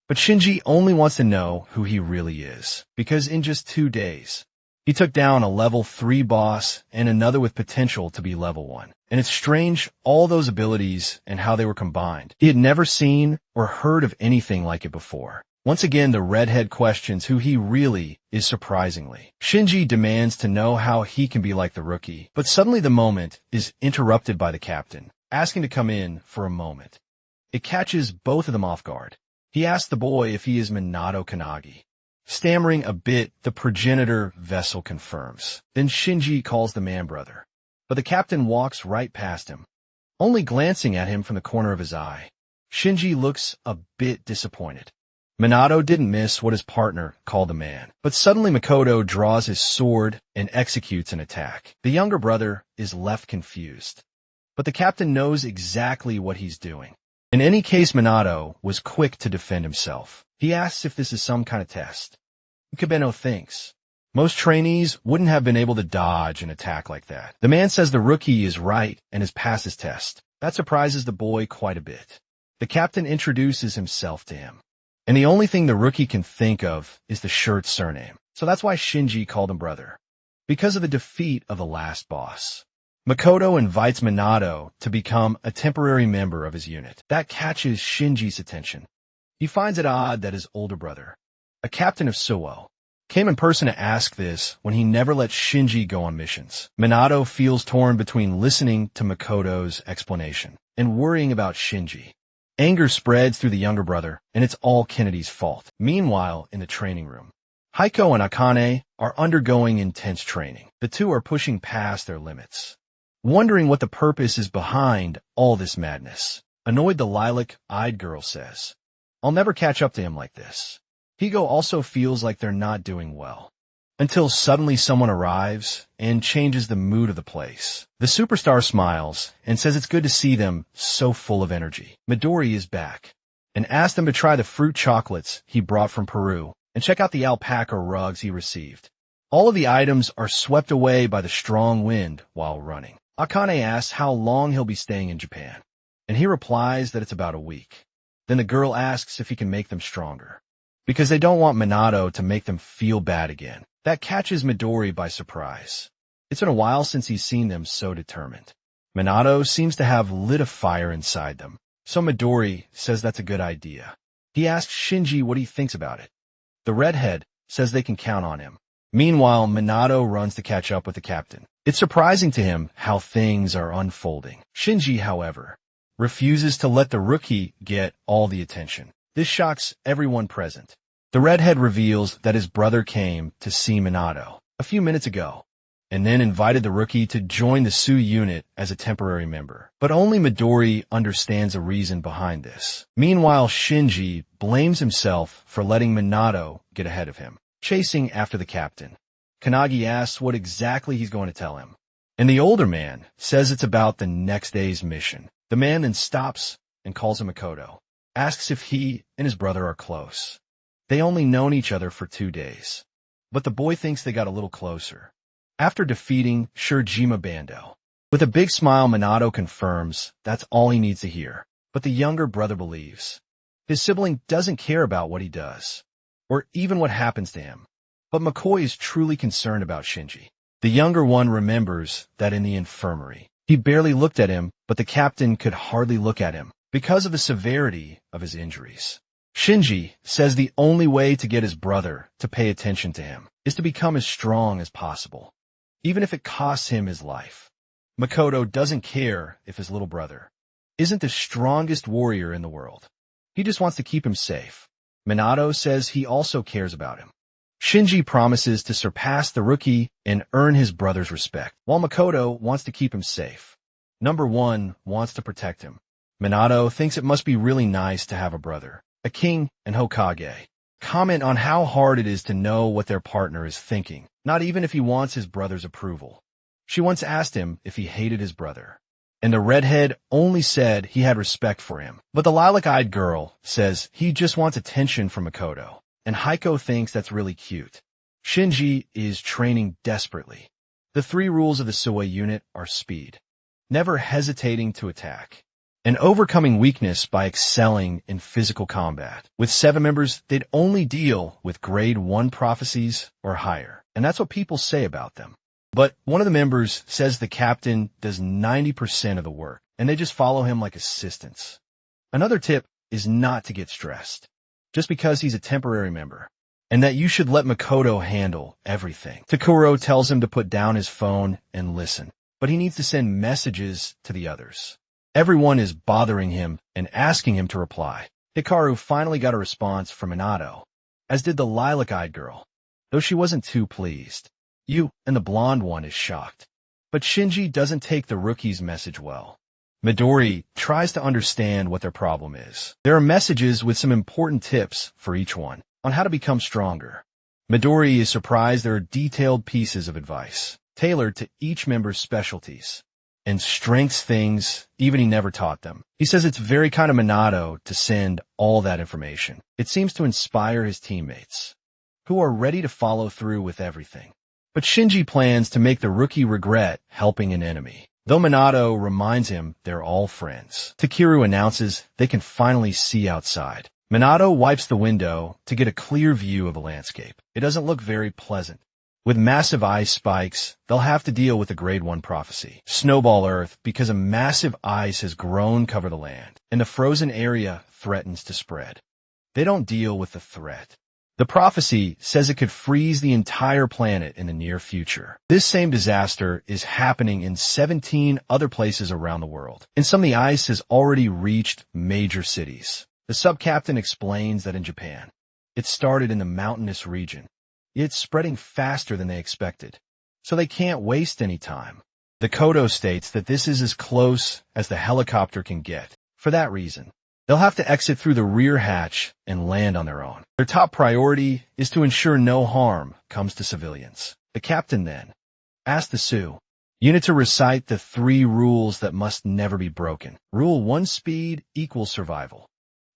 but Shinji only wants to know who he really is, because in just 2 days, he took down a level 3 boss and another with potential to be level 1. And it's strange, all those abilities and how they were combined. He had never seen or heard of anything like it before. Once again, the redhead questions who he really is surprisingly. Shinji demands to know how he can be like the rookie, but suddenly the moment is interrupted by the captain, asking to come in for a moment. It catches both of them off guard. He asks the boy if he is Minato Kanagi. Stammering a bit, the progenitor vessel confirms. Then Shinji calls the man brother. But the captain walks right past him, only glancing at him from the corner of his eye. Shinji looks a bit disappointed. Minato didn't miss what his partner called the man. But suddenly Makoto draws his sword and executes an attack. The younger brother is left confused. But the captain knows exactly what he's doing. In any case, Minato was quick to defend himself. He asks if this is some kind of test. Kabeno thinks most trainees wouldn't have been able to dodge an attack like that. The man says the rookie is right and has passed his test. That surprises the boy quite a bit. The captain introduces himself to him, and the only thing the rookie can think of is the shirt's surname. So that's why Shinji called him brother, because of the defeat of the last boss. Makoto invites Minato to become a temporary member of his unit. That catches Shinji's attention. He finds it odd that his older brother, a captain of Suo, came in person to ask this when he never let Shinji go on missions. Minato feels torn between listening to Makoto's explanation and worrying about Shinji. Anger spreads through the younger brother, and it's all Kennedy's fault. Meanwhile, in the training room, Heiko and Akane are undergoing intense training. The two are pushing past their limits, wondering what the purpose is behind all this madness. Annoyed, the lilac-eyed girl says, "I'll never catch up to him like this." Higo also feels like they're not doing well, until suddenly someone arrives and changes the mood of the place. The superstar smiles and says it's good to see them so full of energy. Midori is back and asks them to try the fruit chocolates he brought from Peru and check out the alpaca rugs he received. All of the items are swept away by the strong wind while running. Akane asks how long he'll be staying in Japan, and he replies that it's about a week. Then the girl asks if he can make them stronger, because they don't want Minato to make them feel bad again. That catches Midori by surprise. It's been a while since he's seen them so determined. Minato seems to have lit a fire inside them, So Midori says that's a good idea. He asks Shinji what he thinks about it. The redhead says they can count on him. Meanwhile, Minato runs to catch up with the captain. It's surprising to him how things are unfolding. Shinji, however, refuses to let the rookie get all the attention. This shocks everyone present. The redhead reveals that his brother came to see Minato a few minutes ago, and then invited the rookie to join the Su unit as a temporary member. But only Midori understands the reason behind this. Meanwhile, Shinji blames himself for letting Minato get ahead of him, chasing after the captain. Kanagi asks what exactly he's going to tell him, and the older man says it's about the next day's mission. The man then stops and calls him Makoto, asks if he and his brother are close. They only known each other for 2 days, but the boy thinks they got a little closer after defeating Shirjima Bando. With a big smile, Minato confirms that's all he needs to hear, but the younger brother believes. His sibling doesn't care about what he does, or even what happens to him, but McCoy is truly concerned about Shinji. The younger one remembers that in the infirmary, he barely looked at him, but the captain could hardly look at him because of the severity of his injuries. Shinji says the only way to get his brother to pay attention to him is to become as strong as possible, even if it costs him his life. Makoto doesn't care if his little brother isn't the strongest warrior in the world. He just wants to keep him safe. Minato says he also cares about him. Shinji promises to surpass the rookie and earn his brother's respect, while Makoto wants to keep him safe. Number 1 wants to protect him. Minato thinks it must be really nice to have a brother, a king and Hokage. Comment on how hard it is to know what their partner is thinking, not even if he wants his brother's approval. She once asked him if he hated his brother, and the redhead only said he had respect for him. But the lilac-eyed girl says he just wants attention from Makoto, and Heiko thinks that's really cute. Shinji is training desperately. The 3 rules of the Suwei unit are speed, never hesitating to attack, and overcoming weakness by excelling in physical combat. With 7 members, they'd only deal with grade 1 prophecies or higher, and that's what people say about them. But one of the members says the captain does 90% of the work, and they just follow him like assistants. Another tip is not to get stressed, just because he's a temporary member, and that you should let Makoto handle everything. Takuro tells him to put down his phone and listen, but he needs to send messages to the others. Everyone is bothering him and asking him to reply. Hikaru finally got a response from Minato, as did the lilac-eyed girl, though she wasn't too pleased. You and the blonde one is shocked, but Shinji doesn't take the rookie's message well. Midori tries to understand what their problem is. There are messages with some important tips for each one on how to become stronger. Midori is surprised there are detailed pieces of advice tailored to each member's specialties and strengths things even he never taught them. He says it's very kind of Minato to send all that information. It seems to inspire his teammates, who are ready to follow through with everything. But Shinji plans to make the rookie regret helping an enemy, though Minato reminds him they're all friends. Takeru announces they can finally see outside. Minato wipes the window to get a clear view of the landscape. It doesn't look very pleasant. With massive ice spikes, they'll have to deal with the grade 1 prophecy, Snowball Earth, because a massive ice has grown cover the land, and the frozen area threatens to spread. They don't deal with the threat. The prophecy says it could freeze the entire planet in the near future. This same disaster is happening in 17 other places around the world, and some of the ice has already reached major cities. The sub-captain explains that in Japan, it started in the mountainous region. It's spreading faster than they expected, so they can't waste any time. The Kodo states that this is as close as the helicopter can get. For that reason, they'll have to exit through the rear hatch and land on their own. Their top priority is to ensure no harm comes to civilians. The captain then asked the Sioux unit to recite the 3 rules that must never be broken. Rule 1, speed equals survival.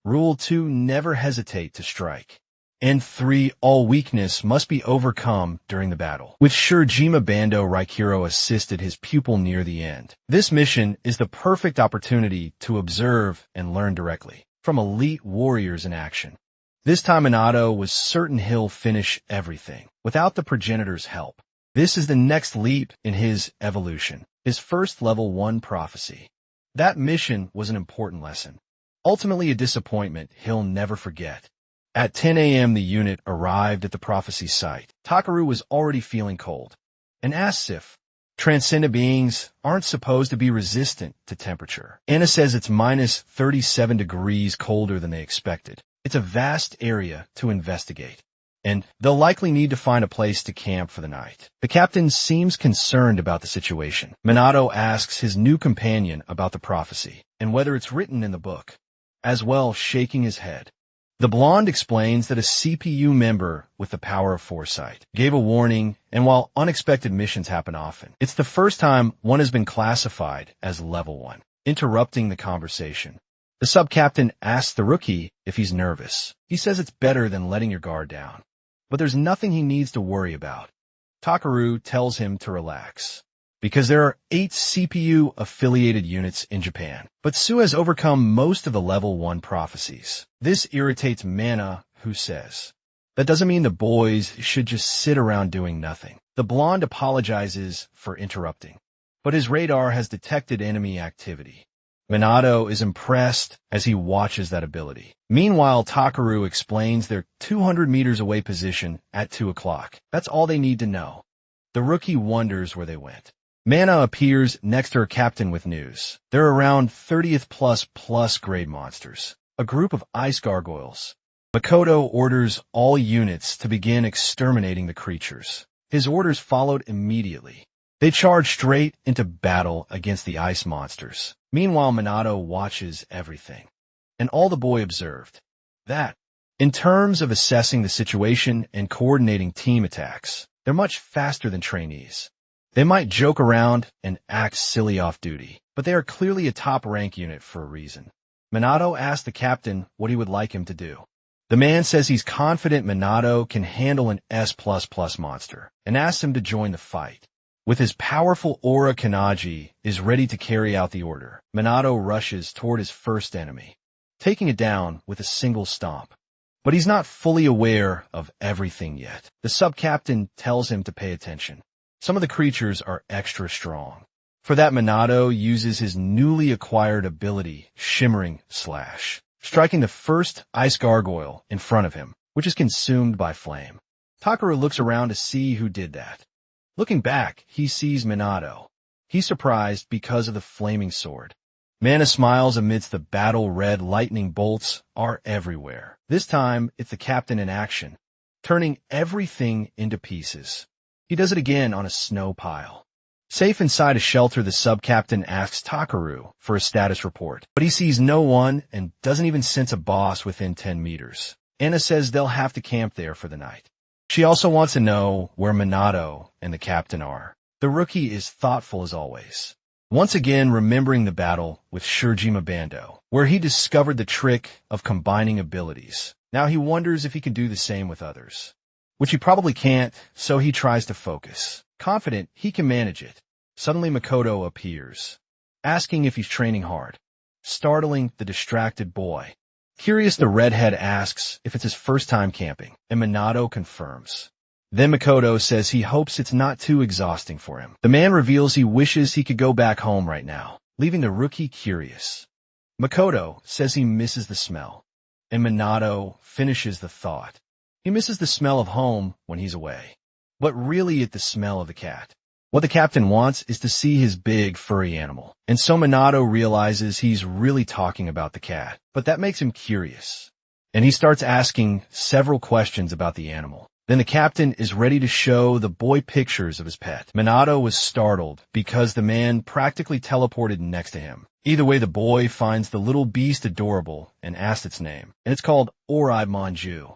Rule 2, never hesitate to strike. And 3, all weakness must be overcome during the battle. With Shirjima Bando, Raikiro assisted his pupil near the end. This mission is the perfect opportunity to observe and learn directly from elite warriors in action. This time Minato was certain he'll finish everything without the progenitor's help. This is the next leap in his evolution, his first level 1 prophecy. That mission was an important lesson. Ultimately a disappointment he'll never forget. At 10 a.m. the unit arrived at the prophecy site. Takaru was already feeling cold and asks if transcendent beings aren't supposed to be resistant to temperature. Anna says it's minus 37 degrees colder than they expected. It's a vast area to investigate, and they'll likely need to find a place to camp for the night. The captain seems concerned about the situation. Minato asks his new companion about the prophecy and whether it's written in the book, as well shaking his head. The blonde explains that a CPU member with the power of foresight gave a warning, and while unexpected missions happen often, it's the first time one has been classified as level 1. Interrupting the conversation, the sub-captain asks the rookie if he's nervous. He says it's better than letting your guard down, but there's nothing he needs to worry about. Takaru tells him to relax, because there are 8 CPU-affiliated units in Japan. But Su has overcome most of the level 1 prophecies. This irritates Manhwa, who says, that doesn't mean the boys should just sit around doing nothing. The blonde apologizes for interrupting, but his radar has detected enemy activity. Minato is impressed as he watches that ability. Meanwhile, Takaru explains their 200 meters away position at 2 o'clock. That's all they need to know. The rookie wonders where they went. Manhwa appears next to her captain with news. They're around 30th plus grade monsters, a group of ice gargoyles. Makoto orders all units to begin exterminating the creatures. His orders followed immediately. They charge straight into battle against the ice monsters. Meanwhile, Minato watches everything, and all the boy observed that, in terms of assessing the situation and coordinating team attacks, they're much faster than trainees. They might joke around and act silly off-duty, but they are clearly a top-rank unit for a reason. Minato asks the captain what he would like him to do. The man says he's confident Minato can handle an S++ monster, and asks him to join the fight. With his powerful aura, Kanaji is ready to carry out the order. Minato rushes toward his first enemy, taking it down with a single stomp. But he's not fully aware of everything yet. The sub-captain tells him to pay attention. Some of the creatures are extra strong. For that, Minato uses his newly acquired ability, Shimmering Slash, striking the first ice gargoyle in front of him, which is consumed by flame. Takaru looks around to see who did that. Looking back, he sees Minato. He's surprised because of the flaming sword. Manhwa smiles amidst the battle-red lightning bolts are everywhere. This time, it's the captain in action, turning everything into pieces. He does it again on a snow pile. Safe inside a shelter, the sub-captain asks Takaru for a status report, but he sees no one and doesn't even sense a boss within 10 meters. Anna says they'll have to camp there for the night. She also wants to know where Minato and the captain are. The rookie is thoughtful as always, once again remembering the battle with Shirjima Bando, where he discovered the trick of combining abilities. Now he wonders if he can do the same with others, which he probably can't, so he tries to focus. Confident he can manage it. Suddenly Makoto appears, asking if he's training hard, startling the distracted boy. Curious, the redhead asks if it's his first time camping, and Minato confirms. Then Makoto says he hopes it's not too exhausting for him. The man reveals he wishes he could go back home right now, leaving the rookie curious. Makoto says he misses the smell, and Minato finishes the thought. He misses the smell of home when he's away, but really it's the smell of the cat. What the captain wants is to see his big, furry animal, and so Minato realizes he's really talking about the cat, but that makes him curious, and he starts asking several questions about the animal. Then the captain is ready to show the boy pictures of his pet. Minato was startled because the man practically teleported next to him. Either way, the boy finds the little beast adorable and asks its name, and it's called Orai Manju.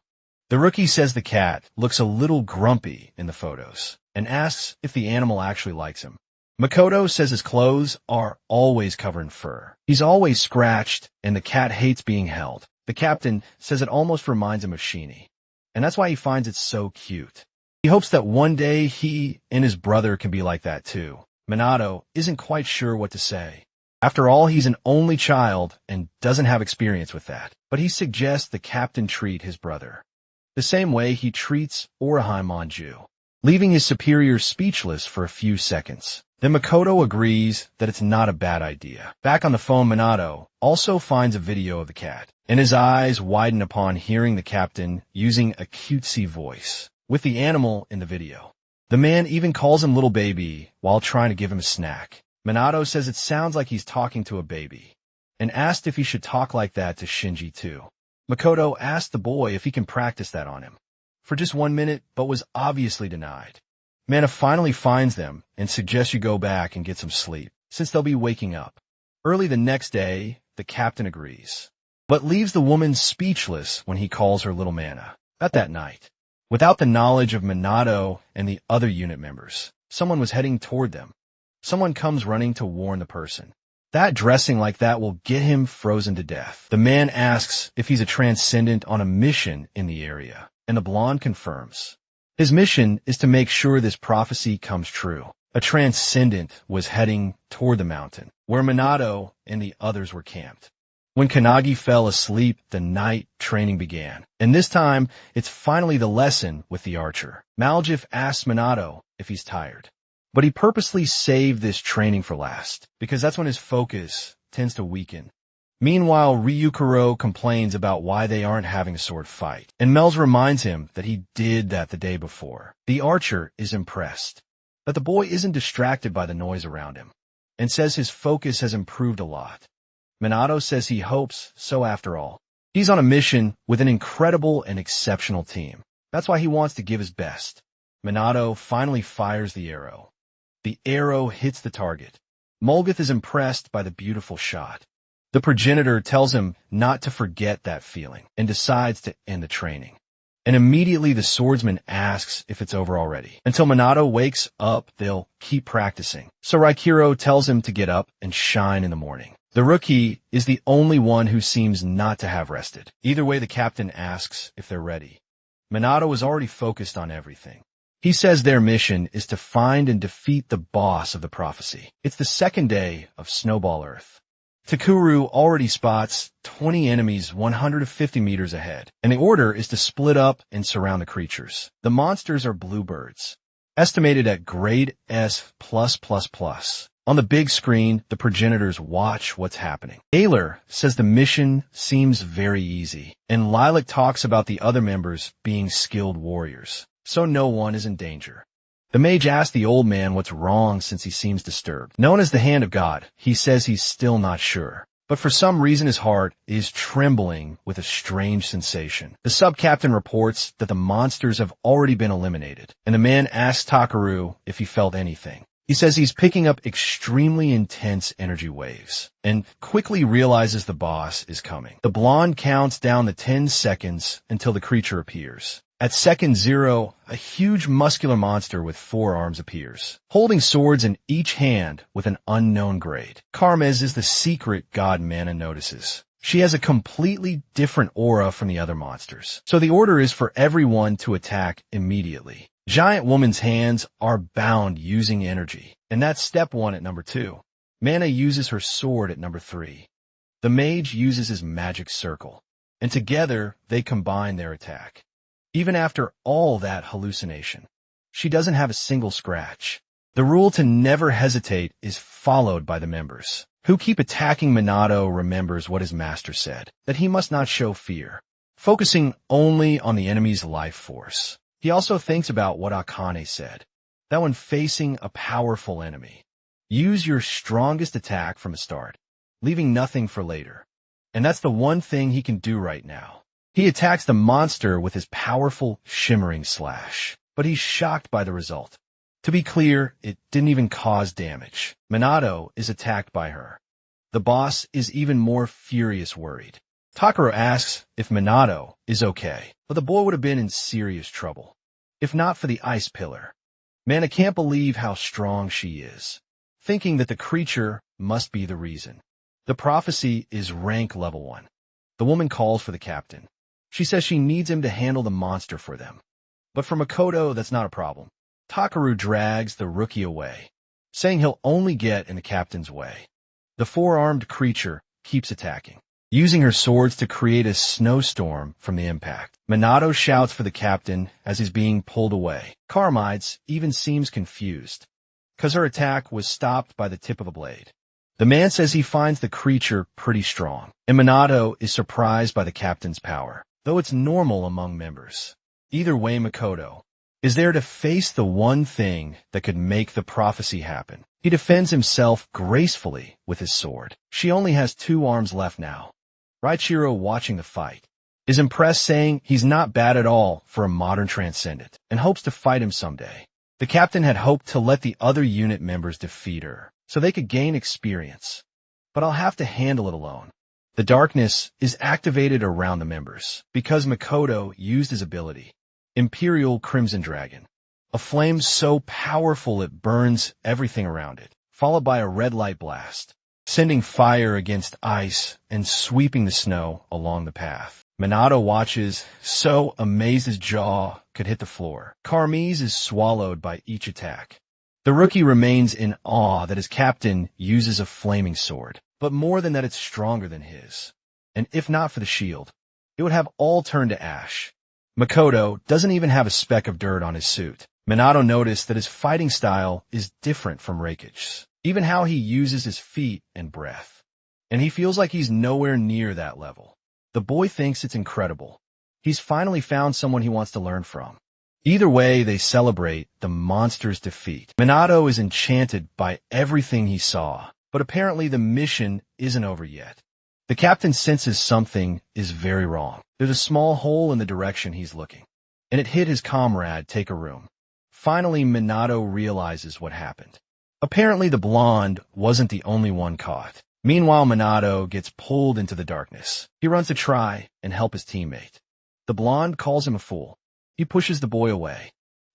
The rookie says the cat looks a little grumpy in the photos and asks if the animal actually likes him. Makoto says his clothes are always covered in fur. He's always scratched, and the cat hates being held. The captain says it almost reminds him of Sheenie, and that's why he finds it so cute. He hopes that one day he and his brother can be like that too. Minato isn't quite sure what to say. After all, he's an only child and doesn't have experience with that, but he suggests the captain treat his brother the same way he treats Orai Manju, leaving his superior speechless for a few seconds. Then Makoto agrees that it's not a bad idea. Back on the phone, Minato also finds a video of the cat, and his eyes widen upon hearing the captain using a cutesy voice with the animal in the video. The man even calls him little baby while trying to give him a snack. Minato says it sounds like he's talking to a baby, and asked if he should talk like that to Shinji too. Makoto asked the boy if he can practice that on him for just 1 minute, but was obviously denied. Mana finally finds them and suggests you go back and get some sleep, since they'll be waking up. Early the next day, the captain agrees, but leaves the woman speechless when he calls her little Mana. At that night, without the knowledge of Minato and the other unit members, someone was heading toward them. Someone comes running to warn the person. That dressing like that will get him frozen to death. The man asks if he's a transcendent on a mission in the area, and the blonde confirms. His mission is to make sure this prophecy comes true. A transcendent was heading toward the mountain, where Minato and the others were camped. When Kanagi fell asleep, the night training began, and this time, it's finally the lesson with the archer. Maljif asks Minato if he's tired, but he purposely saved this training for last, because that's when his focus tends to weaken. Meanwhile, Ryukuro complains about why they aren't having a sword fight, and Mel's reminds him that he did that the day before. The archer is impressed that the boy isn't distracted by the noise around him, and says his focus has improved a lot. Minato says he hopes so after all. He's on a mission with an incredible and exceptional team. That's why he wants to give his best. Minato finally fires the arrow. The arrow hits the target. Molgith is impressed by the beautiful shot. The progenitor tells him not to forget that feeling and decides to end the training. And immediately the swordsman asks if it's over already. Until Minato wakes up, they'll keep practicing. So Raikiro tells him to get up and shine in the morning. The rookie is the only one who seems not to have rested. Either way, the captain asks if they're ready. Minato is already focused on everything. He says their mission is to find and defeat the boss of the prophecy. It's the second day of Snowball Earth. Takuru already spots 20 enemies 150 meters ahead, and the order is to split up and surround the creatures. The monsters are bluebirds, estimated at grade S+++. On the big screen, the progenitors watch what's happening. Ayler says the mission seems very easy, and Lilac talks about the other members being skilled warriors, so no one is in danger. The mage asks the old man what's wrong since he seems disturbed. Known as the Hand of God, he says he's still not sure, but for some reason his heart is trembling with a strange sensation. The sub-captain reports that the monsters have already been eliminated, and the man asks Takuru if he felt anything. He says he's picking up extremely intense energy waves, and quickly realizes the boss is coming. The blonde counts down the 10 seconds until the creature appears. At second 0, a huge muscular monster with 4 arms appears, holding swords in each hand with an unknown grade. Carmez is the secret god Mana notices. She has a completely different aura from the other monsters, so the order is for everyone to attack immediately. Giant Woman's hands are bound using energy, and that's step 1 at number 2. Mana uses her sword at number 3. The mage uses his magic circle, and together they combine their attack. Even after all that hallucination, she doesn't have a single scratch. The rule to never hesitate is followed by the members, who keep attacking. Minato remembers what his master said, that he must not show fear, focusing only on the enemy's life force. He also thinks about what Akane said, that when facing a powerful enemy, use your strongest attack from the start, leaving nothing for later. And that's the one thing he can do right now. He attacks the monster with his powerful, shimmering slash, but he's shocked by the result. To be clear, it didn't even cause damage. Minato is attacked by her. The boss is even more furious, worried. Takuro asks if Minato is okay, but the boy would have been in serious trouble, if not for the ice pillar. Mana can't believe how strong she is, thinking that the creature must be the reason. The prophecy is rank level 1. The woman calls for the captain. She says she needs him to handle the monster for them. But for Makoto, that's not a problem. Takuru drags the rookie away, saying he'll only get in the captain's way. The 4-armed creature keeps attacking, using her swords to create a snowstorm from the impact. Minato shouts for the captain as he's being pulled away. Carmides even seems confused. because her attack was stopped by the tip of a blade. The man says he finds the creature pretty strong, and Minato is surprised by the captain's power, though it's normal among members. Either way, Makoto is there to face the one thing that could make the prophecy happen. He defends himself gracefully with his sword. She only has 2 arms left now. Raichiro, watching the fight, is impressed, saying he's not bad at all for a modern transcendent, and hopes to fight him someday. The captain had hoped to let the other unit members defeat her, so they could gain experience. But I'll have to handle it alone. The darkness is activated around the members, because Makoto used his ability, Imperial Crimson Dragon, a flame so powerful it burns everything around it, followed by a red light blast, sending fire against ice and sweeping the snow along the path. Minato watches, so amazed his jaw could hit the floor. Carmese is swallowed by each attack. The rookie remains in awe that his captain uses a flaming sword, but more than that, it's stronger than his. And if not for the shield, it would have all turned to ash. Makoto doesn't even have a speck of dirt on his suit. Minato noticed that his fighting style is different from Reikich's, even how he uses his feet and breath. And he feels like he's nowhere near that level. The boy thinks it's incredible. He's finally found someone he wants to learn from. Either way, they celebrate the monster's defeat. Minato is enchanted by everything he saw, but apparently the mission isn't over yet. The captain senses something is very wrong. There's a small hole in the direction he's looking, and it hit his comrade Takeru. Finally, Minato realizes what happened. Apparently, the blonde wasn't the only one caught. Meanwhile, Minato gets pulled into the darkness. He runs to try and help his teammate. The blonde calls him a fool. He pushes the boy away.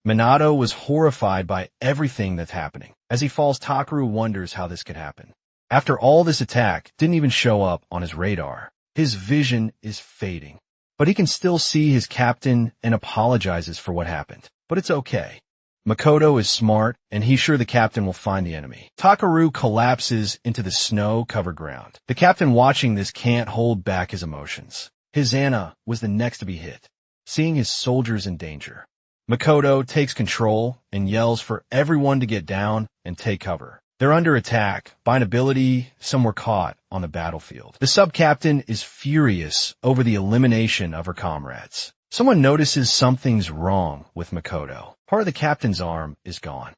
Minato was horrified by everything that's happening. As he falls, Takeru wonders how this could happen. After all, this attack didn't even show up on his radar. His vision is fading, but he can still see his captain and apologizes for what happened. But it's okay. Makoto is smart, and he's sure the captain will find the enemy. Takeru collapses into the snow-covered ground. The captain, watching this, can't hold back his emotions. His Anna was the next to be hit, seeing his soldiers in danger. Makoto takes control and yells for everyone to get down and take cover. They're under attack by an ability some were caught on the battlefield. The sub-captain is furious over the elimination of her comrades. Someone notices something's wrong with Makoto. Part of the captain's arm is gone.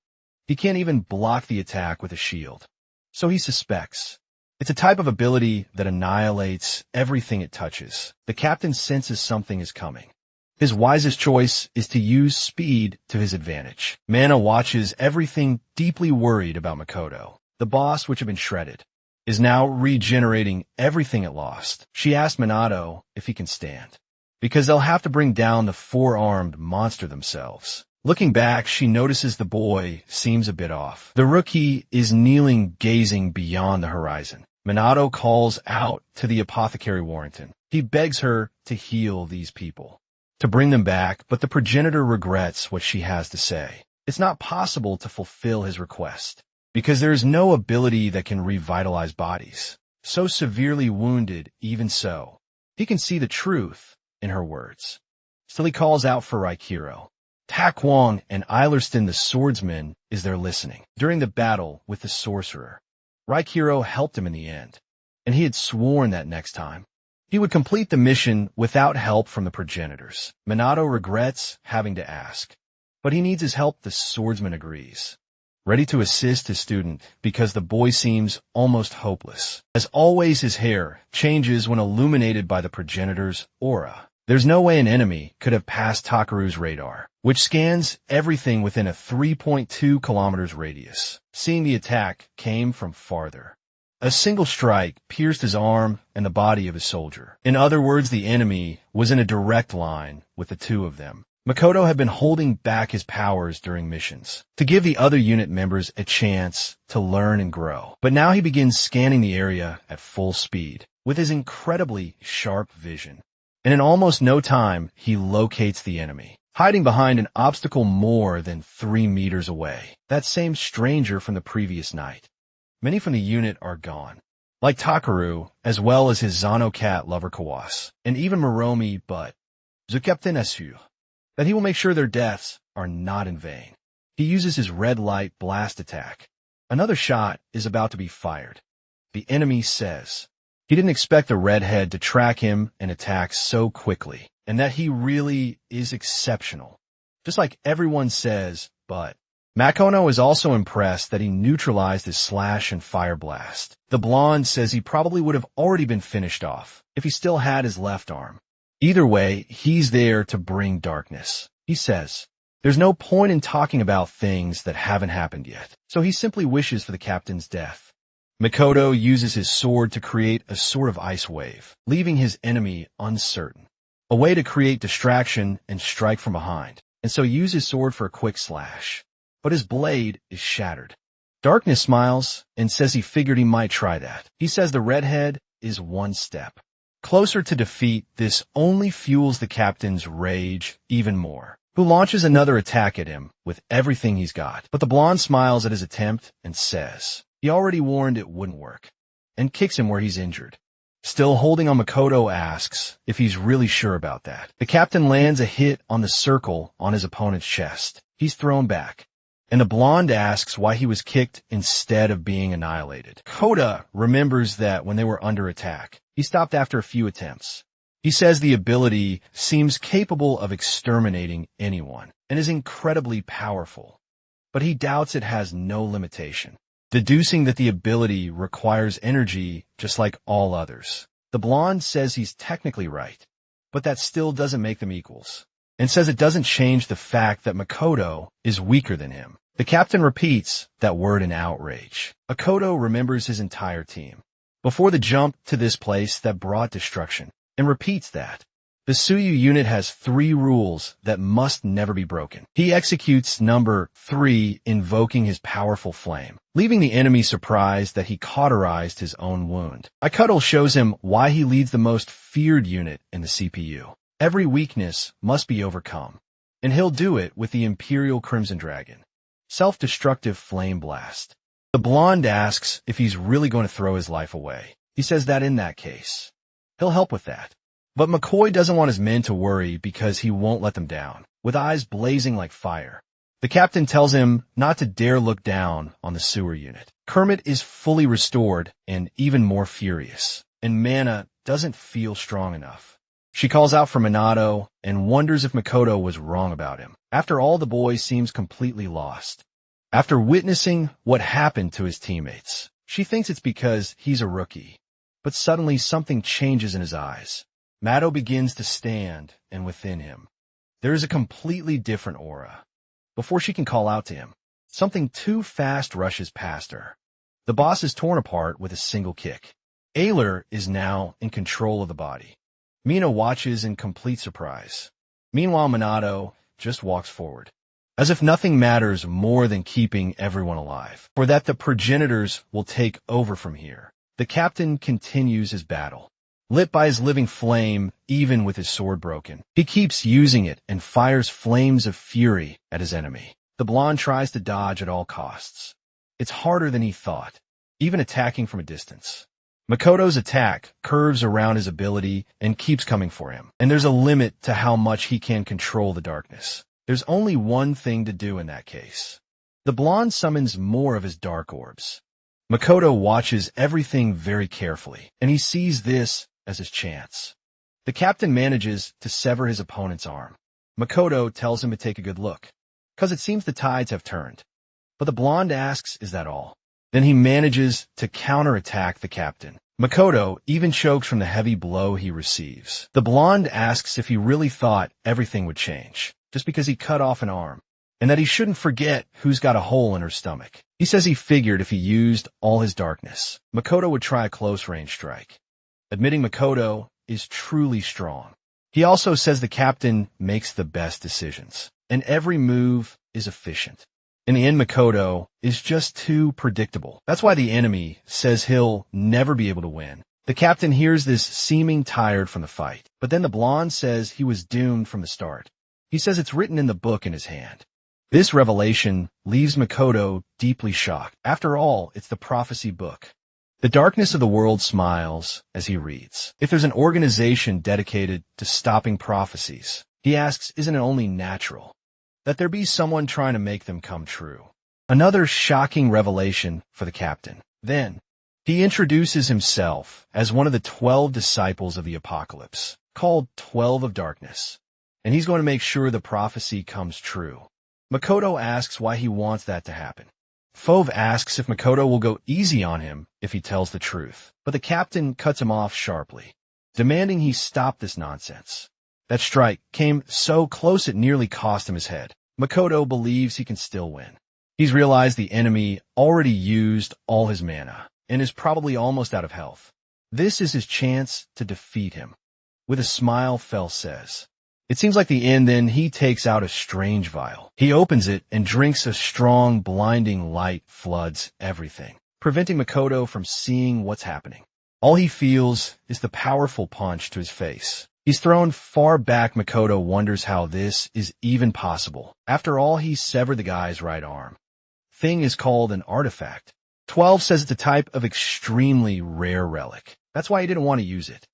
He can't even block the attack with a shield, so he suspects. It's a type of ability that annihilates everything it touches. The captain senses something is coming. His wisest choice is to use speed to his advantage. Mana watches everything, deeply worried about Makoto. The boss, which had been shredded, is now regenerating everything it lost. She asks Minato if he can stand, because they'll have to bring down the 4-armed monster themselves. Looking back, she notices the boy seems a bit off. The rookie is kneeling, gazing beyond the horizon. Minato calls out to the apothecary Warrington. He begs her to heal these people, to bring them back, but the progenitor regrets what she has to say. It's not possible to fulfill his request, because there is no ability that can revitalize bodies. So severely wounded, even so, he can see the truth in her words. Still, he calls out for Raichiro. Tak Wong and Eilerston the swordsman is there listening. During the battle with the sorcerer, Raichiro helped him in the end, and he had sworn that next time he would complete the mission without help from the progenitors. Minato regrets having to ask, but he needs his help. The swordsman agrees, ready to assist his student because the boy seems almost hopeless. As always, his hair changes when illuminated by the progenitor's aura. There's no way an enemy could have passed Takeru's radar, which scans everything within a 3.2 kilometers radius. Seeing the attack came from farther. A single strike pierced his arm and the body of his soldier. In other words, the enemy was in a direct line with the two of them. Makoto had been holding back his powers during missions to give the other unit members a chance to learn and grow. But now he begins scanning the area at full speed with his incredibly sharp vision. And in almost no time, he locates the enemy, hiding behind an obstacle more than 3 meters away. That same stranger from the previous night. Many from the unit are gone, like Takeru, as well as his Zano cat lover Kawas, and even Moromi, but the captain assure that he will make sure their deaths are not in vain. He uses his red light blast attack. Another shot is about to be fired. The enemy says he didn't expect the redhead to track him and attack so quickly, and that he really is exceptional. Just like everyone says, but Makoto is also impressed that he neutralized his slash and fire blast. The blonde says he probably would have already been finished off if he still had his left arm. Either way, he's there to bring darkness. He says, there's no point in talking about things that haven't happened yet, so he simply wishes for the captain's death. Makoto uses his sword to create a sort of ice wave, leaving his enemy uncertain. A way to create distraction and strike from behind, and so use his sword for a quick slash. But his blade is shattered. Darkness smiles and says he figured he might try that. He says the redhead is one step closer to defeat. This only fuels the captain's rage even more, who launches another attack at him with everything he's got. But the blonde smiles at his attempt and says he already warned it wouldn't work, and kicks him where he's injured. Still holding on, Makoto asks if he's really sure about that. The captain lands a hit on the circle on his opponent's chest. He's thrown back, and the blonde asks why he was kicked instead of being annihilated. Koda remembers that when they were under attack, he stopped after a few attempts. He says the ability seems capable of exterminating anyone and is incredibly powerful, but he doubts it has no limitation, deducing that the ability requires energy just like all others. The blonde says he's technically right, but that still doesn't make them equals, and says it doesn't change the fact that Makoto is weaker than him. The captain repeats that word in outrage. Makoto remembers his entire team before the jump to this place that brought destruction, and repeats that the Suyu unit has 3 rules that must never be broken. He executes number 3, invoking his powerful flame, leaving the enemy surprised that he cauterized his own wound. Makoto shows him why he leads the most feared unit in the CPU. Every weakness must be overcome, and he'll do it with the Imperial Crimson Dragon. Self-destructive flame blast. The blonde asks if he's really going to throw his life away. He says that in that case, he'll help with that. But McCoy doesn't want his men to worry because he won't let them down, with eyes blazing like fire. The captain tells him not to dare look down on the sewer unit. Kermit is fully restored and even more furious, and Mana doesn't feel strong enough. She calls out for Minato and wonders if Makoto was wrong about him. After all, the boy seems completely lost. After witnessing what happened to his teammates, she thinks it's because he's a rookie. But suddenly something changes in his eyes. Mato begins to stand, and within him, there is a completely different aura. Before she can call out to him, something too fast rushes past her. The boss is torn apart with a single kick. Ayler is now in control of the body. Mina watches in complete surprise. Meanwhile, Minato just walks forward, as if nothing matters more than keeping everyone alive, for that the progenitors will take over from here. The captain continues his battle, lit by his living flame even with his sword broken. He keeps using it and fires flames of fury at his enemy. The blonde tries to dodge at all costs. It's harder than he thought, even attacking from a distance. Makoto's attack curves around his ability and keeps coming for him, and there's a limit to how much he can control the darkness. There's only one thing to do in that case. The blonde summons more of his dark orbs. Makoto watches everything very carefully, and he sees this as his chance. The captain manages to sever his opponent's arm. Makoto tells him to take a good look, because it seems the tides have turned. But the blonde asks, is that all? Then he manages to counterattack the captain. Makoto even chokes from the heavy blow he receives. The blonde asks if he really thought everything would change, just because he cut off an arm, and that he shouldn't forget who's got a hole in her stomach. He says he figured if he used all his darkness, Makoto would try a close-range strike, admitting Makoto is truly strong. He also says the captain makes the best decisions, and every move is efficient. In the end, Makoto is just too predictable. That's why the enemy says he'll never be able to win. The captain hears this, seeming tired from the fight, but then the blonde says he was doomed from the start. He says it's written in the book in his hand. This revelation leaves Makoto deeply shocked. After all, it's the prophecy book. The darkness of the world smiles as he reads. If there's an organization dedicated to stopping prophecies, he asks, isn't it only natural that there be someone trying to make them come true. Another shocking revelation for the captain. Then, he introduces himself as one of the 12 disciples of the apocalypse, called 12 of Darkness, and he's going to make sure the prophecy comes true. Makoto asks why he wants that to happen. Fove asks if Makoto will go easy on him if he tells the truth, but the captain cuts him off sharply, demanding he stop this nonsense. That strike came so close it nearly cost him his head. Makoto believes he can still win. He's realized the enemy already used all his mana and is probably almost out of health. This is his chance to defeat him. With a smile, Fell says, "It seems like the end." Then he takes out a strange vial. He opens it and drinks a strong, blinding light floods everything, preventing Makoto from seeing what's happening. All he feels is the powerful punch to his face. He's thrown far back. Makoto wonders how this is even possible. After all, he severed the guy's right arm. Thing is called an artifact. 12 says it's a type of extremely rare relic. That's why he didn't want to use it.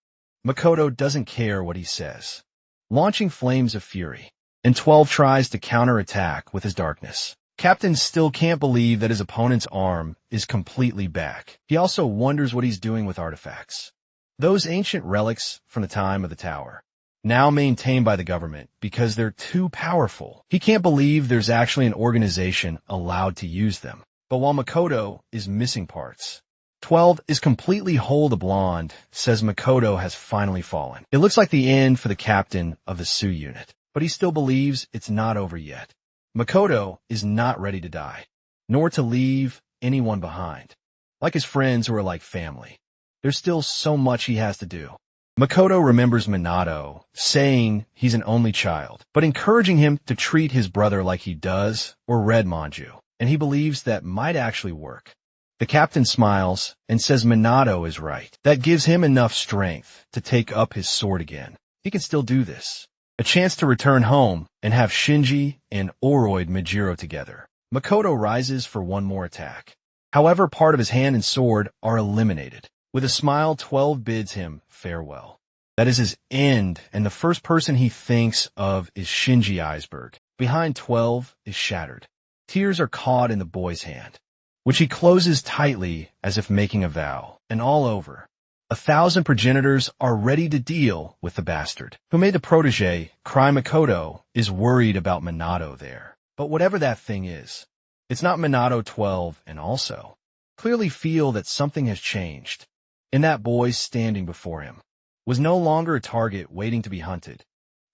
Makoto doesn't care what he says, launching flames of fury, and 12 tries to counterattack with his darkness. Captain still can't believe that his opponent's arm is completely back. He also wonders what he's doing with artifacts. Those ancient relics from the time of the tower, now maintained by the government because they're too powerful. He can't believe there's actually an organization allowed to use them. But while Makoto is missing parts, 12 is completely whole. The blonde says Makoto has finally fallen. It looks like the end for the captain of the Sioux unit, but he still believes it's not over yet. Makoto is not ready to die, nor to leave anyone behind. Like his friends who are like family, there's still so much he has to do. Makoto remembers Minato saying he's an only child, but encouraging him to treat his brother like he does or Red Manju, and he believes that might actually work. The captain smiles and says Minato is right. That gives him enough strength to take up his sword again. He can still do this. A chance to return home and have Shinji and Oroid Majiro together. Makoto rises for one more attack. However, part of his hand and sword are eliminated. With a smile, 12 bids him farewell. That is his end, and the first person he thinks of is Shinji Iceberg. Behind 12 is shattered. Tears are caught in the boy's hand, which he closes tightly as if making a vow. And all over, 1,000 progenitors are ready to deal with the bastard who made the protege cry. Makoto is worried about Minato there. But whatever that thing is, it's not Minato. 12 and also clearly feel that something has changed. And that boy standing before him was no longer a target waiting to be hunted.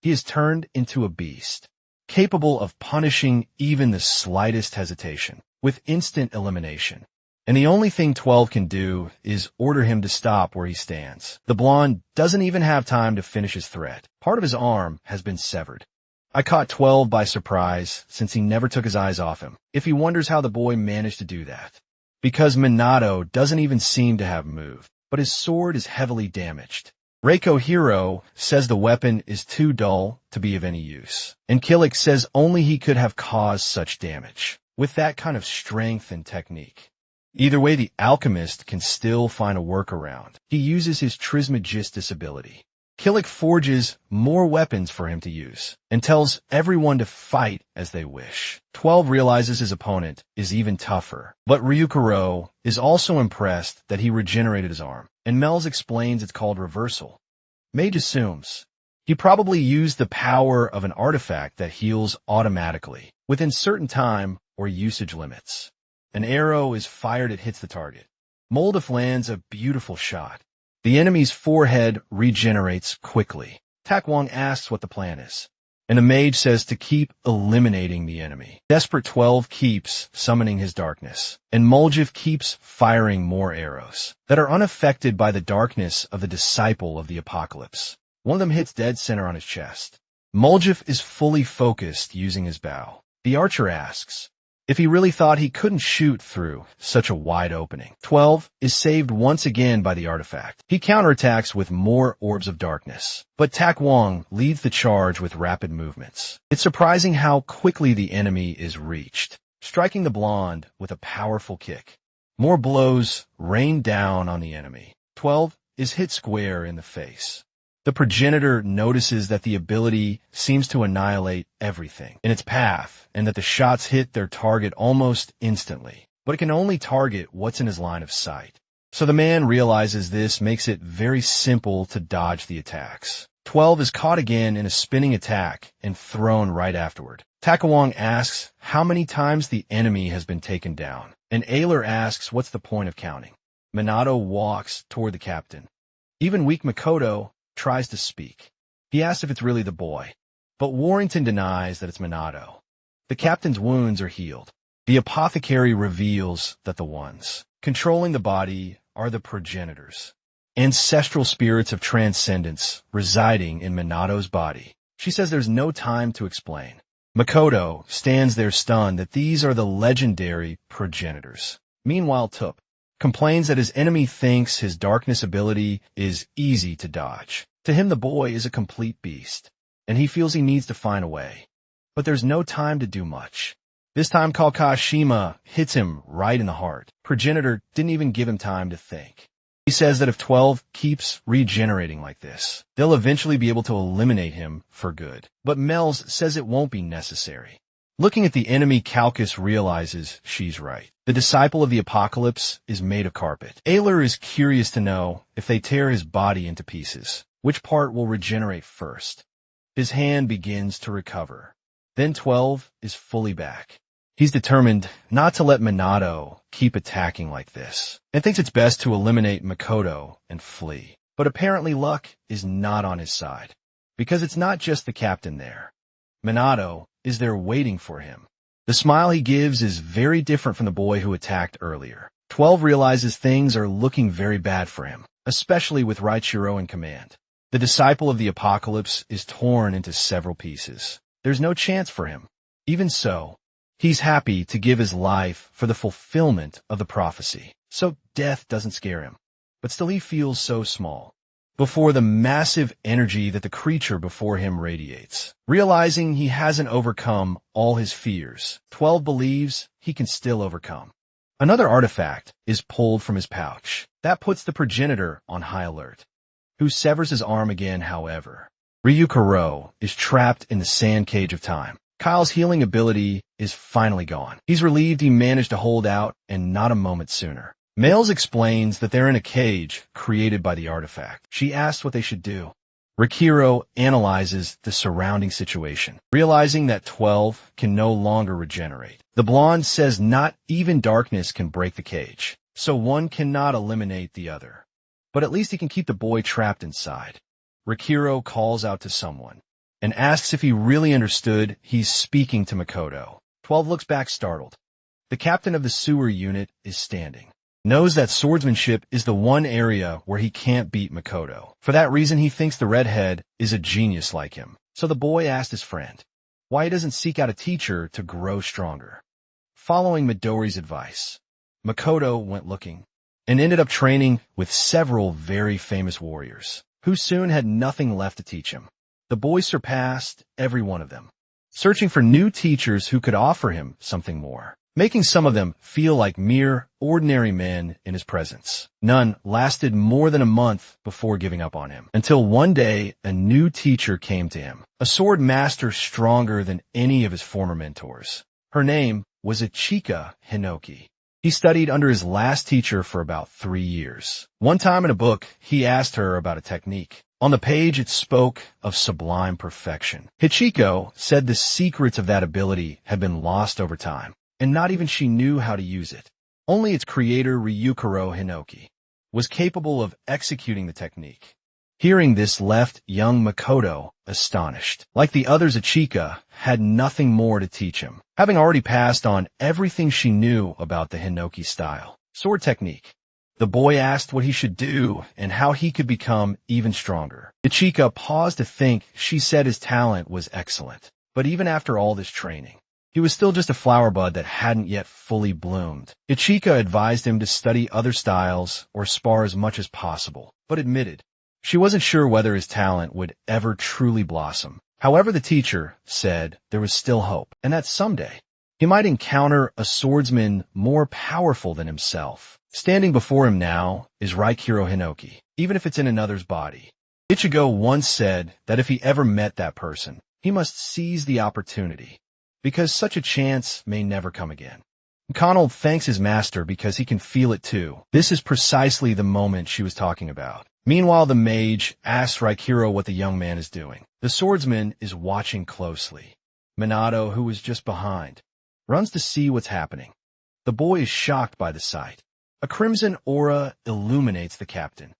He has turned into a beast, capable of punishing even the slightest hesitation with instant elimination. And the only thing 12 can do is order him to stop where he stands. The blonde doesn't even have time to finish his threat. Part of his arm has been severed. I caught 12 by surprise since he never took his eyes off him. If he wonders how the boy managed to do that, because Minato doesn't even seem to have moved, but his sword is heavily damaged. Reiko Hiro says the weapon is too dull to be of any use, and Killick says only he could have caused such damage with that kind of strength and technique. Either way, the alchemist can still find a workaround. He uses his Trismegistus ability. Killick forges more weapons for him to use and tells everyone to fight as they wish. 12 realizes his opponent is even tougher, but Ryukuro is also impressed that he regenerated his arm, and Mel's explains it's called reversal. Mage assumes he probably used the power of an artifact that heals automatically within certain time or usage limits. An arrow is fired, it hits the target. Moldif lands a beautiful shot. The enemy's forehead regenerates quickly. Takwong asks what the plan is, and the mage says to keep eliminating the enemy. Desperate 12 keeps summoning his darkness, and Moldif keeps firing more arrows that are unaffected by the darkness of the disciple of the apocalypse. One of them hits dead center on his chest. Moldif is fully focused using his bow. The archer asks if he really thought he couldn't shoot through such a wide opening. 12 is saved once again by the artifact. He counterattacks with more orbs of darkness, but Tak Wong leads the charge with rapid movements. It's surprising how quickly the enemy is reached, striking the blonde with a powerful kick. More blows rain down on the enemy. 12 is hit square in the face. The progenitor notices that the ability seems to annihilate everything in its path and that the shots hit their target almost instantly, but it can only target what's in his line of sight. So the man realizes this makes it very simple to dodge the attacks. 12 is caught again in a spinning attack and thrown right afterward. Takawong asks how many times the enemy has been taken down, and Ayler asks what's the point of counting. Minato walks toward the captain. Even weak Makoto tries to speak. He asks if it's really the boy, but Warrington denies that it's Minato. The captain's wounds are healed. The apothecary reveals that the ones controlling the body are the progenitors, ancestral spirits of transcendence residing in Minato's body. She says there's no time to explain. Makoto stands there stunned that these are the legendary progenitors. Meanwhile, Tup complains that his enemy thinks his darkness ability is easy to dodge. To him, the boy is a complete beast, and he feels he needs to find a way. But there's no time to do much. This time, Kawashima hits him right in the heart. Progenitor didn't even give him time to think. He says that if 12 keeps regenerating like this, they'll eventually be able to eliminate him for good. But Mel's says it won't be necessary. Looking at the enemy, Calcus realizes she's right. The disciple of the apocalypse is made of carpet. Ayler is curious to know if they tear his body into pieces, which part will regenerate first. His hand begins to recover. Then 12 is fully back. He's determined not to let Minato keep attacking like this, and thinks it's best to eliminate Makoto and flee. But apparently luck is not on his side, because it's not just the captain there. Minato is there waiting for him. The smile he gives is very different from the boy who attacked earlier. 12 realizes things are looking very bad for him, especially with Raichiro in command. The disciple of the apocalypse is torn into several pieces. There's no chance for him. Even so, he's happy to give his life for the fulfillment of the prophecy. So death doesn't scare him. But still he feels so small before the massive energy that the creature before him radiates. Realizing he hasn't overcome all his fears, 12 believes he can still overcome. Another artifact is pulled from his pouch. That puts the progenitor on high alert, who severs his arm again, however. Ryukuro is trapped in the sand cage of time. Kyle's healing ability is finally gone. He's relieved he managed to hold out, and not a moment sooner. Males explains that they're in a cage created by the artifact. She asks what they should do. Rikiro analyzes the surrounding situation, realizing that 12 can no longer regenerate. The blonde says not even darkness can break the cage, so one cannot eliminate the other. But at least he can keep the boy trapped inside. Rikiro calls out to someone and asks if he really understood he's speaking to Makoto. 12 looks back startled. The captain of the sewer unit is standing. Knows that swordsmanship is the one area where he can't beat Makoto. For that reason, he thinks the redhead is a genius like him. So the boy asked his friend why he doesn't seek out a teacher to grow stronger. Following Midori's advice, Makoto went looking and ended up training with several very famous warriors, who soon had nothing left to teach him. The boy surpassed every one of them, searching for new teachers who could offer him something more, making some of them feel like mere ordinary men in his presence. None lasted more than a month before giving up on him, until one day a new teacher came to him, a sword master stronger than any of his former mentors. Her name was Ichika Hinoki. He studied under his last teacher for about 3 years. One time in a book, he asked her about a technique. On the page, it spoke of sublime perfection. Hichiko said the secrets of that ability had been lost over time, and not even she knew how to use it. Only its creator, Ryukuro Hinoki, was capable of executing the technique. Hearing this left young Makoto astonished. Like the others, Ichika had nothing more to teach him, having already passed on everything she knew about the Hinoki style. Sword technique. The boy asked what he should do and how he could become even stronger. Ichika paused to think. She said his talent was excellent, but even after all this training, he was still just a flower bud that hadn't yet fully bloomed. Ichika advised him to study other styles or spar as much as possible, but admitted she wasn't sure whether his talent would ever truly blossom. However, the teacher said there was still hope, and that someday he might encounter a swordsman more powerful than himself. Standing before him now is Raikiro Hinoki, even if it's in another's body. Ichigo once said that if he ever met that person, he must seize the opportunity, because such a chance may never come again. Connell thanks his master because he can feel it too. This is precisely the moment she was talking about. Meanwhile, the mage asks Raikiro what the young man is doing. The swordsman is watching closely. Minato, who is just behind, runs to see what's happening. The boy is shocked by the sight. A crimson aura illuminates the captain.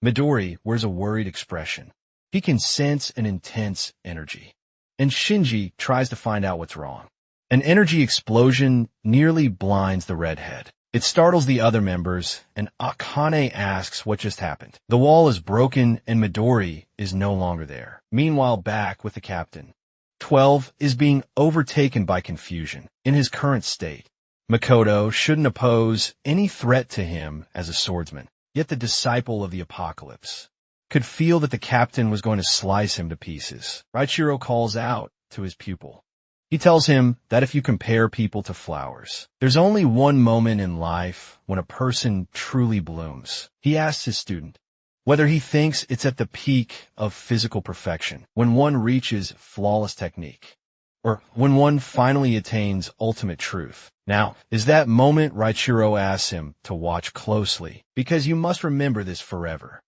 Midori wears a worried expression. He can sense an intense energy. And Shinji tries to find out what's wrong. An energy explosion nearly blinds the redhead. It startles the other members, and Akane asks what just happened. The wall is broken, and Midori is no longer there. Meanwhile, back with the captain. 12 is being overtaken by confusion in his current state. Makoto shouldn't oppose any threat to him as a swordsman, yet the disciple of the apocalypse could feel that the captain was going to slice him to pieces. Raichiro calls out to his pupil. He tells him that if you compare people to flowers, there's only one moment in life when a person truly blooms. He asks his student whether he thinks it's at the peak of physical perfection, when one reaches flawless technique, or when one finally attains ultimate truth. Now, is that moment Raichiro asks him to watch closely, because you must remember this forever.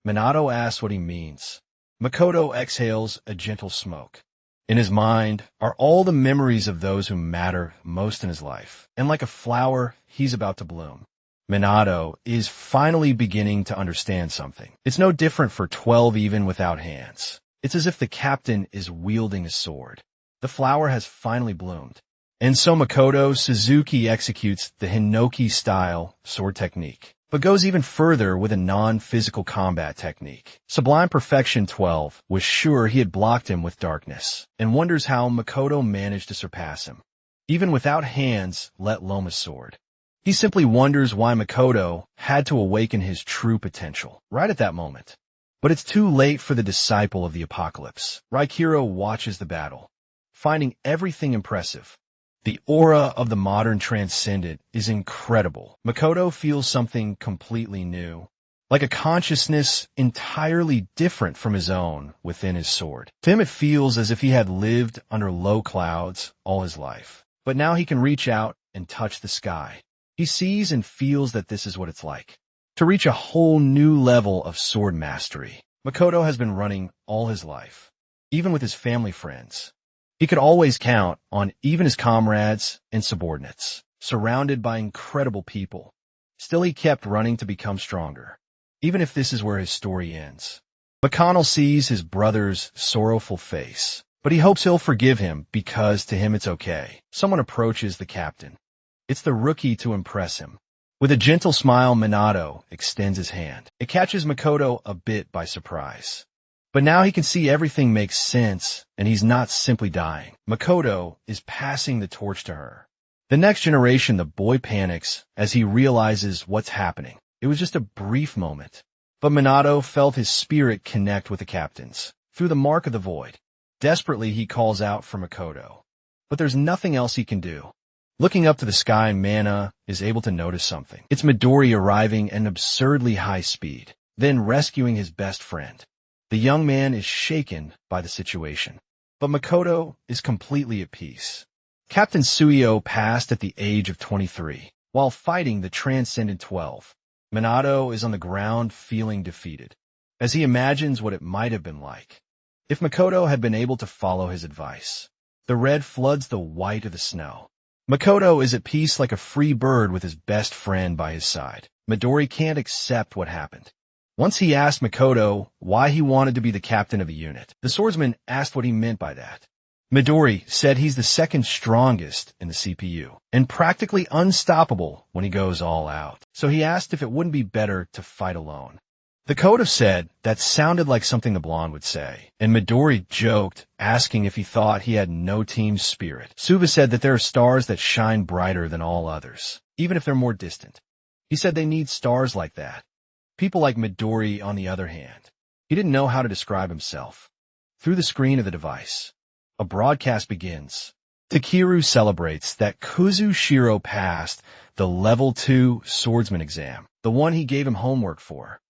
Minato asks what he means. Makoto exhales a gentle smoke. In his mind are all the memories of those who matter most in his life, and like a flower, he's about to bloom. Minato is finally beginning to understand something. It's no different for 12 even without hands. It's as if the captain is wielding a sword. The flower has finally bloomed. And so Makoto Suzuki executes the Hinoki-style sword technique, but goes even further with a non-physical combat technique. Sublime Perfection 12 was sure he had blocked him with darkness, and wonders how Makoto managed to surpass him, even without hands, let alone a sword. He simply wonders why Makoto had to awaken his true potential right at that moment. But it's too late for the disciple of the apocalypse. Raikiro watches the battle, finding everything impressive. The aura of the modern transcendent is incredible. Makoto feels something completely new, like a consciousness entirely different from his own within his sword. To him, it feels as if he had lived under low clouds all his life. But now he can reach out and touch the sky. He sees and feels that this is what it's like to reach a whole new level of sword mastery. Makoto has been running all his life, even with his family friends. He could always count on even his comrades and subordinates, surrounded by incredible people. Still, he kept running to become stronger, even if this is where his story ends. McConnell sees his brother's sorrowful face, but he hopes he'll forgive him because to him it's okay. Someone approaches the captain. It's the rookie to impress him. With a gentle smile, Minato extends his hand. It catches Makoto a bit by surprise. But now he can see everything makes sense, and he's not simply dying. Makoto is passing the torch to her. The next generation, the boy panics as he realizes what's happening. It was just a brief moment, but Minato felt his spirit connect with the captain's through the mark of the void. Desperately, he calls out for Makoto, but there's nothing else he can do. Looking up to the sky, Mana is able to notice something. It's Midori arriving at an absurdly high speed, then rescuing his best friend. The young man is shaken by the situation, but Makoto is completely at peace. Captain Suio passed at the age of 23, while fighting the Transcendent 12. Minato is on the ground feeling defeated, as he imagines what it might have been like if Makoto had been able to follow his advice. The red floods the white of the snow. Makoto is at peace like a free bird with his best friend by his side. Midori can't accept what happened. Once he asked Makoto why he wanted to be the captain of a unit. The swordsman asked what he meant by that. Midori said he's the second strongest in the CPU, and practically unstoppable when he goes all out. So he asked if it wouldn't be better to fight alone. The Kodo said that sounded like something the blonde would say, and Midori joked, asking if he thought he had no team spirit. Suva said that there are stars that shine brighter than all others, even if they're more distant. He said they need stars like that. People like Midori, on the other hand. He didn't know how to describe himself. Through the screen of the device, a broadcast begins. Takeru celebrates that Kuzushiro passed the Level 2 swordsman exam, the one he gave him homework for.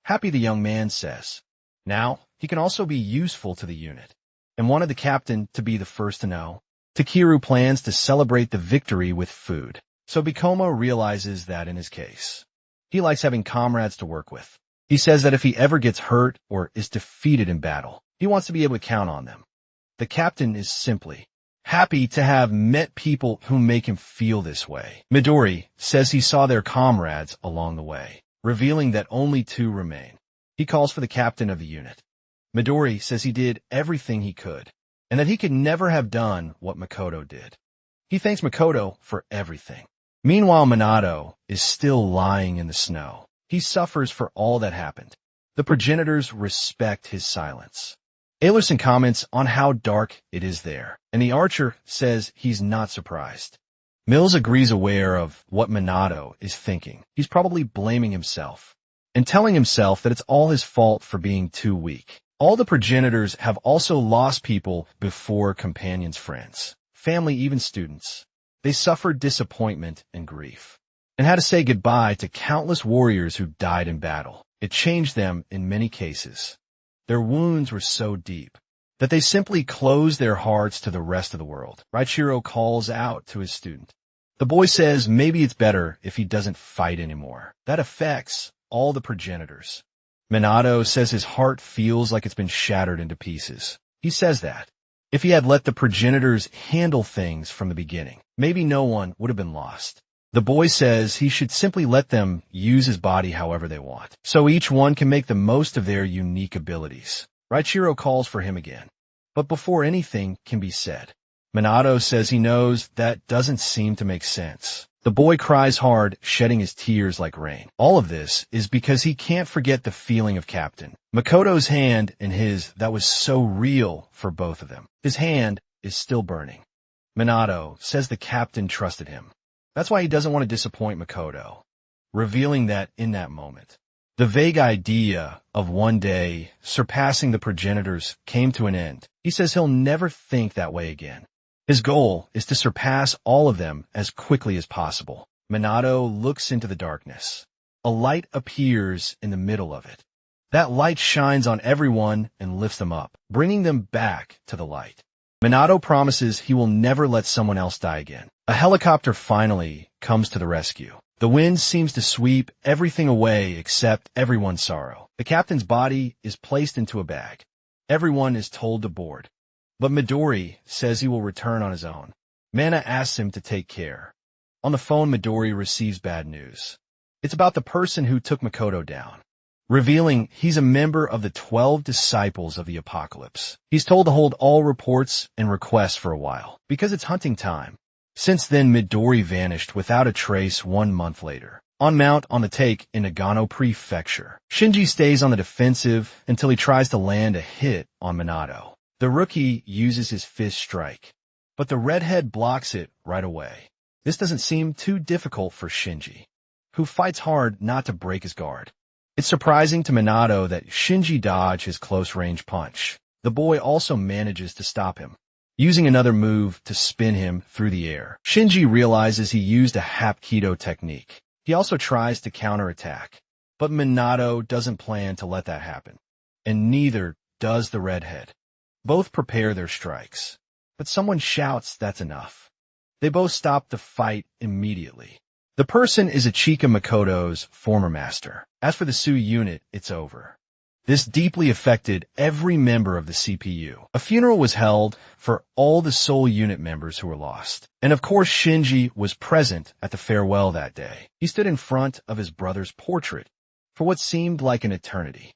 Happy, the young man says. Now, he can also be useful to the unit, and wanted the captain to be the first to know. Takeru plans to celebrate the victory with food, so Bikomo realizes that in his case. He likes having comrades to work with. He says that if he ever gets hurt or is defeated in battle, he wants to be able to count on them. The captain is simply happy to have met people who make him feel this way. Midori says he saw their comrades along the way, revealing that only 2 remain. He calls for the captain of the unit. Midori says he did everything he could, and that he could never have done what Makoto did. He thanks Makoto for everything. Meanwhile, Minato is still lying in the snow. He suffers for all that happened. The progenitors respect his silence. Aylerson comments on how dark it is there, and the archer says he's not surprised. Mills agrees, aware of what Minato is thinking. He's probably blaming himself and telling himself that it's all his fault for being too weak. All the progenitors have also lost people before: companions, friends, family, even students. They suffered disappointment and grief, and had to say goodbye to countless warriors who died in battle. It changed them in many cases. Their wounds were so deep that they simply closed their hearts to the rest of the world. Raichiro calls out to his student. The boy says maybe it's better if he doesn't fight anymore. That affects all the progenitors. Minato says his heart feels like it's been shattered into pieces. He says that if he had let the progenitors handle things from the beginning, maybe no one would have been lost. The boy says he should simply let them use his body however they want, so each one can make the most of their unique abilities. Raichiro calls for him again. But before anything can be said, Minato says he knows that doesn't seem to make sense. The boy cries hard, shedding his tears like rain. All of this is because he can't forget the feeling of Captain Makoto's hand in his that was so real for both of them. His hand is still burning. Minato says the captain trusted him. That's why he doesn't want to disappoint Makoto, revealing that in that moment, the vague idea of one day surpassing the progenitors came to an end. He says he'll never think that way again. His goal is to surpass all of them as quickly as possible. Minato looks into the darkness. A light appears in the middle of it. That light shines on everyone and lifts them up, bringing them back to the light. Minato promises he will never let someone else die again. A helicopter finally comes to the rescue. The wind seems to sweep everything away except everyone's sorrow. The captain's body is placed into a bag. Everyone is told to board. But Midori says he will return on his own. Mana asks him to take care. On the phone, Midori receives bad news. It's about the person who took Makoto down, revealing he's a member of the 12 disciples of the apocalypse. He's told to hold all reports and requests for a while, because it's hunting time. Since then, Midori vanished without a trace 1 month later. On Mount on the Take in Nagano Prefecture, Shinji stays on the defensive until he tries to land a hit on Minato. The rookie uses his fist strike, but the redhead blocks it right away. This doesn't seem too difficult for Shinji, who fights hard not to break his guard. It's surprising to Minato that Shinji dodged his close-range punch. The boy also manages to stop him, using another move to spin him through the air. Shinji realizes he used a Hapkido technique. He also tries to counterattack, but Minato doesn't plan to let that happen, and neither does the redhead. Both prepare their strikes, but someone shouts that's enough. They both stop the fight immediately. The person is Ichika Makoto's former master. As for the Sui unit, it's over. This deeply affected every member of the CPU. A funeral was held for all the Soul unit members who were lost. And of course, Shinji was present at the farewell that day. He stood in front of his brother's portrait for what seemed like an eternity.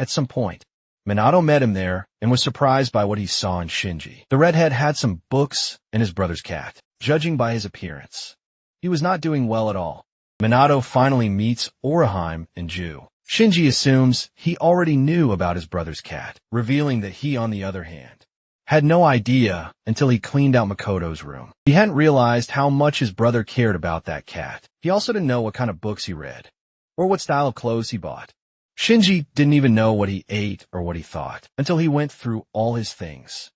At some point, Minato met him there and was surprised by what he saw in Shinji. The redhead had some books and his brother's cat. Judging by his appearance, he was not doing well at all. Minato finally meets Oraheim and Ju. Shinji assumes he already knew about his brother's cat, revealing that he, on the other hand, had no idea until he cleaned out Makoto's room. He hadn't realized how much his brother cared about that cat. He also didn't know what kind of books he read, or what style of clothes he bought. Shinji didn't even know what he ate or what he thought, until he went through all his things.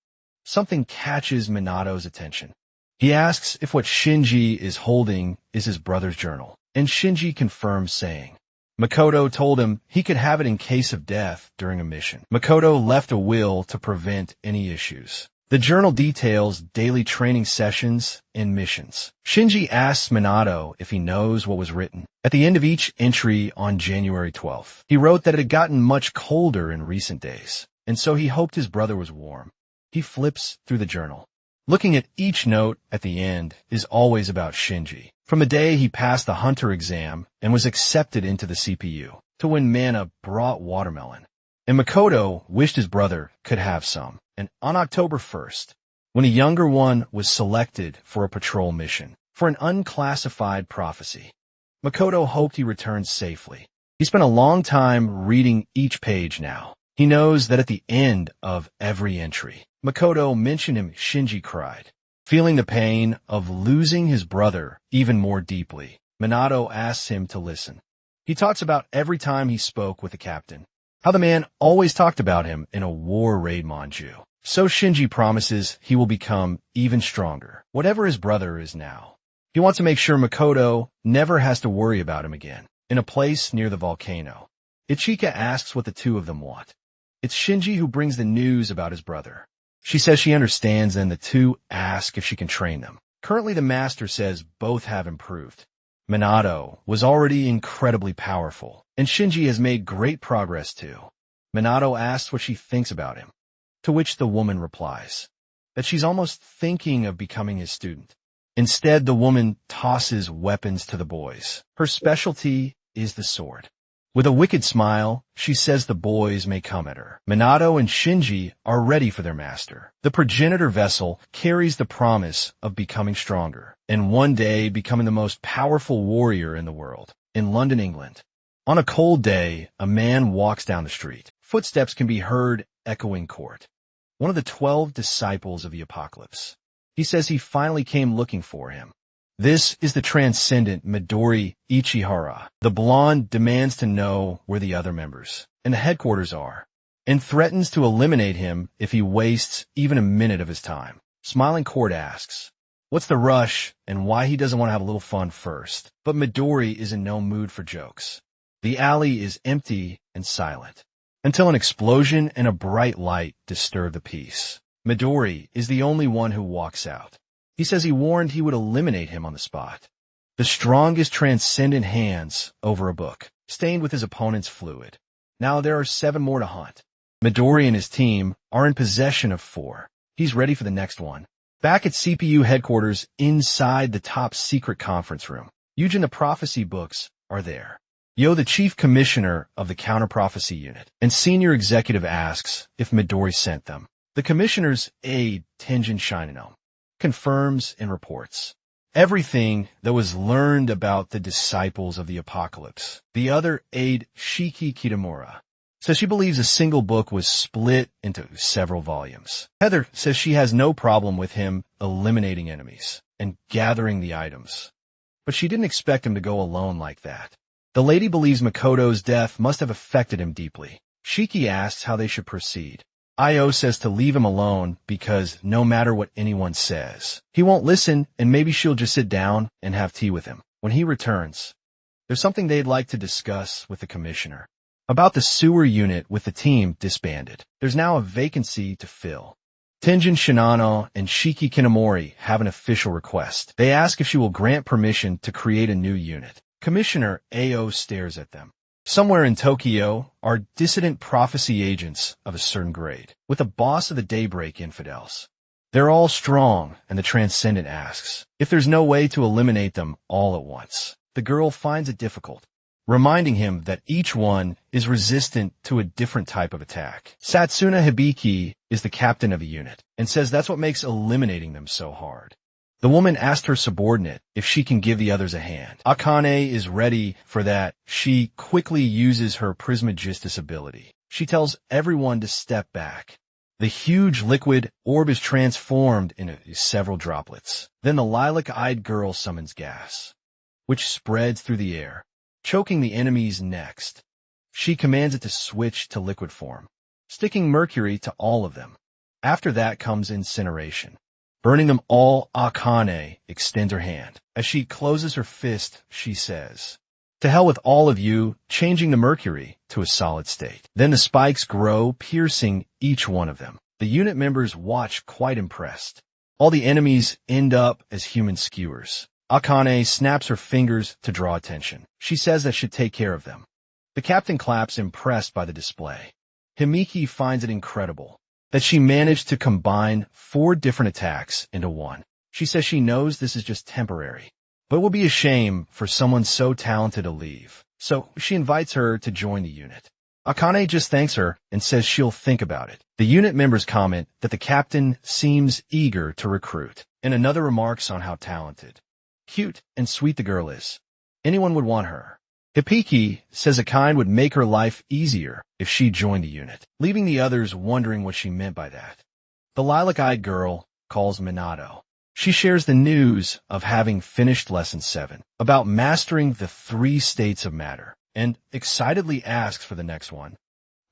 Something catches Minato's attention. He asks if what Shinji is holding is his brother's journal, and Shinji confirms, saying, Makoto told him he could have it in case of death during a mission. Makoto left a will to prevent any issues. The journal details daily training sessions and missions. Shinji asks Minato if he knows what was written. At the end of each entry on January 12th, he wrote that it had gotten much colder in recent days, and so he hoped his brother was warm. He flips through the journal. Looking at each note at the end is always about Shinji. From the day he passed the hunter exam and was accepted into the CPU, to when Mana brought watermelon. And Makoto wished his brother could have some. And on October 1st, when a younger one was selected for a patrol mission, for an unclassified prophecy, Makoto hoped he returned safely. He spent a long time reading each page now. He knows that at the end of every entry, Makoto mentioned him. Shinji cried, feeling the pain of losing his brother even more deeply. Minato asks him to listen. He talks about every time he spoke with the captain, how the man always talked about him in a war raid Manju. So Shinji promises he will become even stronger, whatever his brother is now. He wants to make sure Makoto never has to worry about him again. In a place near the volcano, Ichika asks what the two of them want. It's Shinji who brings the news about his brother. She says she understands, and the two ask if she can train them. Currently, the master says both have improved. Minato was already incredibly powerful, and Shinji has made great progress too. Minato asks what she thinks about him, to which the woman replies that she's almost thinking of becoming his student. Instead, the woman tosses weapons to the boys. Her specialty is the sword. With a wicked smile, she says the boys may come at her. Minato and Shinji are ready for their master. The progenitor vessel carries the promise of becoming stronger, and one day becoming the most powerful warrior in the world. In London, England, on a cold day, a man walks down the street. Footsteps can be heard echoing court. One of the 12 disciples of the apocalypse. He says he finally came looking for him. This is the transcendent Midori Ichihara. The blonde demands to know where the other members and the headquarters are, and threatens to eliminate him if he wastes even a minute of his time. Smiling Court asks what's the rush and why he doesn't want to have a little fun first. But Midori is in no mood for jokes. The alley is empty and silent, until an explosion and a bright light disturb the peace. Midori is the only one who walks out. He says he warned he would eliminate him on the spot. The strongest transcendent hands over a book, stained with his opponent's fluid. Now there are 7 more to hunt. Midori and his team are in possession of 4. He's ready for the next one. Back at CPU headquarters, inside the top secret conference room, Yujin the prophecy books are there. Yo, the chief commissioner of the counter-prophecy unit, and senior executive asks if Midori sent them. The commissioner's aide, Tenjin Shinano, confirms and reports everything that was learned about the disciples of the apocalypse. The other aide, Shiki Kitamura, says she believes a single book was split into several volumes. Heather says she has no problem with him eliminating enemies and gathering the items, but she didn't expect him to go alone like that. The lady believes Makoto's death must have affected him deeply. Shiki asks how they should proceed. Io says to leave him alone because no matter what anyone says, he won't listen, and maybe she'll just sit down and have tea with him. When he returns, there's something they'd like to discuss with the commissioner. About the sewer unit with the team disbanded. There's now a vacancy to fill. Tenjin Shinano and Shiki Kinemori have an official request. They ask if she will grant permission to create a new unit. Commissioner Ao stares at them. Somewhere in Tokyo are dissident prophecy agents of a certain grade, with the boss of the Daybreak infidels. They're all strong, and the Transcendent asks if there's no way to eliminate them all at once. The girl finds it difficult, reminding him that each one is resistant to a different type of attack. Satsuna Hibiki is the captain of a unit, and says that's what makes eliminating them so hard. The woman asked her subordinate if she can give the others a hand. Akane is ready for that. She quickly uses her Prismagistus ability. She tells everyone to step back. The huge liquid orb is transformed into several droplets. Then the lilac-eyed girl summons gas, which spreads through the air, choking the enemies next. She commands it to switch to liquid form, sticking mercury to all of them. After that comes incineration. Burning them all, Akane extends her hand. As she closes her fist, she says, To hell with all of you, changing the mercury to a solid state. Then the spikes grow, piercing each one of them. The unit members watch quite impressed. All the enemies end up as human skewers. Akane snaps her fingers to draw attention. She says that should take care of them. The captain claps, impressed by the display. Himiki finds it incredible that she managed to combine 4 different attacks into one. She says she knows this is just temporary, but it will be a shame for someone so talented to leave. So she invites her to join the unit. Akane just thanks her and says she'll think about it. The unit members comment that the captain seems eager to recruit, and another remarks on how talented, cute, and sweet the girl is. Anyone would want her. Hipiki says a kind would make her life easier if she joined the unit, leaving the others wondering what she meant by that. The lilac-eyed girl calls Minato. She shares the news of having finished Lesson 7, about mastering the 3 states of matter, and excitedly asks for the next one.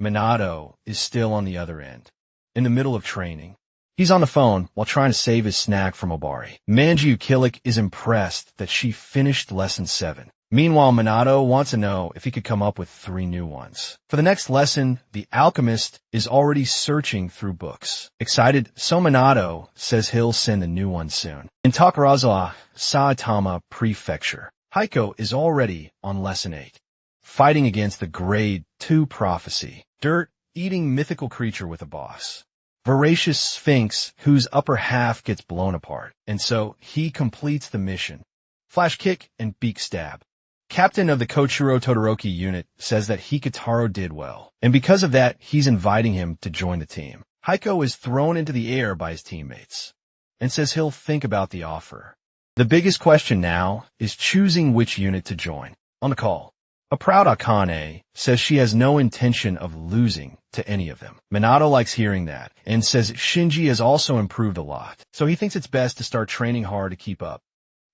Minato is still on the other end, in the middle of training. He's on the phone while trying to save his snack from Obari. Manhwa is impressed that she finished Lesson 7. Meanwhile, Minato wants to know if he could come up with 3 new ones. For the next lesson, the alchemist is already searching through books. Excited, so Minato says he'll send a new one soon. In Takarazuka, Saitama Prefecture, Heiko is already on Lesson 8, fighting against the Grade 2 prophecy, dirt-eating mythical creature with a boss. Voracious Sphinx whose upper half gets blown apart, and so he completes the mission. Flash kick and beak stab. Captain of the Kochiro Todoroki unit says that Hikitaro did well, and because of that, he's inviting him to join the team. Heiko is thrown into the air by his teammates, and says he'll think about the offer. The biggest question now is choosing which unit to join. On the call, a proud Akane says she has no intention of losing to any of them. Minato likes hearing that, and says Shinji has also improved a lot, so he thinks it's best to start training hard to keep up.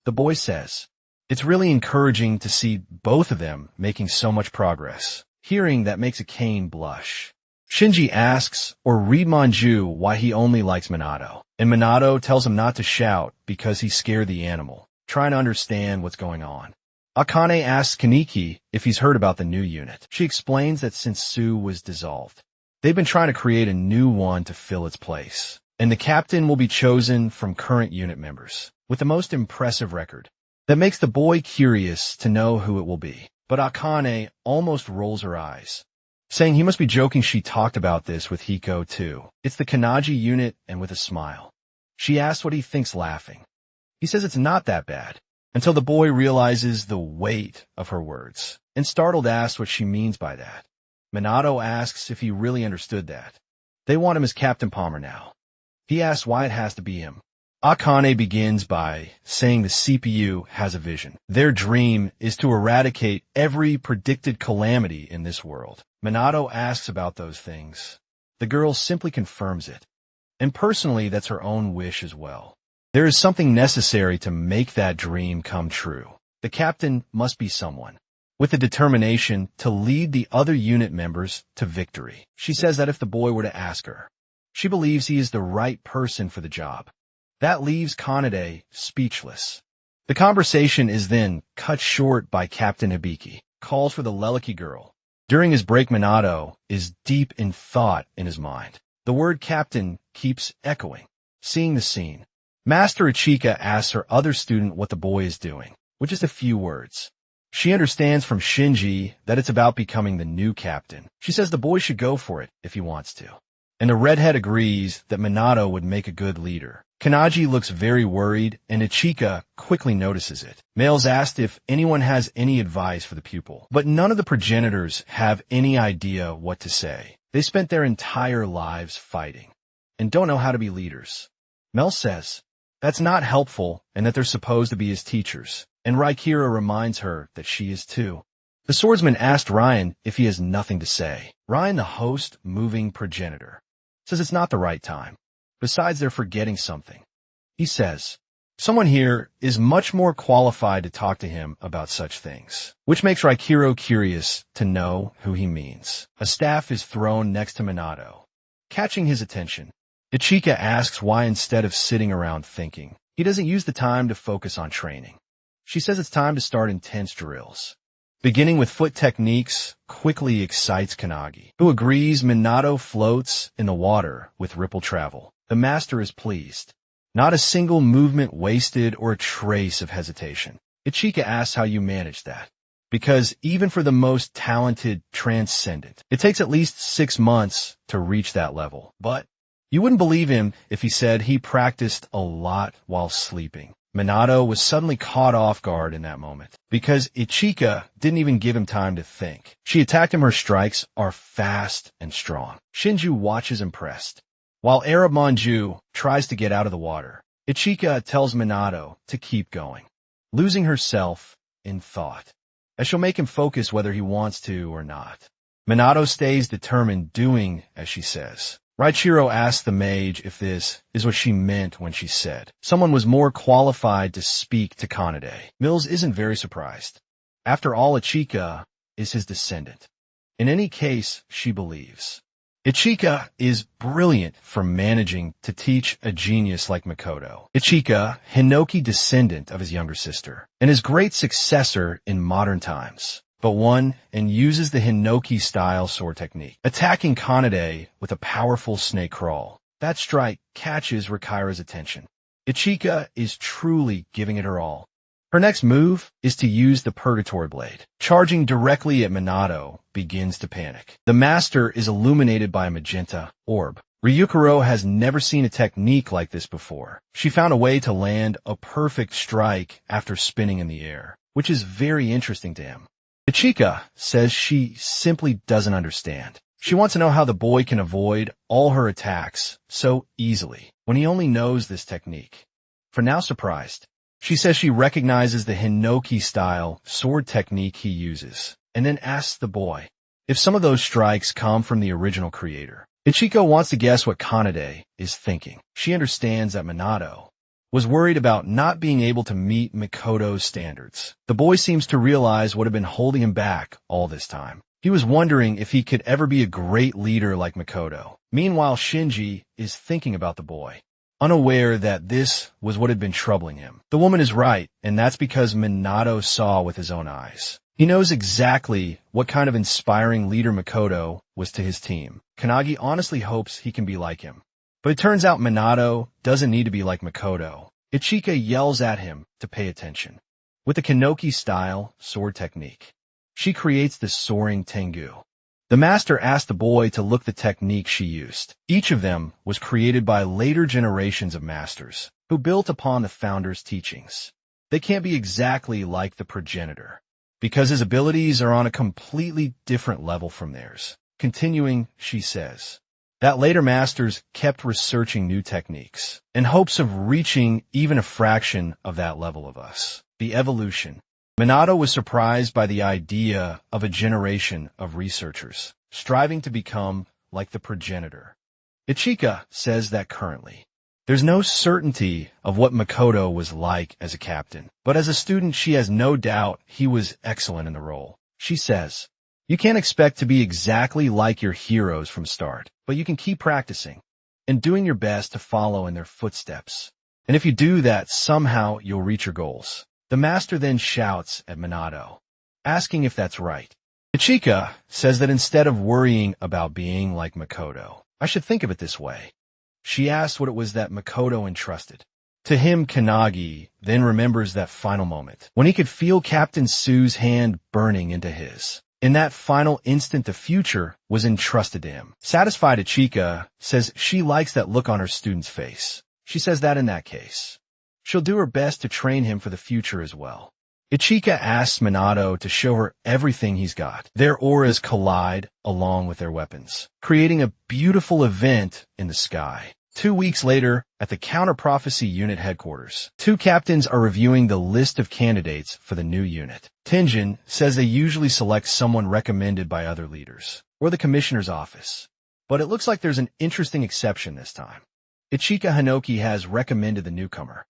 The boy says, it's really encouraging to see both of them making so much progress. Hearing that makes Akane blush. Shinji asks or read Manju why he only likes Minato, and Minato tells him not to shout because he scared the animal, trying to understand what's going on. Akane asks Kaneki if he's heard about the new unit. She explains that since Su was dissolved, they've been trying to create a new one to fill its place, and the captain will be chosen from current unit members with the most impressive record. That makes the boy curious to know who it will be, but Akane almost rolls her eyes, saying he must be joking she talked about this with Hiko too. It's the Kanaji unit, and with a smile. She asks what he thinks, laughing. He says it's not that bad, until the boy realizes the weight of her words, and startled asks what she means by that. Minato asks if he really understood that. They want him as Captain Palmer now. He asks why it has to be him. Akane begins by saying the CPU has a vision. Their dream is to eradicate every predicted calamity in this world. Minato asks about those things. The girl simply confirms it. And personally, that's her own wish as well. There is something necessary to make that dream come true. The captain must be someone with the determination to lead the other unit members to victory. She says that if the boy were to ask her, she believes he is the right person for the job. That leaves Kanade speechless. The conversation is then cut short by Captain Hibiki, calls for the Leliki girl. During his break, Minato is deep in thought in his mind. The word captain keeps echoing. Seeing the scene, Master Ichika asks her other student what the boy is doing, with just a few words. She understands from Shinji that it's about becoming the new captain. She says the boy should go for it if he wants to. And the redhead agrees that Minato would make a good leader. Kanaji looks very worried, and Ichika quickly notices it. Males asked if anyone has any advice for the pupil, but none of the progenitors have any idea what to say. They spent their entire lives fighting, and don't know how to be leaders. Mel says that's not helpful and that they're supposed to be his teachers, and Raikira reminds her that she is too. The swordsman asked Ryan if he has nothing to say. Ryan, the host, moving progenitor, says it's not the right time. Besides, they're forgetting something. He says, someone here is much more qualified to talk to him about such things, which makes Raikiro curious to know who he means. A staff is thrown next to Minato, catching his attention. Ichika asks why instead of sitting around thinking, he doesn't use the time to focus on training. She says it's time to start intense drills. Beginning with foot techniques quickly excites Kanagi, who agrees Minato floats in the water with ripple travel. The master is pleased. Not a single movement wasted or a trace of hesitation. Ichika asks how you manage that. Because even for the most talented transcendent, it takes at least 6 months to reach that level. But you wouldn't believe him if he said he practiced a lot while sleeping. Minato was suddenly caught off guard in that moment, because Ichika didn't even give him time to think. She attacked him. Her strikes are fast and strong. Shinju watches impressed. While Arab Manju tries to get out of the water, Ichika tells Minato to keep going, losing herself in thought, as she'll make him focus whether he wants to or not. Minato stays determined, doing as she says. Raichiro asks the mage if this is what she meant when she said someone was more qualified to speak to Kanade. Mills isn't very surprised. After all, Ichika is his descendant. In any case, she believes. Ichika is brilliant for managing to teach a genius like Makoto. Ichika, Hinoki descendant of his younger sister, and his great successor in modern times, but one and uses the Hinoki-style sword technique, attacking Kanade with a powerful snake crawl. That strike catches Rikaira's attention. Ichika is truly giving it her all. Her next move is to use the Purgatory Blade. Charging directly at Minato begins to panic. The master is illuminated by a magenta orb. Ryukuro has never seen a technique like this before. She found a way to land a perfect strike after spinning in the air, which is very interesting to him. Ichika says she simply doesn't understand. She wants to know how the boy can avoid all her attacks so easily when he only knows this technique. For now surprised, she says she recognizes the Hinoki-style sword technique he uses, and then asks the boy if some of those strikes come from the original creator. Ichika wants to guess what Kanade is thinking. She understands that Minato was worried about not being able to meet Mikoto's standards. The boy seems to realize what had been holding him back all this time. He was wondering if he could ever be a great leader like Mikoto. Meanwhile, Shinji is thinking about the boy, unaware that this was what had been troubling him. The woman is right, and that's because Minato saw with his own eyes. He knows exactly what kind of inspiring leader Mikoto was to his team. Kanagi honestly hopes he can be like him. But it turns out Minato doesn't need to be like Mikoto. Ichika yells at him to pay attention. With the Kanoki-style sword technique, she creates the soaring Tengu. The master asked the boy to look the technique she used. Each of them was created by later generations of masters, who built upon the founder's teachings. They can't be exactly like the progenitor, because his abilities are on a completely different level from theirs. Continuing, she says that later masters kept researching new techniques in hopes of reaching even a fraction of that level of us. The evolution. Minato was surprised by the idea of a generation of researchers striving to become like the progenitor. Ichika says that currently, there's no certainty of what Mikoto was like as a captain, but as a student she has no doubt he was excellent in the role. She says, you can't expect to be exactly like your heroes from start, but you can keep practicing and doing your best to follow in their footsteps. And if you do that, somehow you'll reach your goals. The master then shouts at Minato, asking if that's right. Ichika says that instead of worrying about being like Mikoto, I should think of it this way. She asks what it was that Mikoto entrusted. To him, Kanagi then remembers that final moment, when he could feel Captain Sue's hand burning into his. In that final instant, the future was entrusted to him. Satisfied, Ichika says she likes that look on her student's face. She says that in that case, she'll do her best to train him for the future as well. Ichika asks Minato to show her everything he's got. Their auras collide along with their weapons, creating a beautiful event in the sky. 2 weeks later, at the Counter-Prophecy Unit headquarters, 2 captains are reviewing the list of candidates for the new unit. Tenjin says they usually select someone recommended by other leaders, or the commissioner's office. But it looks like there's an interesting exception this time. Ichika Hinoki has recommended the newcomer,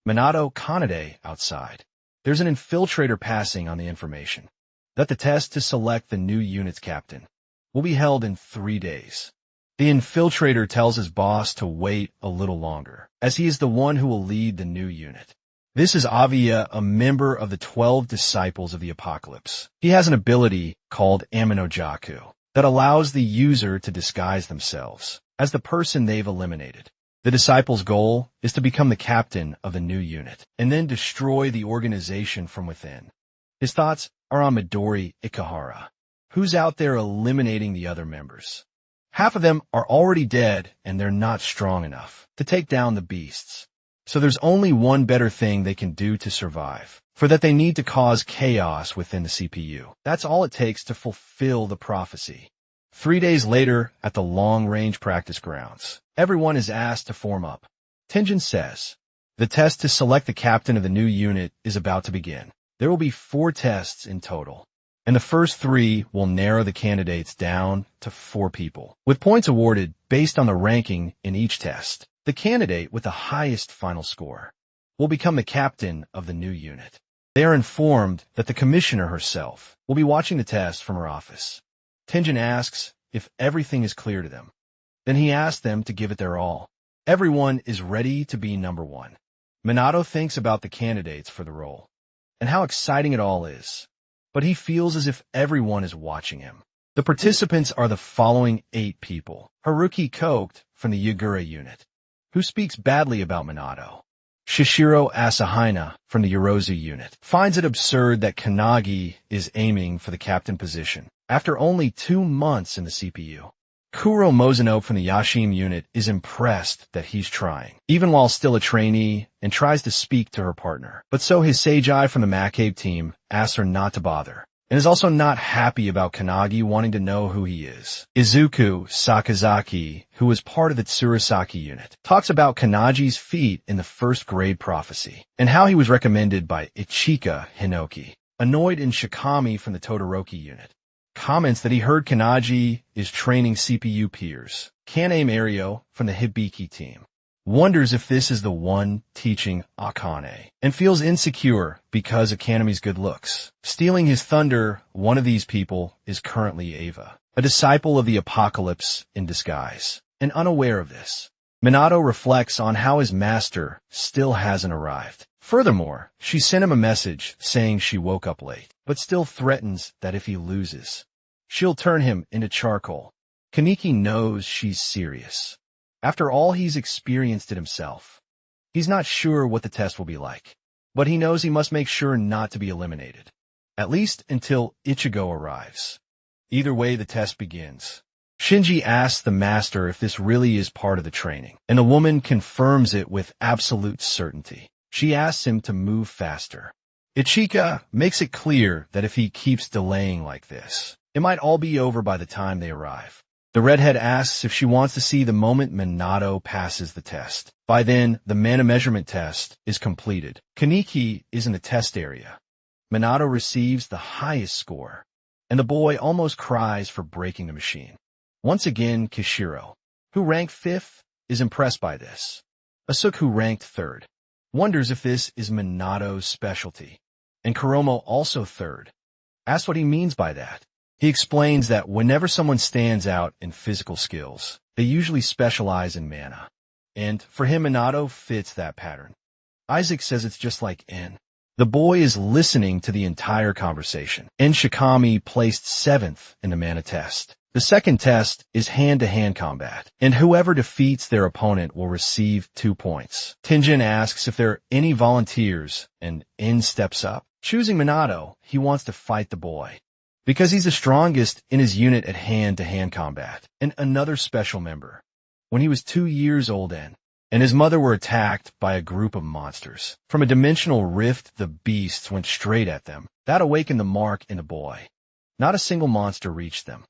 Minato Kanade, outside. There's an infiltrator passing on the information that the test to select the new unit's captain will be held in 3 days. The infiltrator tells his boss to wait a little longer, as he is the one who will lead the new unit. This is Avia, a member of the 12 Disciples of the Apocalypse. He has an ability called Aminojaku that allows the user to disguise themselves as the person they've eliminated. The disciple's goal is to become the captain of the new unit and then destroy the organization from within. His thoughts are on Midori Ikehara, who's out there eliminating the other members. Half of them are already dead and they're not strong enough to take down the beasts. So there's only one better thing they can do to survive. For that they need to cause chaos within the CPU. That's all it takes to fulfill the prophecy. 3 days later, at the long-range practice grounds, everyone is asked to form up. Tenjin says, the test to select the captain of the new unit is about to begin. There will be 4 tests in total, and the first 3 will narrow the candidates down to 4 people, with points awarded based on the ranking in each test. The candidate with the highest final score will become the captain of the new unit. They are informed that the commissioner herself will be watching the test from her office. Tenjin asks if everything is clear to them. Then he asks them to give it their all. Everyone is ready to be number 1. Minato thinks about the candidates for the role and how exciting it all is, but he feels as if everyone is watching him. The participants are the following 8 people. Haruki Kocht from the Yagura unit, who speaks badly about Minato. Shishiro Asahina from the Yorozu unit finds it absurd that Kanagi is aiming for the captain position after only 2 months in the CPU. Kuro Mozono from the Yashim unit is impressed that he's trying, even while still a trainee, and tries to speak to her partner. But so his Seijai from the Macabe team asks her not to bother, and is also not happy about Kanagi wanting to know who he is. Izuku Sakazaki, who was part of the Tsurasaki unit, talks about Kanagi's feat in the first grade prophecy, and how he was recommended by Ichika Hinoki. Annoyed in Shikami from the Todoroki unit comments that he heard Kanagi is training CPU peers. Kanae Mario from the Hibiki team wonders if this is the one teaching Akane, and feels insecure because of Kanami's good looks. Stealing his thunder, one of these people is currently Ava, a disciple of the Apocalypse in disguise, and unaware of this. Minato reflects on how his master still hasn't arrived. Furthermore, she sent him a message saying she woke up late, but still threatens that if he loses, she'll turn him into charcoal. Kaneki knows she's serious. After all he's experienced it himself, he's not sure what the test will be like, but he knows he must make sure not to be eliminated, at least until Ichigo arrives. Either way, the test begins. Shinji asks the master if this really is part of the training, and the woman confirms it with absolute certainty. She asks him to move faster. Ichika makes it clear that if he keeps delaying like this, it might all be over by the time they arrive. The redhead asks if she wants to see the moment Minato passes the test. By then, the mana measurement test is completed. Kaneki is in the test area. Minato receives the highest score, and the boy almost cries for breaking the machine. Once again, Kishiro, who ranked 5th, is impressed by this. Asuka, who ranked 3rd, wonders if this is Minato's specialty. And Kuromo, also 3rd, asks what he means by that. He explains that whenever someone stands out in physical skills, they usually specialize in mana. And for him, Minato fits that pattern. Isaac says it's just like En. The boy is listening to the entire conversation. En Shikami placed 7th in the mana test. The second test is hand-to-hand combat, and whoever defeats their opponent will receive 2 points. Tenjin asks if there are any volunteers, and En steps up. Choosing Minato, he wants to fight the boy, because he's the strongest in his unit at hand-to-hand combat, and another special member. When he was 2 years old, En and his mother were attacked by a group of monsters. From a dimensional rift, the beasts went straight at them. That awakened the mark in the boy. Not a single monster reached them.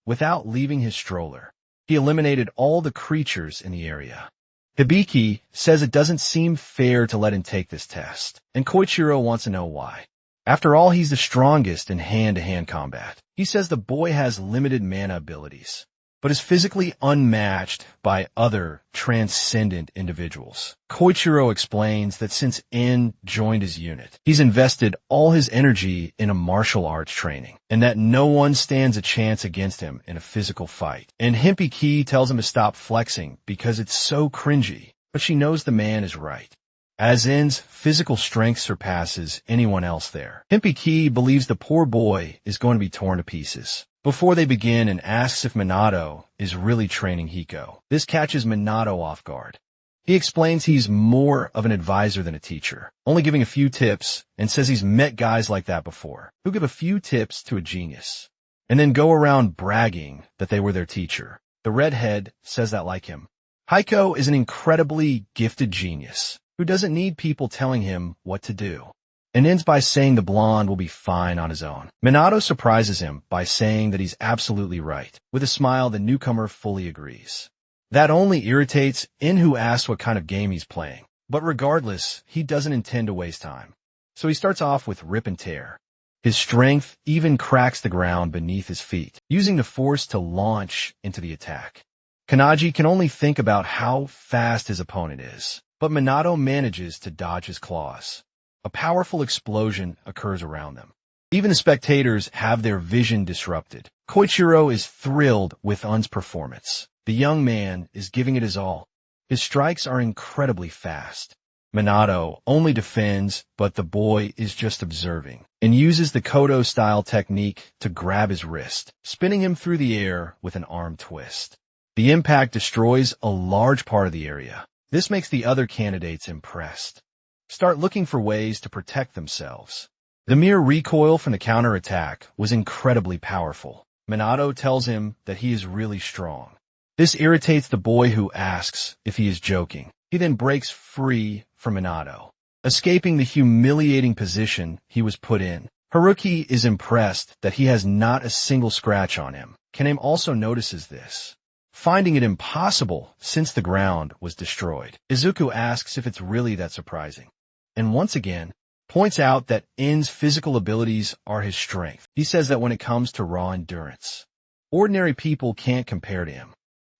Without leaving his stroller, he eliminated all the creatures in the area. Hibiki says it doesn't seem fair to let him take this test, and Koichiro wants to know why. After all, he's the strongest in hand-to-hand combat. He says the boy has limited mana abilities, but is physically unmatched by other transcendent individuals. Koichiro explains that since En joined his unit, he's invested all his energy in a martial arts training, and that no one stands a chance against him in a physical fight. And Himpiki tells him to stop flexing because it's so cringy, but she knows the man is right. as N's physical strength surpasses anyone else there. Ki believes the poor boy is going to be torn to pieces before they begin and asks if Minato is really training Hiko. This catches Minato off guard. He explains he's more of an advisor than a teacher, only giving a few tips, and says he's met guys like that before, who give a few tips to a genius, and then go around bragging that they were their teacher. The redhead says that like him. Hiko is an incredibly gifted genius, who doesn't need people telling him what to do, and ends by saying the blonde will be fine on his own. Minato surprises him by saying that he's absolutely right. With a smile, the newcomer fully agrees. That only irritates In, who asks what kind of game he's playing. But regardless, he doesn't intend to waste time. So he starts off with rip and tear. His strength even cracks the ground beneath his feet, using the force to launch into the attack. Kanagi can only think about how fast his opponent is, but Minato manages to dodge his claws. A powerful explosion occurs around them. Even the spectators have their vision disrupted. Koichiro is thrilled with Un's performance. The young man is giving it his all. His strikes are incredibly fast. Minato only defends, but the boy is just observing, and uses the Kodo-style technique to grab his wrist, spinning him through the air with an arm twist. The impact destroys a large part of the area. This makes the other candidates impressed. Start looking for ways to protect themselves. The mere recoil from the counterattack was incredibly powerful. Minato tells him that he is really strong. This irritates the boy, who asks if he is joking. He then breaks free from Minato, escaping the humiliating position he was put in. Haruki is impressed that he has not a single scratch on him. Kaname also notices this, finding it impossible since the ground was destroyed. Izuku asks if it's really that surprising, and once again points out that N's physical abilities are his strength. He says that when it comes to raw endurance, ordinary people can't compare to him.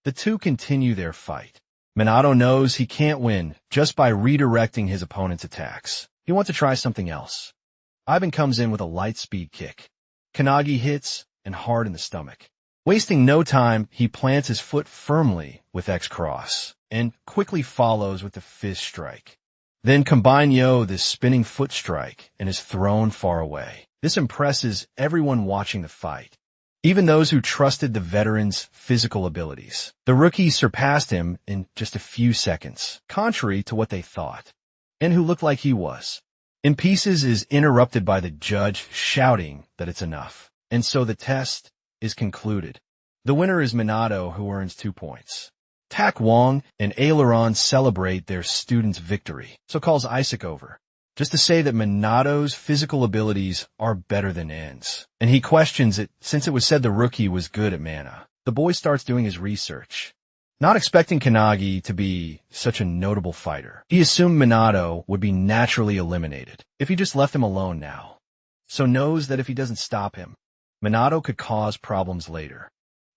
The two continue their fight. Minato knows he can't win just by redirecting his opponent's attacks. He wants to try something else. Ivan comes in with a light speed kick. Kanagi hits, and hard in the stomach. Wasting no time, he plants his foot firmly with X-Cross, and quickly follows with the fist strike. Then combine Yo this spinning foot strike, and is thrown far away. This impresses everyone watching the fight, even those who trusted the veteran's physical abilities. The rookie surpassed him in just a few seconds, contrary to what they thought, and who looked like he was. In Pieces is interrupted by the judge shouting that it's enough, and so the test is concluded. The winner is Minato, who earns 2 points. Tak Wong and Aileron celebrate their student's victory, so calls Isaac over, just to say that Minato's physical abilities are better than N's, and he questions it since it was said the rookie was good at mana. The boy starts doing his research, not expecting Kanagi to be such a notable fighter. He assumed Minato would be naturally eliminated if he just left him alone now, so knows that if he doesn't stop him, Minato could cause problems later.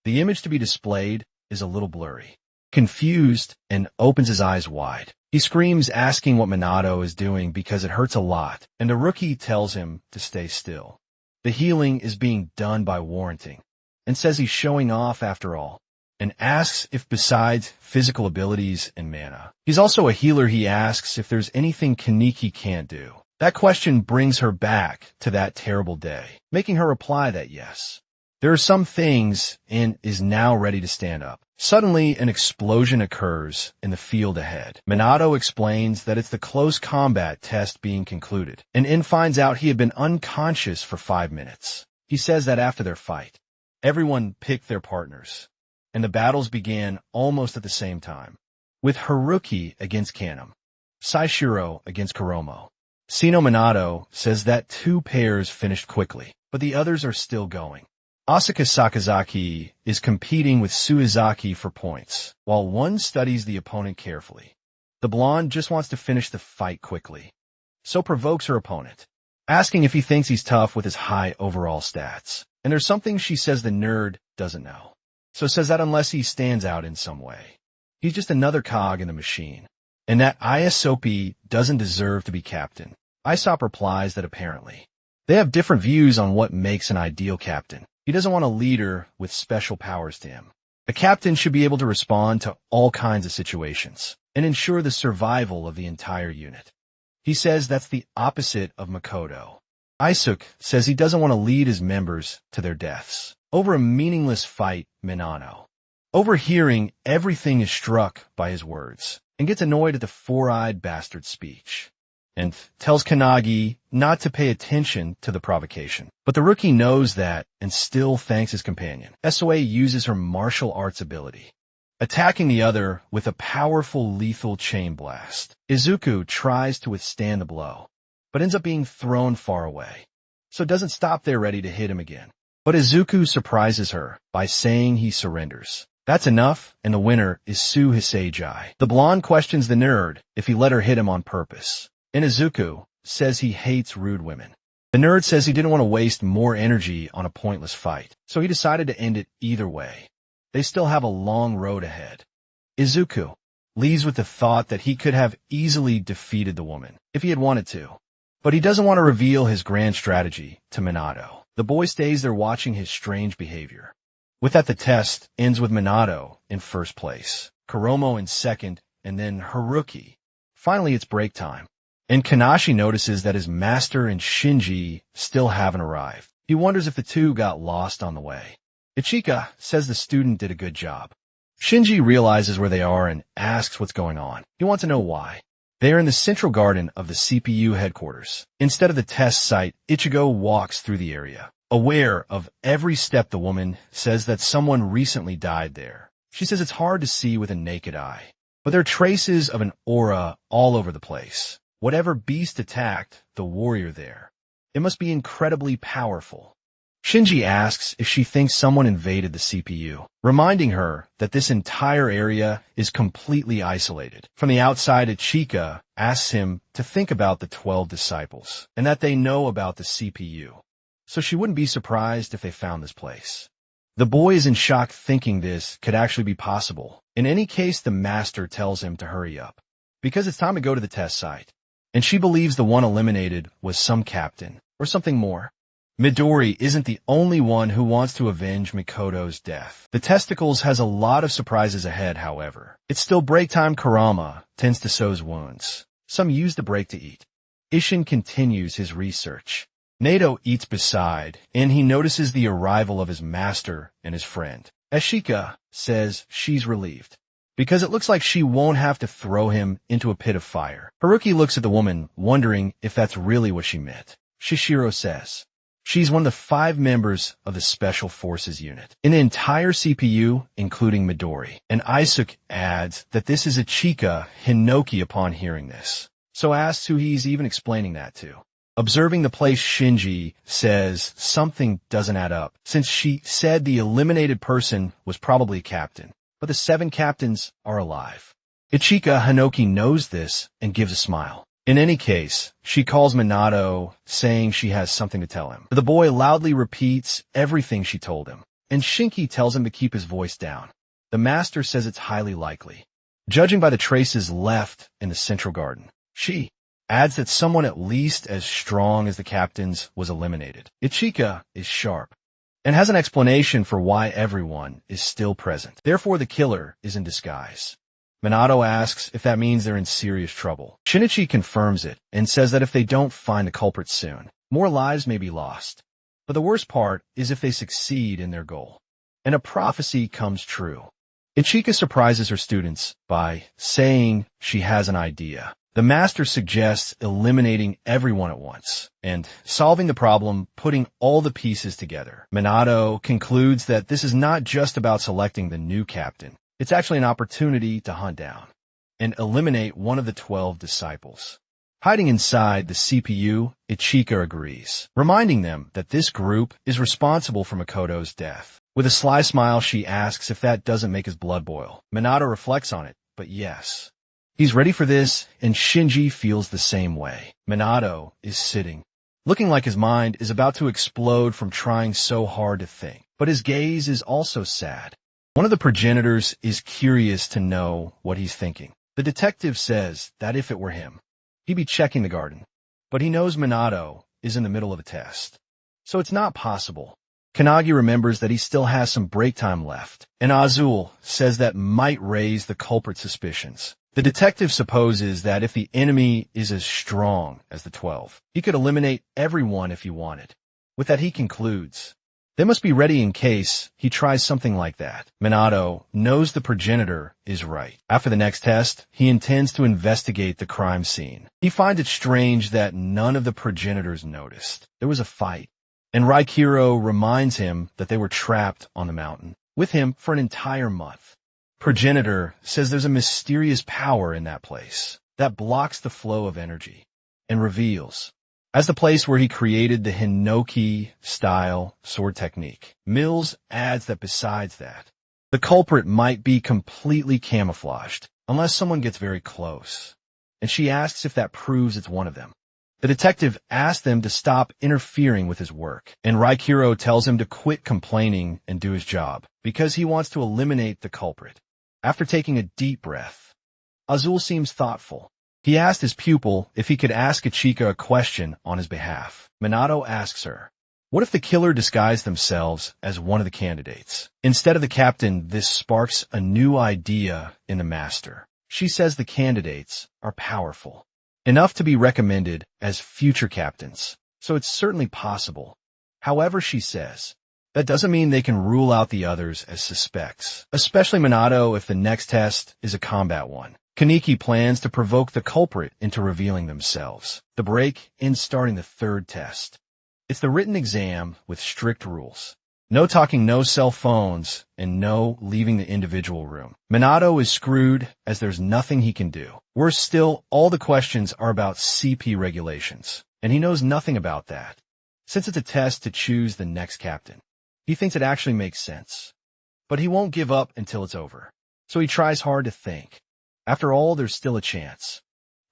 The image to be displayed is a little blurry. Confused, and opens his eyes wide. He screams, asking what Minato is doing because it hurts a lot, and the rookie tells him to stay still. The healing is being done by warranting, and says he's showing off after all, and asks if besides physical abilities and mana, he's also a healer. He asks if there's anything Kaneki can't do. That question brings her back to that terrible day, making her reply that yes, there are some things, and is now ready to stand up. Suddenly, an explosion occurs in the field ahead. Minato explains that it's the close combat test being concluded, and In finds out he had been unconscious for 5 minutes. He says that after their fight, everyone picked their partners, and the battles began almost at the same time, with Haruki against Kaname, Saishiro against Kuromo. Sino Minato says that 2 pairs finished quickly, but the others are still going. Asaka Sakazaki is competing with Suizaki for points, while one studies the opponent carefully. The blonde just wants to finish the fight quickly, so provokes her opponent, asking if he thinks he's tough with his high overall stats. And there's something she says the nerd doesn't know, so says that unless he stands out in some way, he's just another cog in the machine, and that Iasopi doesn't deserve to be captain. Aesop replies that apparently they have different views on what makes an ideal captain. He doesn't want a leader with special powers to him. A captain should be able to respond to all kinds of situations and ensure the survival of the entire unit. He says that's the opposite of Makoto. Isuk says he doesn't want to lead his members to their deaths over a meaningless fight, Minato. Overhearing, everything is struck by his words and gets annoyed at the four-eyed bastard's speech and tells Kanagi not to pay attention to the provocation. But the rookie knows that and still thanks his companion. SOA uses her martial arts ability, attacking the other with a powerful lethal chain blast. Izuku tries to withstand the blow, but ends up being thrown far away, so doesn't stop there ready to hit him again. But Izuku surprises her by saying he surrenders. That's enough, and the winner is Su Hisejai. The blonde questions the nerd if he let her hit him on purpose, and Izuku says he hates rude women. The nerd says he didn't want to waste more energy on a pointless fight, so he decided to end it either way. They still have a long road ahead. Izuku leaves with the thought that he could have easily defeated the woman if he had wanted to, but he doesn't want to reveal his grand strategy to Minato. The boy stays there watching his strange behavior. With that, the test ends with Minato in first place, Kuromo in second, and then Haruki. Finally, it's break time, and Kanashi notices that his master and Shinji still haven't arrived. He wonders if the two got lost on the way. Ichika says the student did a good job. Shinji realizes where they are and asks what's going on. He wants to know why. They are in the central garden of the CPU headquarters. Instead of the test site, Ichigo walks through the area. Aware of every step, the woman says that someone recently died there. She says it's hard to see with a naked eye, but there are traces of an aura all over the place. Whatever beast attacked the warrior there, it must be incredibly powerful. Shinji asks if she thinks someone invaded the CPU, reminding her that this entire area is completely isolated. From the outside, Ichika asks him to think about the 12 disciples and that they know about the CPU, so she wouldn't be surprised if they found this place. The boy is in shock, thinking this could actually be possible. In any case, the master tells him to hurry up, because it's time to go to the test site, and she believes the one eliminated was some captain, or something more. Midori isn't the only one who wants to avenge Mikoto's death. The Testicles has a lot of surprises ahead, however. It's still break time. Kurama tends to So's wounds. Some use the break to eat. Isshin continues his research. Nato eats beside, and he notices the arrival of his master and his friend. Ashika says she's relieved, because it looks like she won't have to throw him into a pit of fire. Haruki looks at the woman, wondering if that's really what she meant. Shishiro says she's one of the 5 members of the Special Forces unit in the entire CPU, including Midori. And Isuk adds that this is Ichika Hinoki upon hearing this, so asks who he's even explaining that to. Observing the place, Shinji says something doesn't add up, since she said the eliminated person was probably a captain, but the 7 captains are alive. Ichika Hinoki knows this and gives a smile. In any case, she calls Minato, saying she has something to tell him. The boy loudly repeats everything she told him, and Shinki tells him to keep his voice down. The master says it's highly likely, judging by the traces left in the central garden. She adds that someone at least as strong as the captains was eliminated. Ichika is sharp and has an explanation for why everyone is still present. Therefore, the killer is in disguise. Minato asks if that means they're in serious trouble. Shinichi confirms it and says that if they don't find the culprit soon, more lives may be lost. But the worst part is if they succeed in their goal, and a prophecy comes true. Ichika surprises her students by saying she has an idea. The master suggests eliminating everyone at once and solving the problem, putting all the pieces together. Minato concludes that this is not just about selecting the new captain. It's actually an opportunity to hunt down and eliminate one of the 12 disciples. Hiding inside the CPU, Ichika agrees, reminding them that this group is responsible for Makoto's death. With a sly smile, she asks if that doesn't make his blood boil. Minato reflects on it, but yes. He's ready for this, and Shinji feels the same way. Minato is sitting, looking like his mind is about to explode from trying so hard to think. But his gaze is also sad. One of the progenitors is curious to know what he's thinking. The detective says that if it were him, he'd be checking the garden. But he knows Minato is in the middle of a test, so it's not possible. Kanagi remembers that he still has some break time left, and Azul says that might raise the culprit's suspicions. The detective supposes that if the enemy is as strong as the 12, he could eliminate everyone if he wanted. With that, he concludes, they must be ready in case he tries something like that. Minato knows the progenitor is right. After the next test, he intends to investigate the crime scene. He finds it strange that none of the progenitors noticed. There was a fight, and Raikiro reminds him that they were trapped on the mountain with him for an entire month. Progenitor says there's a mysterious power in that place that blocks the flow of energy and reveals as the place where he created the Hinoki-style sword technique. Mills adds that besides that, the culprit might be completely camouflaged unless someone gets very close, and she asks if that proves it's one of them. The detective asks them to stop interfering with his work, and Raikiro tells him to quit complaining and do his job because he wants to eliminate the culprit. After taking a deep breath, Azul seems thoughtful. He asked his pupil if he could ask Ichika a question on his behalf. Minato asks her, what if the killer disguised themselves as one of the candidates? Instead of the captain, this sparks a new idea in the master. She says the candidates are powerful, enough to be recommended as future captains, so it's certainly possible. However, she says, that doesn't mean they can rule out the others as suspects, especially Minato if the next test is a combat one. Kaneki plans to provoke the culprit into revealing themselves. The break ends starting the third test. It's the written exam with strict rules. No talking, no cell phones, and no leaving the individual room. Minato is screwed as there's nothing he can do. Worse still, all the questions are about CP regulations, and he knows nothing about that. Since it's a test to choose the next captain, he thinks it actually makes sense. But he won't give up until it's over, so he tries hard to think. After all, there's still a chance.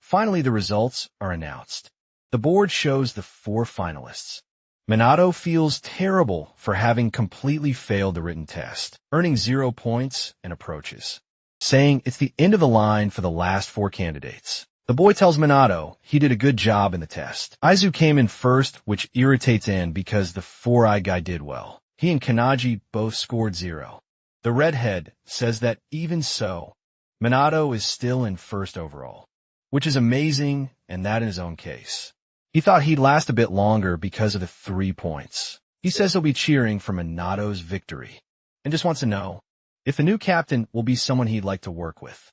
Finally, the results are announced. The board shows the 4 finalists. Minato feels terrible for having completely failed the written test, earning 0 points and approaches, saying it's the end of the line for the last 4 candidates. The boy tells Minato he did a good job in the test. Aizu came in first, which irritates En because the 4-eyed guy did well. He and Kanaji both scored 0. The redhead says that even so, Minato is still in first overall, which is amazing, and that in his own case. He thought he'd last a bit longer because of the 3 points. He says he'll be cheering for Minato's victory, and just wants to know if the new captain will be someone he'd like to work with.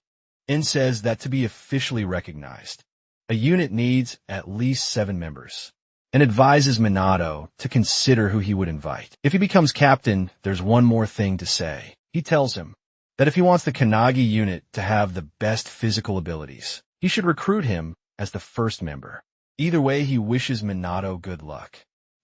En says that to be officially recognized, a unit needs at least 7 members, and advises Minato to consider who he would invite. If he becomes captain, there's one more thing to say. He tells him that if he wants the Kanagi unit to have the best physical abilities, he should recruit him as the first member. Either way, he wishes Minato good luck.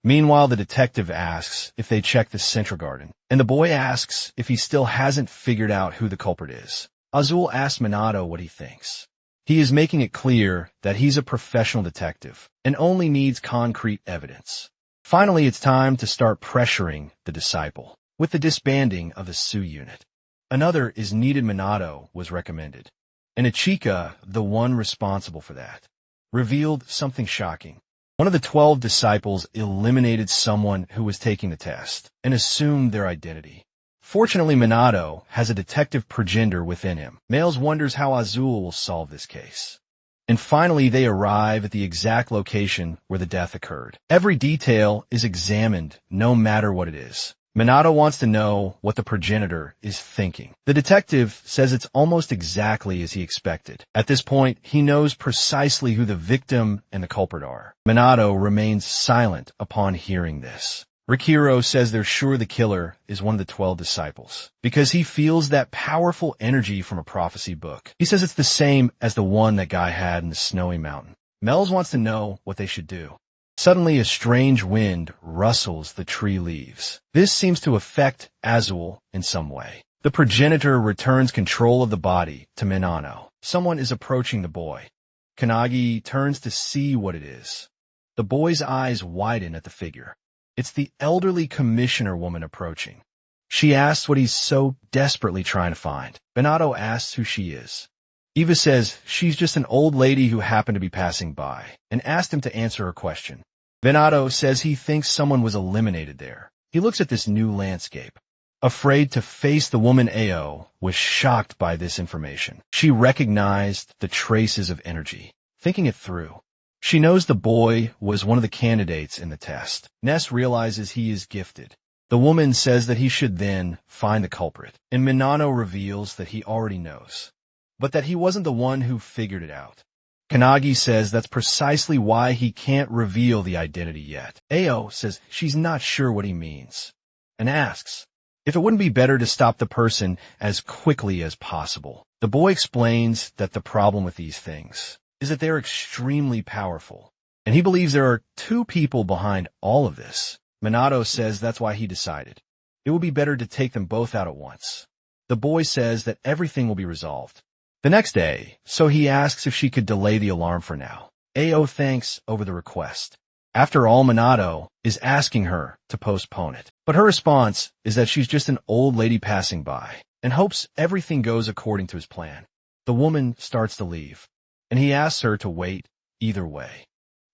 Meanwhile, the detective asks if they check the Central Garden, and the boy asks if he still hasn't figured out who the culprit is. Azul asks Minato what he thinks. He is making it clear that he's a professional detective and only needs concrete evidence. Finally, it's time to start pressuring the disciple with the disbanding of the Su unit. Another is needed. Minato was recommended, and Ichika, the one responsible for that, revealed something shocking. One of the 12 disciples eliminated someone who was taking the test and assumed their identity. Fortunately, Minato has a detective progenitor within him. Males wonders how Azul will solve this case. And finally, they arrive at the exact location where the death occurred. Every detail is examined, no matter what it is. Minato wants to know what the progenitor is thinking. The detective says it's almost exactly as he expected. At this point, he knows precisely who the victim and the culprit are. Minato remains silent upon hearing this. Rikiro says they're sure the killer is one of the 12 disciples because he feels that powerful energy from a prophecy book. He says it's the same as the one that guy had in the snowy mountain. Mel's wants to know what they should do. Suddenly, a strange wind rustles the tree leaves. This seems to affect Azul in some way. The progenitor returns control of the body to Minano. Someone is approaching the boy. Kanagi turns to see what it is. The boy's eyes widen at the figure. It's the elderly commissioner woman approaching. She asks what he's so desperately trying to find. Minato asks who she is. Eva says she's just an old lady who happened to be passing by, and asked him to answer her question. Minato says he thinks someone was eliminated there. He looks at this new landscape. Afraid to face the woman, Ao was shocked by this information. She recognized the traces of energy. Thinking it through, she knows the boy was one of the candidates in the test. Ness realizes he is gifted. The woman says that he should then find the culprit, and Minano reveals that he already knows, but that he wasn't the one who figured it out. Kanagi says that's precisely why he can't reveal the identity yet. Ao says she's not sure what he means, and asks if it wouldn't be better to stop the person as quickly as possible. The boy explains that the problem with these things is that they're extremely powerful, and he believes there are two people behind all of this. Minato says that's why he decided it would be better to take them both out at once. The boy says that everything will be resolved the next day, so he asks if she could delay the alarm for now. Ao thanks over the request. After all, Minato is asking her to postpone it, but her response is that she's just an old lady passing by and hopes everything goes according to his plan. The woman starts to leave, and he asks her to wait either way.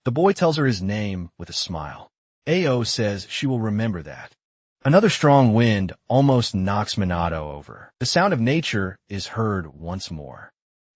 The boy tells her his name with a smile. Ao says she will remember that. Another strong wind almost knocks Minato over. The sound of nature is heard once more.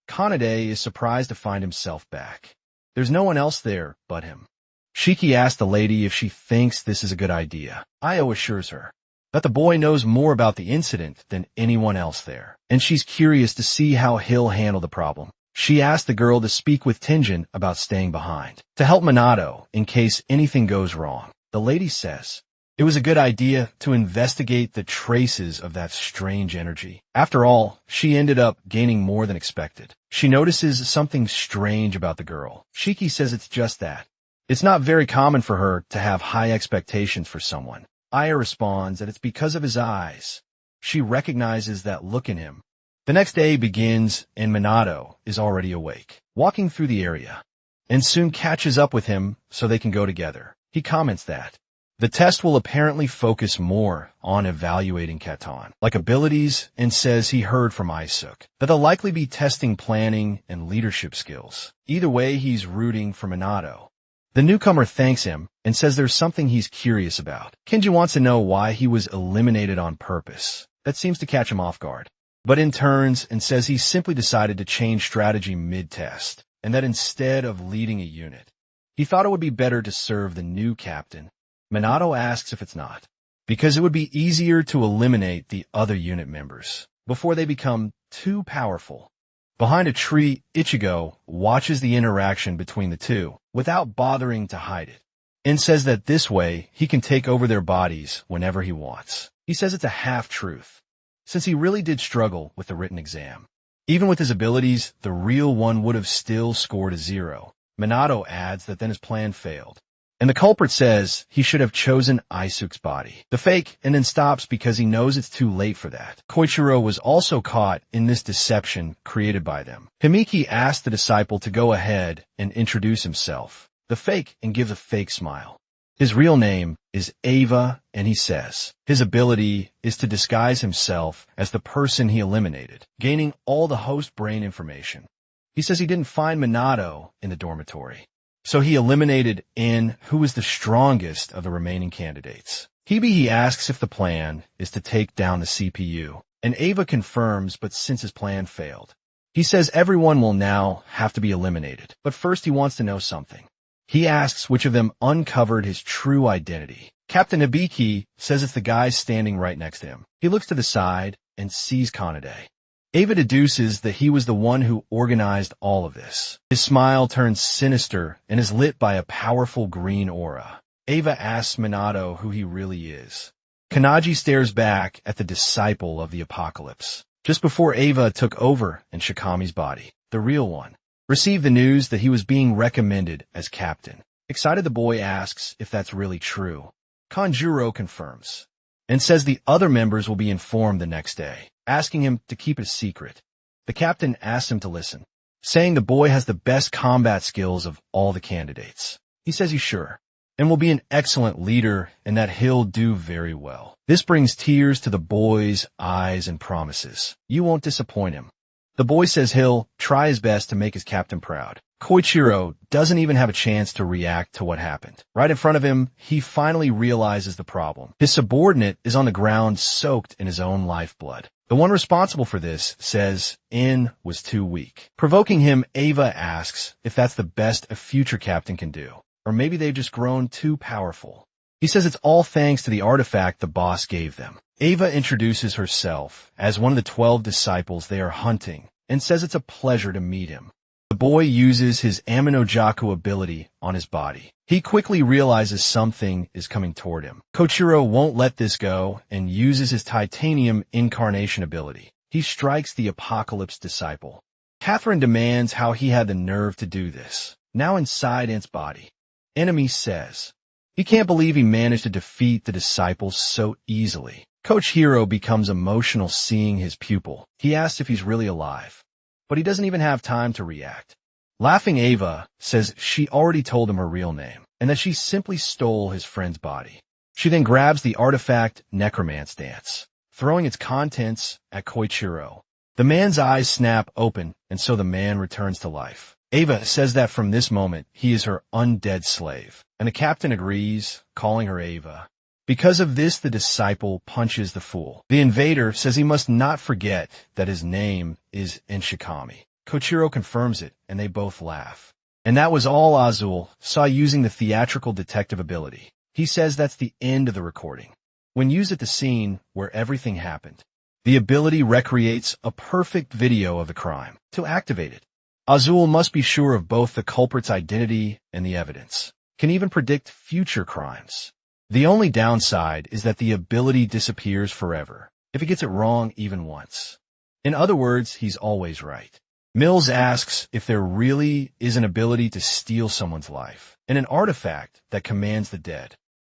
Kanade is surprised to find himself back. There's no one else there but him. Shiki asks the lady if she thinks this is a good idea. Io assures her that the boy knows more about the incident than anyone else there, and she's curious to see how he'll handle the problem. She asks the girl to speak with Tenjin about staying behind, to help Minato in case anything goes wrong. The lady says it was a good idea to investigate the traces of that strange energy. After all, she ended up gaining more than expected. She notices something strange about the girl. Shiki says it's just that. It's not very common for her to have high expectations for someone. Aya responds that it's because of his eyes. She recognizes that look in him. The next day begins, and Minato is already awake, walking through the area, and soon catches up with him so they can go together. He comments that the test will apparently focus more on evaluating Katon, like abilities, and says he heard from Isuk that they'll likely be testing planning and leadership skills. Either way, he's rooting for Minato. The newcomer thanks him and says there's something he's curious about. Kenji wants to know why he was eliminated on purpose. That seems to catch him off guard, but in turns and says he simply decided to change strategy mid-test, and that instead of leading a unit, he thought it would be better to serve the new captain. Minato asks if it's not, because it would be easier to eliminate the other unit members before they become too powerful. Behind a tree, Ichigo watches the interaction between the two without bothering to hide it, and says that this way he can take over their bodies whenever he wants. He says it's a half-truth, since he really did struggle with the written exam. Even with his abilities, the real one would have still scored a 0. Minato adds that then his plan failed, and the culprit says he should have chosen Isuk's body, the fake, and then stops because he knows it's too late for that. Koichiro was also caught in this deception created by them. Himiki asked the disciple to go ahead and introduce himself, the fake, and give a fake smile. His real name is Ava, and he says his ability is to disguise himself as the person he eliminated, gaining all the host brain information. He says he didn't find Minato in the dormitory, so he eliminated N, who was the strongest of the remaining candidates. He asks if the plan is to take down the CPU, and Ava confirms, but since his plan failed, he says everyone will now have to be eliminated. But first he wants to know something. He asks which of them uncovered his true identity. Captain Hibiki says it's the guy standing right next to him. He looks to the side and sees Kanade. Ava deduces that he was the one who organized all of this. His smile turns sinister and is lit by a powerful green aura. Ava asks Minato who he really is. Kanaji stares back at the disciple of the apocalypse. Just before Ava took over in Shikami's body, the real one received the news that he was being recommended as captain. Excited, the boy asks if that's really true. Kanjuro confirms and says the other members will be informed the next day, asking him to keep it a secret. The captain asks him to listen, saying the boy has the best combat skills of all the candidates. He says he's sure, and will be an excellent leader, and that he'll do very well. This brings tears to the boy's eyes and promises you won't disappoint him. The boy says he'll try his best to make his captain proud. Koichiro doesn't even have a chance to react to what happened. Right in front of him, he finally realizes the problem. His subordinate is on the ground soaked in his own lifeblood. The one responsible for this says In was too weak. Provoking him, Ava asks if that's the best a future captain can do, or maybe they've just grown too powerful. He says it's all thanks to the artifact the boss gave them. Ava introduces herself as one of the 12 disciples they are hunting and says it's a pleasure to meet him. The boy uses his Aminojaku ability on his body. He quickly realizes something is coming toward him. Koichiro won't let this go and uses his titanium incarnation ability. He strikes the Apocalypse disciple. Catherine demands how he had the nerve to do this. Now inside Int's body, Enemy says he can't believe he managed to defeat the disciples so easily. Coach Hiro becomes emotional seeing his pupil. He asks if he's really alive, but he doesn't even have time to react. Laughing Ava says she already told him her real name and that she simply stole his friend's body. She then grabs the artifact Necromance Dance, throwing its contents at Koichiro. The man's eyes snap open, and so the man returns to life. Ava says that from this moment, he is her undead slave, and the captain agrees, calling her Ava. Because of this, the disciple punches the fool. The invader says he must not forget that his name is NgocMy. Koichiro confirms it, and they both laugh. And that was all Azul saw using the theatrical detective ability. He says that's the end of the recording. When used at the scene where everything happened, the ability recreates a perfect video of the crime. To activate it, Azul must be sure of both the culprit's identity and the evidence. Can even predict future crimes. The only downside is that the ability disappears forever if he gets it wrong even once. In other words, he's always right. Mills asks if there really is an ability to steal someone's life and an artifact that commands the dead,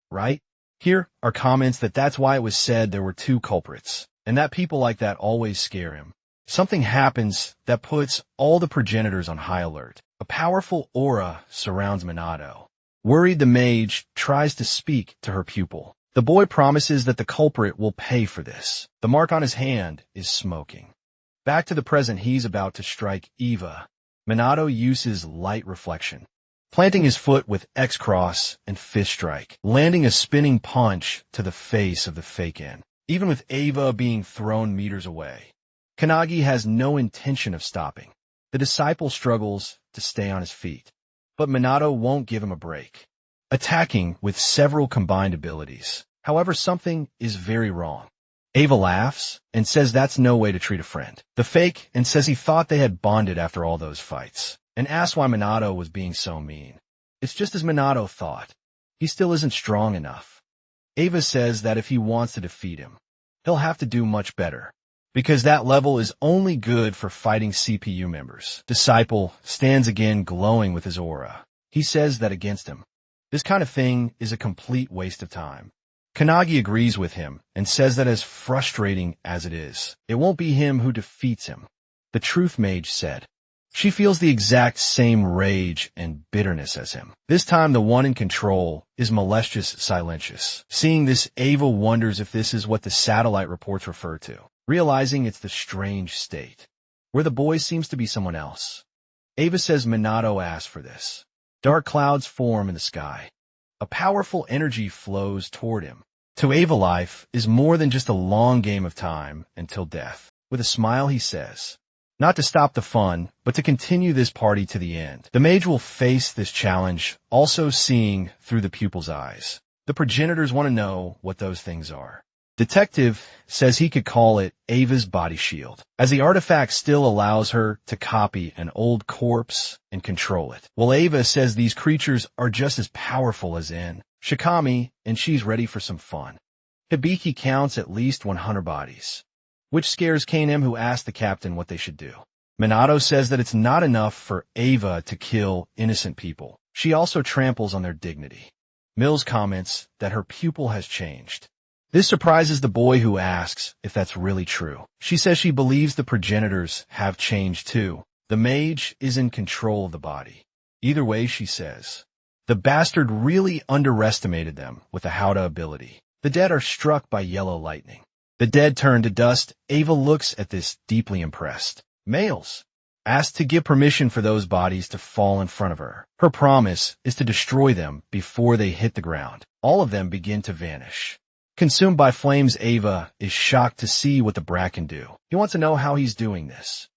right? Here are comments that's why it was said there were two culprits and that people like that always scare him. Something happens that puts all the progenitors on high alert. A powerful aura surrounds Minato. Worried, the mage tries to speak to her pupil. The boy promises that the culprit will pay for this. The mark on his hand is smoking. Back to the present, he's about to strike Eva. Minato uses light reflection, planting his foot with X-Cross and Fist Strike, landing a spinning punch to the face of the fake-in. Even with Eva being thrown meters away, Kanagi has no intention of stopping. The disciple struggles to stay on his feet, but Minato won't give him a break, attacking with several combined abilities. However, something is very wrong. Ava laughs and says that's no way to treat a friend. The fake and says he thought they had bonded after all those fights, and asks why Minato was being so mean. It's just as Minato thought. He still isn't strong enough. Ava says that if he wants to defeat him, he'll have to do much better, because that level is only good for fighting CPU members. Disciple stands again glowing with his aura. He says that against him, this kind of thing is a complete waste of time. Kanagi agrees with him and says that as frustrating as it is, it won't be him who defeats him. The Truth Mage said she feels the exact same rage and bitterness as him. This time the one in control is Molestius Silentius. Seeing this, Ava wonders if this is what the satellite reports refer to, realizing it's the strange state, where the boy seems to be someone else. Ava says Minato asked for this. Dark clouds form in the sky. A powerful energy flows toward him. To Ava, life is more than just a long game of time until death. With a smile, he says, not to stop the fun, but to continue this party to the end. The mage will face this challenge, also seeing through the pupil's eyes. The progenitors want to know what those things are. Detective says he could call it Ava's body shield, as the artifact still allows her to copy an old corpse and control it. While Ava says these creatures are just as powerful as NgocMy, and she's ready for some fun. Hibiki counts at least 100 bodies, which scares Kanem, who asks the captain what they should do. Minato says that it's not enough for Ava to kill innocent people. She also tramples on their dignity. Mills comments that her pupil has changed. This surprises the boy, who asks if that's really true. She says she believes the progenitors have changed too. The mage is in control of the body. Either way, she says, the bastard really underestimated them with the Howda ability. The dead are struck by yellow lightning. The dead turn to dust. Ava looks at this deeply impressed. Males. asks to give permission for those bodies to fall in front of her. Her promise is to destroy them before they hit the ground. All of them begin to vanish. Consumed by flames, Ava is shocked to see what the brat can do. He wants to know how he's doing this.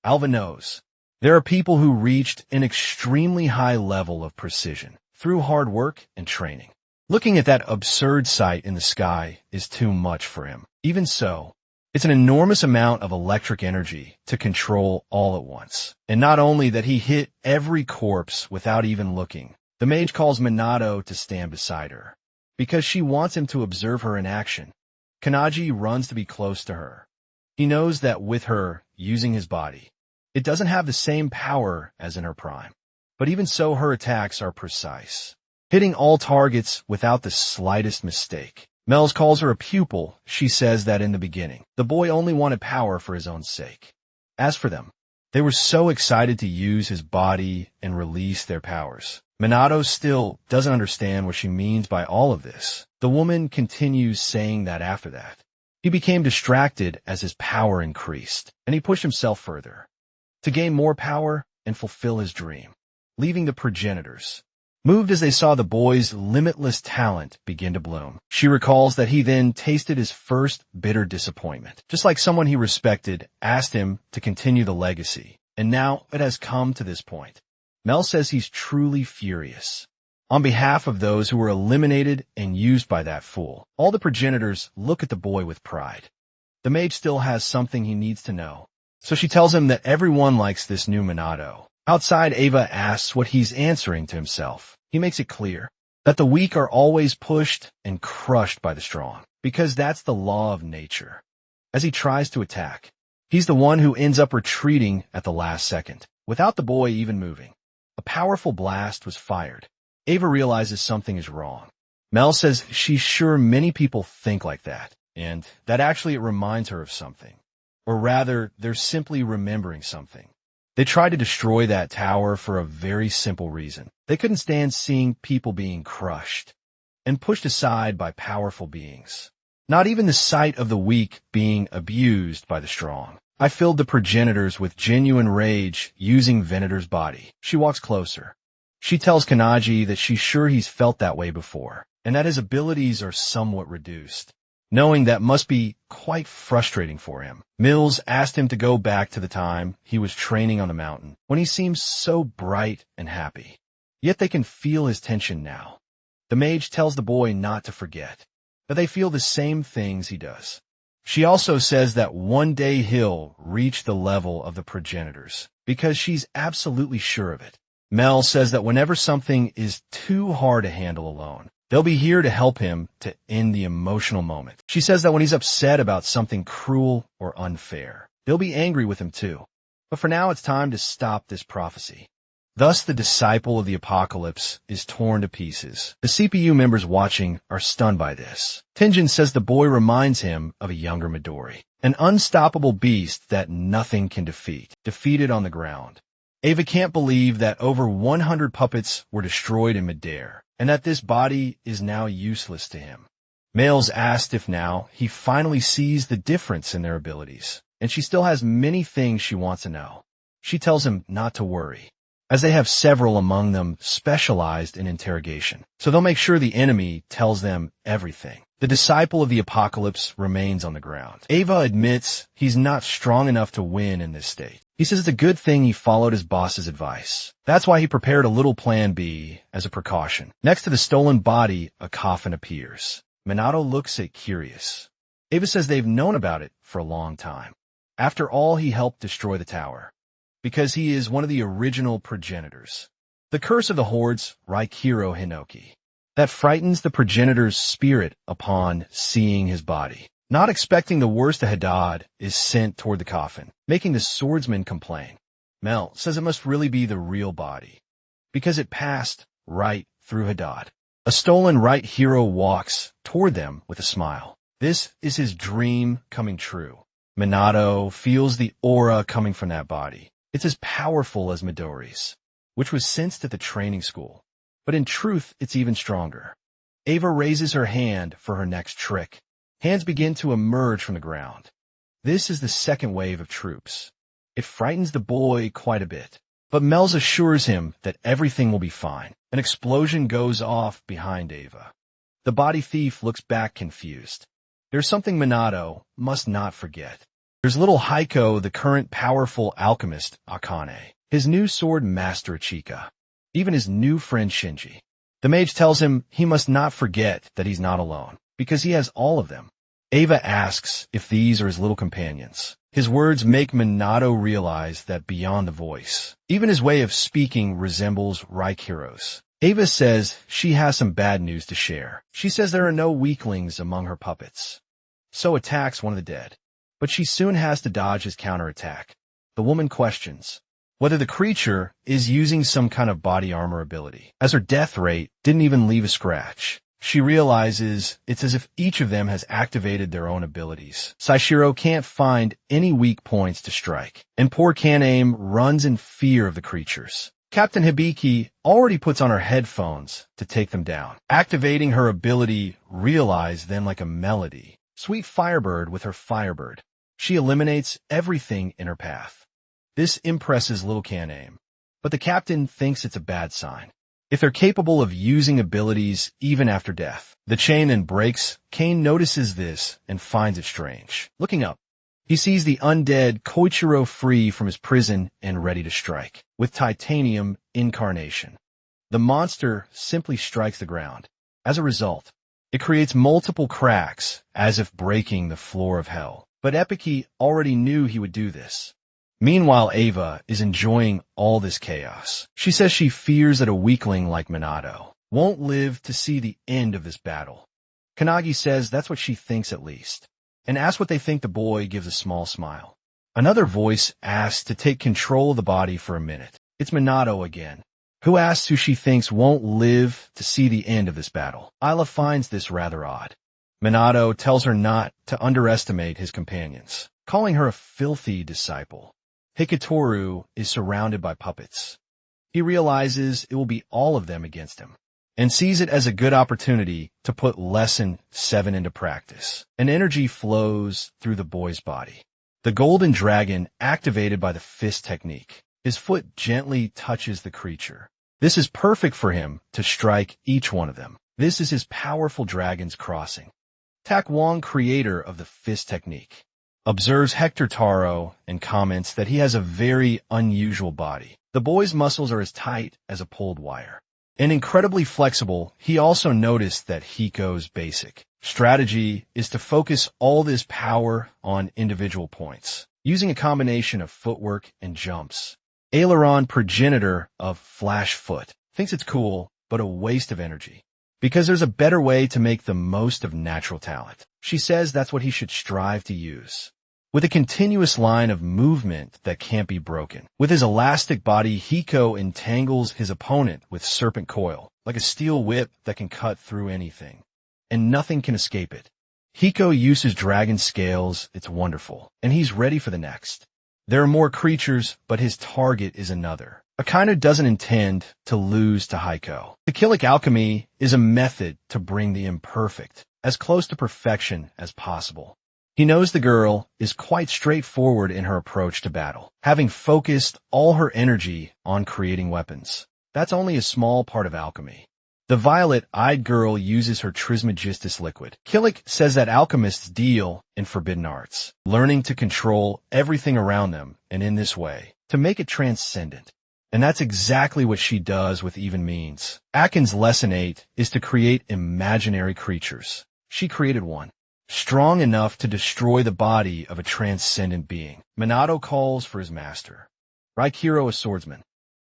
Alva knows. There are people who reached an extremely high level of precision through hard work and training. Looking at that absurd sight in the sky is too much for him. Even so, it's an enormous amount of electric energy to control all at once. And not only that, he hit every corpse without even looking. The mage calls Minato to stand beside her, because she wants him to observe her in action. Kanaji runs to be close to her. He knows that with her using his body, it doesn't have the same power as in her prime. But even so, her attacks are precise, hitting all targets without the slightest mistake. Mel's calls her a pupil. She says that in the beginning, the boy only wanted power for his own sake. As for them, they were so excited to use his body and release their powers. Minato still doesn't understand what she means by all of this. The woman continues saying that after that, he became distracted as his power increased, and he pushed himself further to gain more power and fulfill his dream, leaving the progenitors moved as they saw the boy's limitless talent begin to bloom. She recalls that he then tasted his first bitter disappointment, just like someone he respected asked him to continue the legacy, and now it has come to this point. Mel says he's truly furious. On behalf of those who were eliminated and used by that fool, all the progenitors look at the boy with pride. The mage still has something he needs to know, so she tells him that everyone likes this new Minato. Outside, Ava asks what he's answering to himself. He makes it clear that the weak are always pushed and crushed by the strong, because that's the law of nature. As he tries to attack, he's the one who ends up retreating at the last second, without the boy even moving. A powerful blast was fired. Ava realizes something is wrong. Mel says she's sure many people think like that, and that actually it reminds her of something. Or rather, they're simply remembering something. They tried to destroy that tower for a very simple reason. They couldn't stand seeing people being crushed and pushed aside by powerful beings. Not even the sight of the weak being abused by the strong. I filled the progenitors with genuine rage using Venator's body. She walks closer. She tells Kanaji that she's sure he's felt that way before, and that his abilities are somewhat reduced. Knowing that must be quite frustrating for him. Mills asked him to go back to the time he was training on the mountain, when he seems so bright and happy. Yet they can feel his tension now. The mage tells the boy not to forget, that they feel the same things he does. She also says that one day he'll reach the level of the progenitors, because she's absolutely sure of it. Mel says that whenever something is too hard to handle alone, they'll be here to help him to end the emotional moment. She says that when he's upset about something cruel or unfair, they'll be angry with him too. But for now, it's time to stop this prophecy. Thus, the disciple of the apocalypse is torn to pieces. The CPU members watching are stunned by this. Tenjin says the boy reminds him of a younger Midori, an unstoppable beast that nothing can defeat, defeated on the ground. Ava can't believe that over 100 puppets were destroyed in midair, and that this body is now useless to him. Males asked if now he finally sees the difference in their abilities, and she still has many things she wants to know. She tells him not to worry, as they have several among them specialized in interrogation, so they'll make sure the enemy tells them everything. The disciple of the apocalypse remains on the ground. Ava admits he's not strong enough to win in this state. He says it's a good thing he followed his boss's advice. That's why he prepared a little plan B as a precaution. Next to the stolen body, a coffin appears. Minato looks at curious. Ava says they've known about it for a long time. After all, he helped destroy the tower, because he is one of the original progenitors. The curse of the hordes, Raikiro Hinoki, that frightens the progenitor's spirit upon seeing his body. Not expecting the worst, a Hadad is sent toward the coffin, making the swordsman complain. Mel says it must really be the real body, because it passed right through Hadad. A stolen right hero walks toward them with a smile. This is his dream coming true. Minato feels the aura coming from that body. It's as powerful as Midori's, which was sensed at the training school. But in truth, it's even stronger. Ava raises her hand for her next trick. Hands begin to emerge from the ground. This is the second wave of troops. It frightens the boy quite a bit. But Mel's assures him that everything will be fine. An explosion goes off behind Ava. The body thief looks back confused. There's something Minato must not forget. There's little Heiko, the current powerful alchemist, Akane, his new sword master Ichika, even his new friend Shinji. The mage tells him he must not forget that he's not alone, because he has all of them. Ava asks if these are his little companions. His words make Minato realize that beyond the voice, even his way of speaking resembles Raikiro's. Ava says she has some bad news to share. She says there are no weaklings among her puppets. So attacks one of the dead. But she soon has to dodge his counterattack. The woman questions whether the creature is using some kind of body armor ability, as her death rate didn't even leave a scratch. She realizes it's as if each of them has activated their own abilities. Saishiro can't find any weak points to strike, and poor Kanaim runs in fear of the creatures. Captain Hibiki already puts on her headphones to take them down, activating her ability Realize then like a melody. Sweet Firebird with her Firebird. She eliminates everything in her path. This impresses little Kanaim, but the captain thinks it's a bad sign. If they're capable of using abilities even after death, the chain then breaks. Kane notices this and finds it strange. Looking up, he sees the undead Koichiro free from his prison and ready to strike, with titanium incarnation. The monster simply strikes the ground. As a result, it creates multiple cracks, as if breaking the floor of hell. But Epiki already knew he would do this. Meanwhile, Ava is enjoying all this chaos. She says she fears that a weakling like Minato won't live to see the end of this battle. Kanagi says that's what she thinks at least, and asks what they think. The boy gives a small smile. Another voice asks to take control of the body for a minute. It's Minato again, who asks who she thinks won't live to see the end of this battle. Isla finds this rather odd. Minato tells her not to underestimate his companions, calling her a filthy disciple. Hikitoru is surrounded by puppets. He realizes it will be all of them against him, and sees it as a good opportunity to put Lesson 7 into practice. An energy flows through the boy's body. The golden dragon activated by the fist technique. His foot gently touches the creature. This is perfect for him to strike each one of them. This is his powerful dragon's crossing. Tak Wong, creator of the fist technique, observes Hector Taro and comments that he has a very unusual body. The boy's muscles are as tight as a pulled wire and incredibly flexible. He also noticed that Hiko's basic strategy is to focus all this power on individual points, using a combination of footwork and jumps. Aileron, progenitor of Flash Foot, thinks it's cool, but a waste of energy, because there's a better way to make the most of natural talent. She says that's what he should strive to use, with a continuous line of movement that can't be broken. With his elastic body, Hiko entangles his opponent with serpent coil, like a steel whip that can cut through anything, and nothing can escape it. Hiko uses dragon scales. It's wonderful, and he's ready for the next. There are more creatures, but his target is another. Akainu doesn't intend to lose to Heiko. Tequilic alchemy is a method to bring the imperfect as close to perfection as possible. He knows the girl is quite straightforward in her approach to battle, having focused all her energy on creating weapons. That's only a small part of alchemy. The violet-eyed girl uses her Trismegistus liquid. Killick says that alchemists deal in forbidden arts, learning to control everything around them, and in this way, to make it transcendent. And that's exactly what she does with even means. Akin's lesson 8 is to create imaginary creatures. She created one, strong enough to destroy the body of a transcendent being. Minato calls for his master. Raikiro, a swordsman,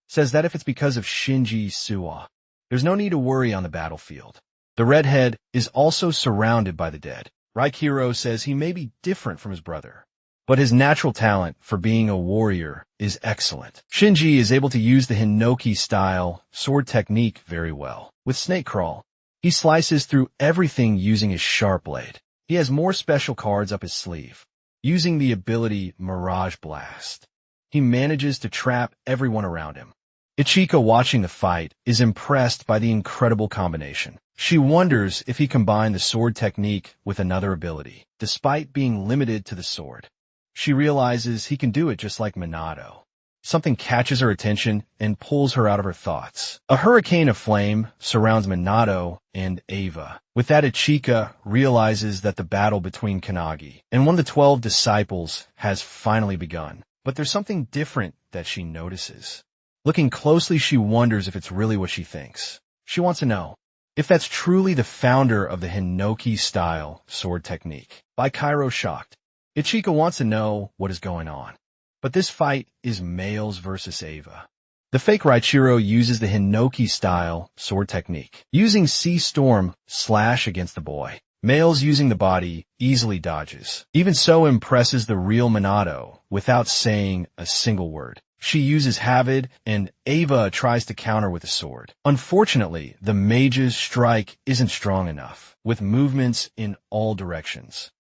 says that if it's because of Shinji Suwa, there's no need to worry on the battlefield. The redhead is also surrounded by the dead. Raikiro says he may be different from his brother, but his natural talent for being a warrior is excellent. Shinji is able to use the Hinoki-style sword technique very well. With Snake Crawl, he slices through everything using his sharp blade. He has more special cards up his sleeve. Using the ability Mirage Blast, he manages to trap everyone around him. Ichika, watching the fight, is impressed by the incredible combination. She wonders if he combined the sword technique with another ability, despite being limited to the sword. She realizes he can do it just like Minato. Something catches her attention and pulls her out of her thoughts. A hurricane of flame surrounds Minato and Eva. With that, Ichika realizes that the battle between Kanagi and one of the 12 disciples has finally begun. But there's something different that she notices. Looking closely, she wonders if it's really what she thinks. She wants to know if that's truly the founder of the Hinnoki-style sword technique. By Kairo shocked, Ichika wants to know what is going on. But this fight is males versus Eva. The fake Raichiro uses the Hinnoki-style sword technique, using Sea Storm slash against the boy. Males using the body easily dodges. Even so impresses the real Minato without saying a single word. She uses Havid, and Eva tries to counter with a sword. Unfortunately, the mage's strike isn't strong enough, with movements in all directions.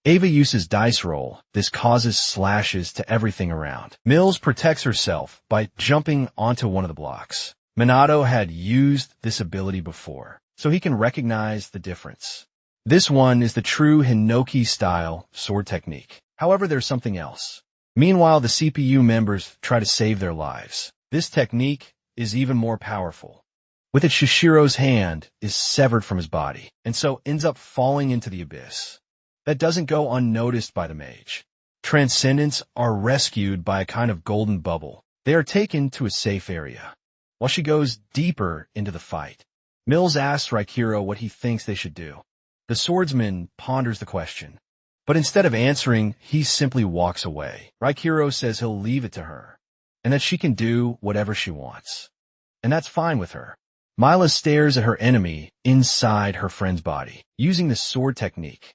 Eva uses dice roll. This causes slashes to everything around. Mills protects herself by jumping onto one of the blocks. Minato had used this ability before, so he can recognize the difference. This one is the true Hinnoki-style sword technique. However, there's something else. Meanwhile, the CPU members try to save their lives. This technique is even more powerful. With it, Shishiro's hand is severed from his body, and so ends up falling into the abyss. That doesn't go unnoticed by the mage. Transcendents are rescued by a kind of golden bubble. They are taken to a safe area. While she goes deeper into the fight, Mills asks Raichiro what he thinks they should do. The swordsman ponders the question, but instead of answering, he simply walks away. Raichiro says he'll leave it to her, and that she can do whatever she wants. And that's fine with her. Mila stares at her enemy inside her friend's body, using the sword technique.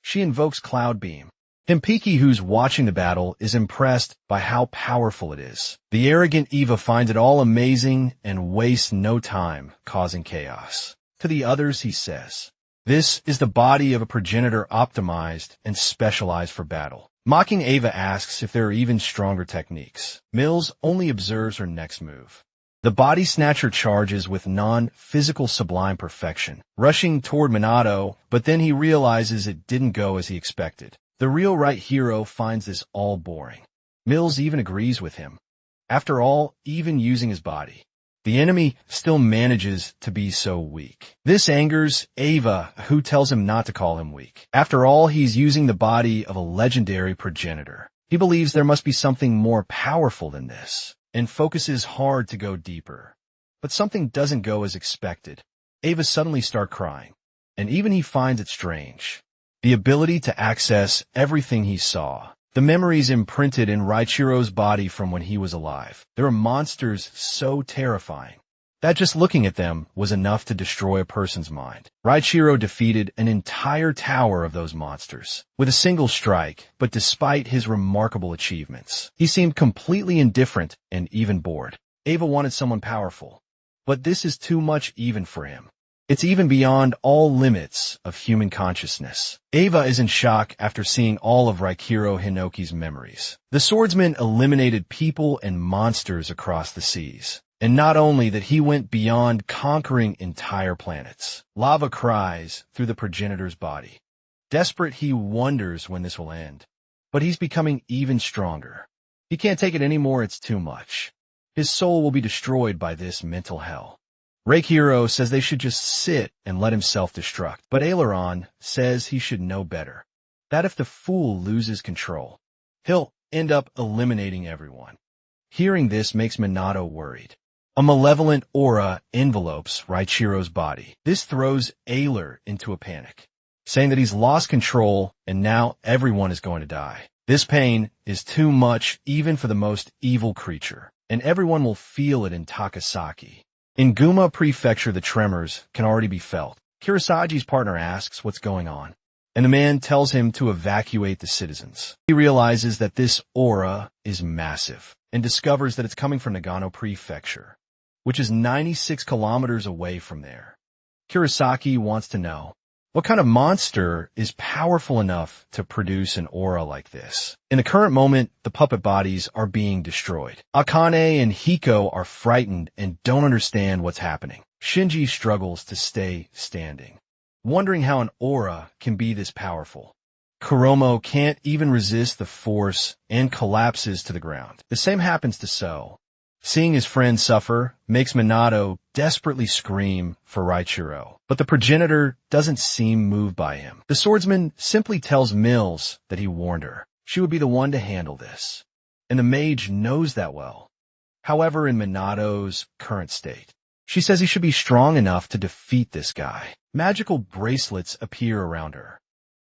She invokes Cloud Beam. Himpiki, who's watching the battle, is impressed by how powerful it is. The arrogant Eva finds it all amazing and wastes no time causing chaos. To the others, he says, "This is the body of a progenitor optimized and specialized for battle." Mocking, Eva asks if there are even stronger techniques. Mills only observes her next move. The body snatcher charges with non-physical sublime perfection, rushing toward Minato, but then he realizes it didn't go as he expected. The real right hero finds this all boring. Mills even agrees with him. After all, even using his body, the enemy still manages to be so weak. This angers Eva, who tells him not to call him weak. After all, he's using the body of a legendary progenitor. He believes there must be something more powerful than this, and focuses hard to go deeper. But something doesn't go as expected. Eva suddenly starts crying, and even he finds it strange. The ability to access everything he saw. The memories imprinted in Raichiro's body from when he was alive. There are monsters so terrifying that just looking at them was enough to destroy a person's mind. Raichiro defeated an entire tower of those monsters with a single strike, but despite his remarkable achievements, he seemed completely indifferent and even bored. Eva wanted someone powerful, but this is too much even for him. It's even beyond all limits of human consciousness. Eva is in shock after seeing all of Raichiro Hinnoki's memories. The swordsman eliminated people and monsters across the seas. And not only that, he went beyond conquering entire planets. Lava cries through the progenitor's body. Desperate, he wonders when this will end. But he's becoming even stronger. He can't take it anymore, it's too much. His soul will be destroyed by this mental hell. Raichiro says they should just sit and let him self-destruct. But Aileron says he should know better. That if the fool loses control, he'll end up eliminating everyone. Hearing this makes Minato worried. A malevolent aura envelopes Raichiro's body. This throws Ailer into a panic, saying that he's lost control and now everyone is going to die. This pain is too much even for the most evil creature, and everyone will feel it in Takasaki. In Guma Prefecture, the tremors can already be felt. Kirasagi's partner asks what's going on, and the man tells him to evacuate the citizens. He realizes that this aura is massive and discovers that it's coming from Nagano Prefecture, which is 96 kilometers away from there. Kurosaki wants to know, what kind of monster is powerful enough to produce an aura like this? In the current moment, the puppet bodies are being destroyed. Akane and Hiko are frightened and don't understand what's happening. Shinji struggles to stay standing, wondering how an aura can be this powerful. Kuromo can't even resist the force and collapses to the ground. The same happens to So. Seeing his friend suffer makes Minato desperately scream for Raichiro, but the progenitor doesn't seem moved by him. The swordsman simply tells Mills that he warned her. She would be the one to handle this, and the mage knows that well. However, in Minato's current state, she says he should be strong enough to defeat this guy. Magical bracelets appear around her.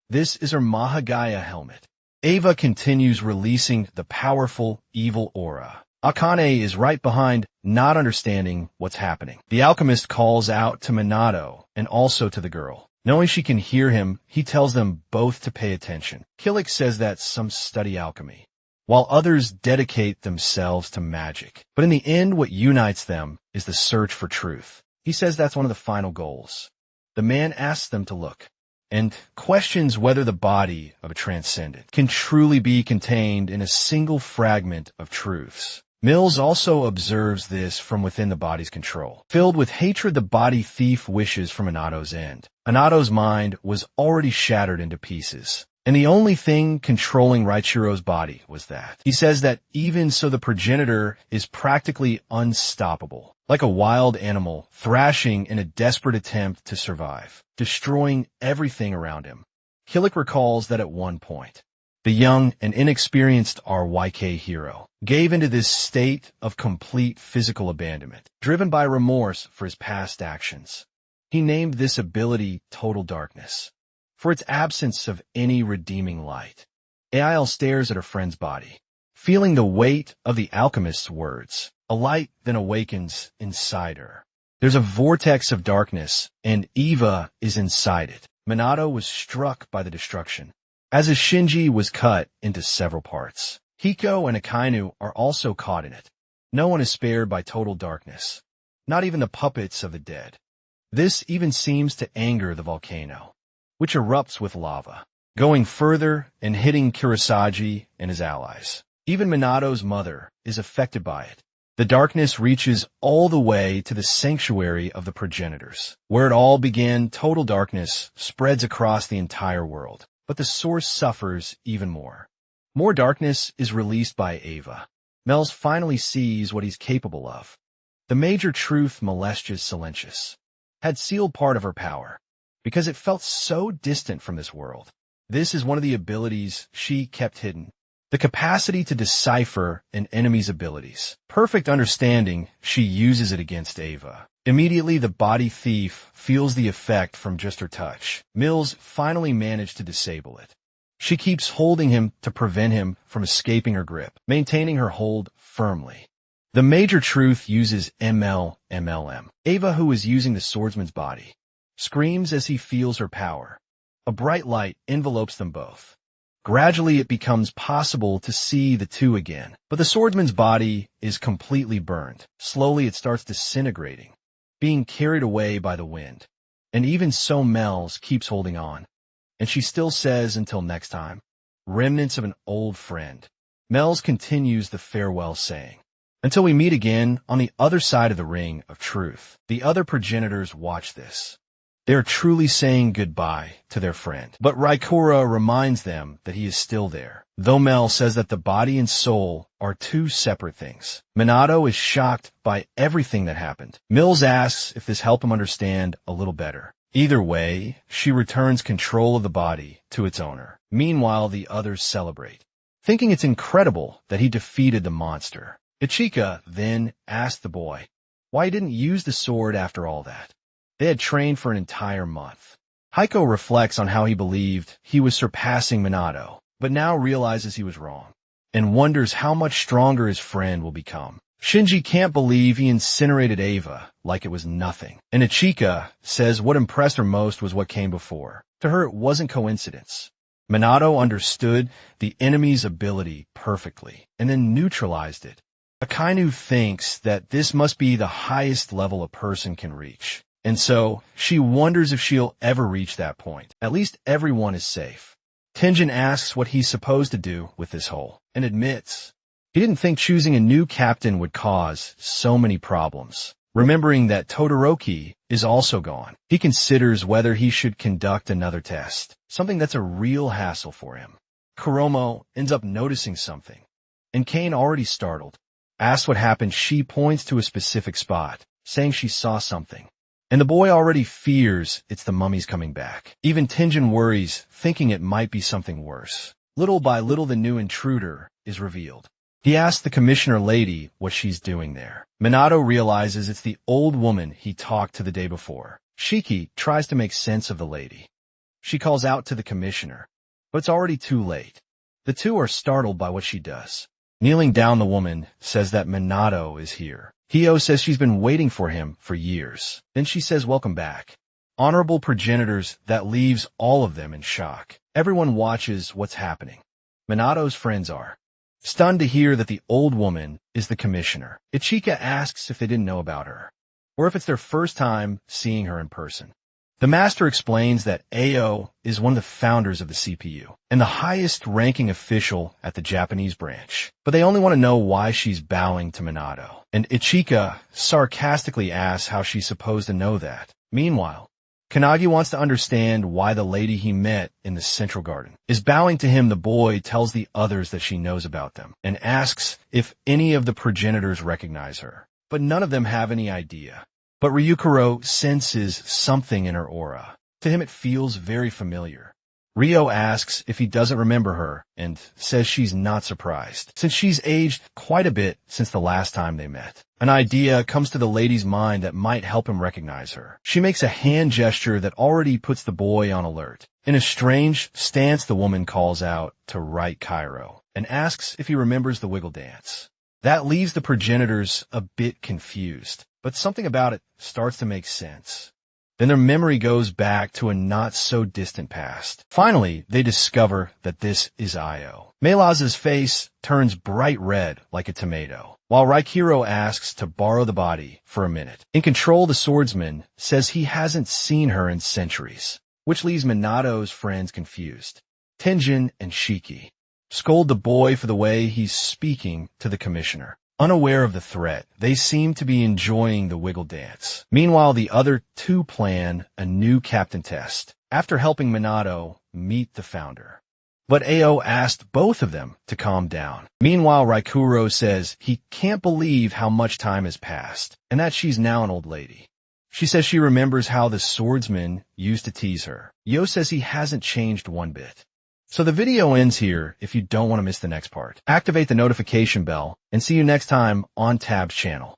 This is her Mahagaya helmet. Eva continues releasing the powerful, evil aura. Akane is right behind, not understanding what's happening. The alchemist calls out to Minato and also to the girl. Knowing she can hear him, he tells them both to pay attention. Killick says that some study alchemy, while others dedicate themselves to magic. But in the end, what unites them is the search for truth. He says that's one of the final goals. The man asks them to look, and questions whether the body of a transcendent can truly be contained in a single fragment of truths. Mills also observes this from within the body's control. Filled with hatred, the body thief wishes for Minato's end. Minato's mind was already shattered into pieces, and the only thing controlling Raichiro's body was that. He says that even so, the progenitor is practically unstoppable, like a wild animal thrashing in a desperate attempt to survive, destroying everything around him. Killick recalls that at one point, the young and inexperienced RYK hero gave into this state of complete physical abandonment, driven by remorse for his past actions. He named this ability Total Darkness, for its absence of any redeeming light. Ail stares at her friend's body, feeling the weight of the alchemist's words. A light then awakens inside her. There's a vortex of darkness, and Eva is inside it. Minato was struck by the destruction, as his Shinji was cut into several parts. Hiko and Akainu are also caught in it. No one is spared by total darkness, not even the puppets of the dead. This even seems to anger the volcano, which erupts with lava, going further and hitting Kurosagi and his allies. Even Minato's mother is affected by it. The darkness reaches all the way to the sanctuary of the progenitors. Where it all began, total darkness spreads across the entire world. But the source suffers even more. More darkness is released by Eva. Mel's finally sees what he's capable of. The major truth Molestia's Silentius had sealed part of her power, because it felt so distant from this world. This is one of the abilities she kept hidden. The capacity to decipher an enemy's abilities. Perfect understanding, she uses it against Eva. Immediately, the body thief feels the effect from just her touch. Mills finally managed to disable it. She keeps holding him to prevent him from escaping her grip, maintaining her hold firmly. The major truth uses MLM. Eva, who is using the swordsman's body, screams as he feels her power. A bright light envelopes them both. Gradually, it becomes possible to see the two again, but the swordsman's body is completely burned. Slowly, it starts disintegrating, being carried away by the wind. And even so, Mel's keeps holding on. And she still says, until next time, remnants of an old friend. Mel's continues the farewell saying, until we meet again on the other side of the ring of truth. The other progenitors watch this. They are truly saying goodbye to their friend. But Raikura reminds them that he is still there, though Mel says that the body and soul are two separate things. Minato is shocked by everything that happened. Mills asks if this helped him understand a little better. Either way, she returns control of the body to its owner. Meanwhile, the others celebrate, thinking it's incredible that he defeated the monster. Ichika then asked the boy why he didn't use the sword after all that. They had trained for an entire month. Heiko reflects on how he believed he was surpassing Minato, but now realizes he was wrong, and wonders how much stronger his friend will become. Shinji can't believe he incinerated Eva like it was nothing, and Ichika says what impressed her most was what came before. To her, it wasn't coincidence. Minato understood the enemy's ability perfectly, and then neutralized it. Akainu thinks that this must be the highest level a person can reach. And so, she wonders if she'll ever reach that point. At least everyone is safe. Tenjin asks what he's supposed to do with this hole, and admits he didn't think choosing a new captain would cause so many problems. Remembering that Todoroki is also gone, he considers whether he should conduct another test, something that's a real hassle for him. Kuromo ends up noticing something, and Kane, already startled, asks what happened. She points to a specific spot, saying she saw something. And the boy already fears it's the mummies coming back. Even Tenjin worries, thinking it might be something worse. Little by little, the new intruder is revealed. He asks the commissioner lady what she's doing there. Minato realizes it's the old woman he talked to the day before. Shiki tries to make sense of the lady. She calls out to the commissioner, but it's already too late. The two are startled by what she does. Kneeling down, the woman says that Minato is here. Hio says she's been waiting for him for years. Then she says, "Welcome back." Honorable progenitors, that leaves all of them in shock. Everyone watches what's happening. Minato's friends are stunned to hear that the old woman is the commissioner. Ichika asks if they didn't know about her, or if it's their first time seeing her in person. The master explains that Ao is one of the founders of the CPU and the highest-ranking official at the Japanese branch. But they only want to know why she's bowing to Minato. And Ichika sarcastically asks how she's supposed to know that. Meanwhile, Kanagi wants to understand why the lady he met in the Central Garden is bowing to him. The boy tells the others that she knows about them and asks if any of the progenitors recognize her. But none of them have any idea. But Ryukuro senses something in her aura. To him, it feels very familiar. Ryo asks if he doesn't remember her and says she's not surprised, since she's aged quite a bit since the last time they met. An idea comes to the lady's mind that might help him recognize her. She makes a hand gesture that already puts the boy on alert. In a strange stance, the woman calls out to Right Cairo and asks if he remembers the wiggle dance. That leaves the progenitors a bit confused, but something about it starts to make sense. Then their memory goes back to a not-so-distant past. Finally, they discover that this is Io. Melaz's face turns bright red like a tomato, while Raikiro asks to borrow the body for a minute. In control, the swordsman says he hasn't seen her in centuries, which leaves Minato's friends confused. Tenjin and Shiki scold the boy for the way he's speaking to the commissioner. Unaware of the threat, they seem to be enjoying the wiggle dance. Meanwhile, the other two plan a new captain test after helping Minato meet the founder. But Ao asked both of them to calm down. Meanwhile, Raikuro says he can't believe how much time has passed and that she's now an old lady. She says she remembers how the swordsman used to tease her. Yo says he hasn't changed one bit. So the video ends here. If you don't want to miss the next part, activate the notification bell and see you next time on Tab's channel.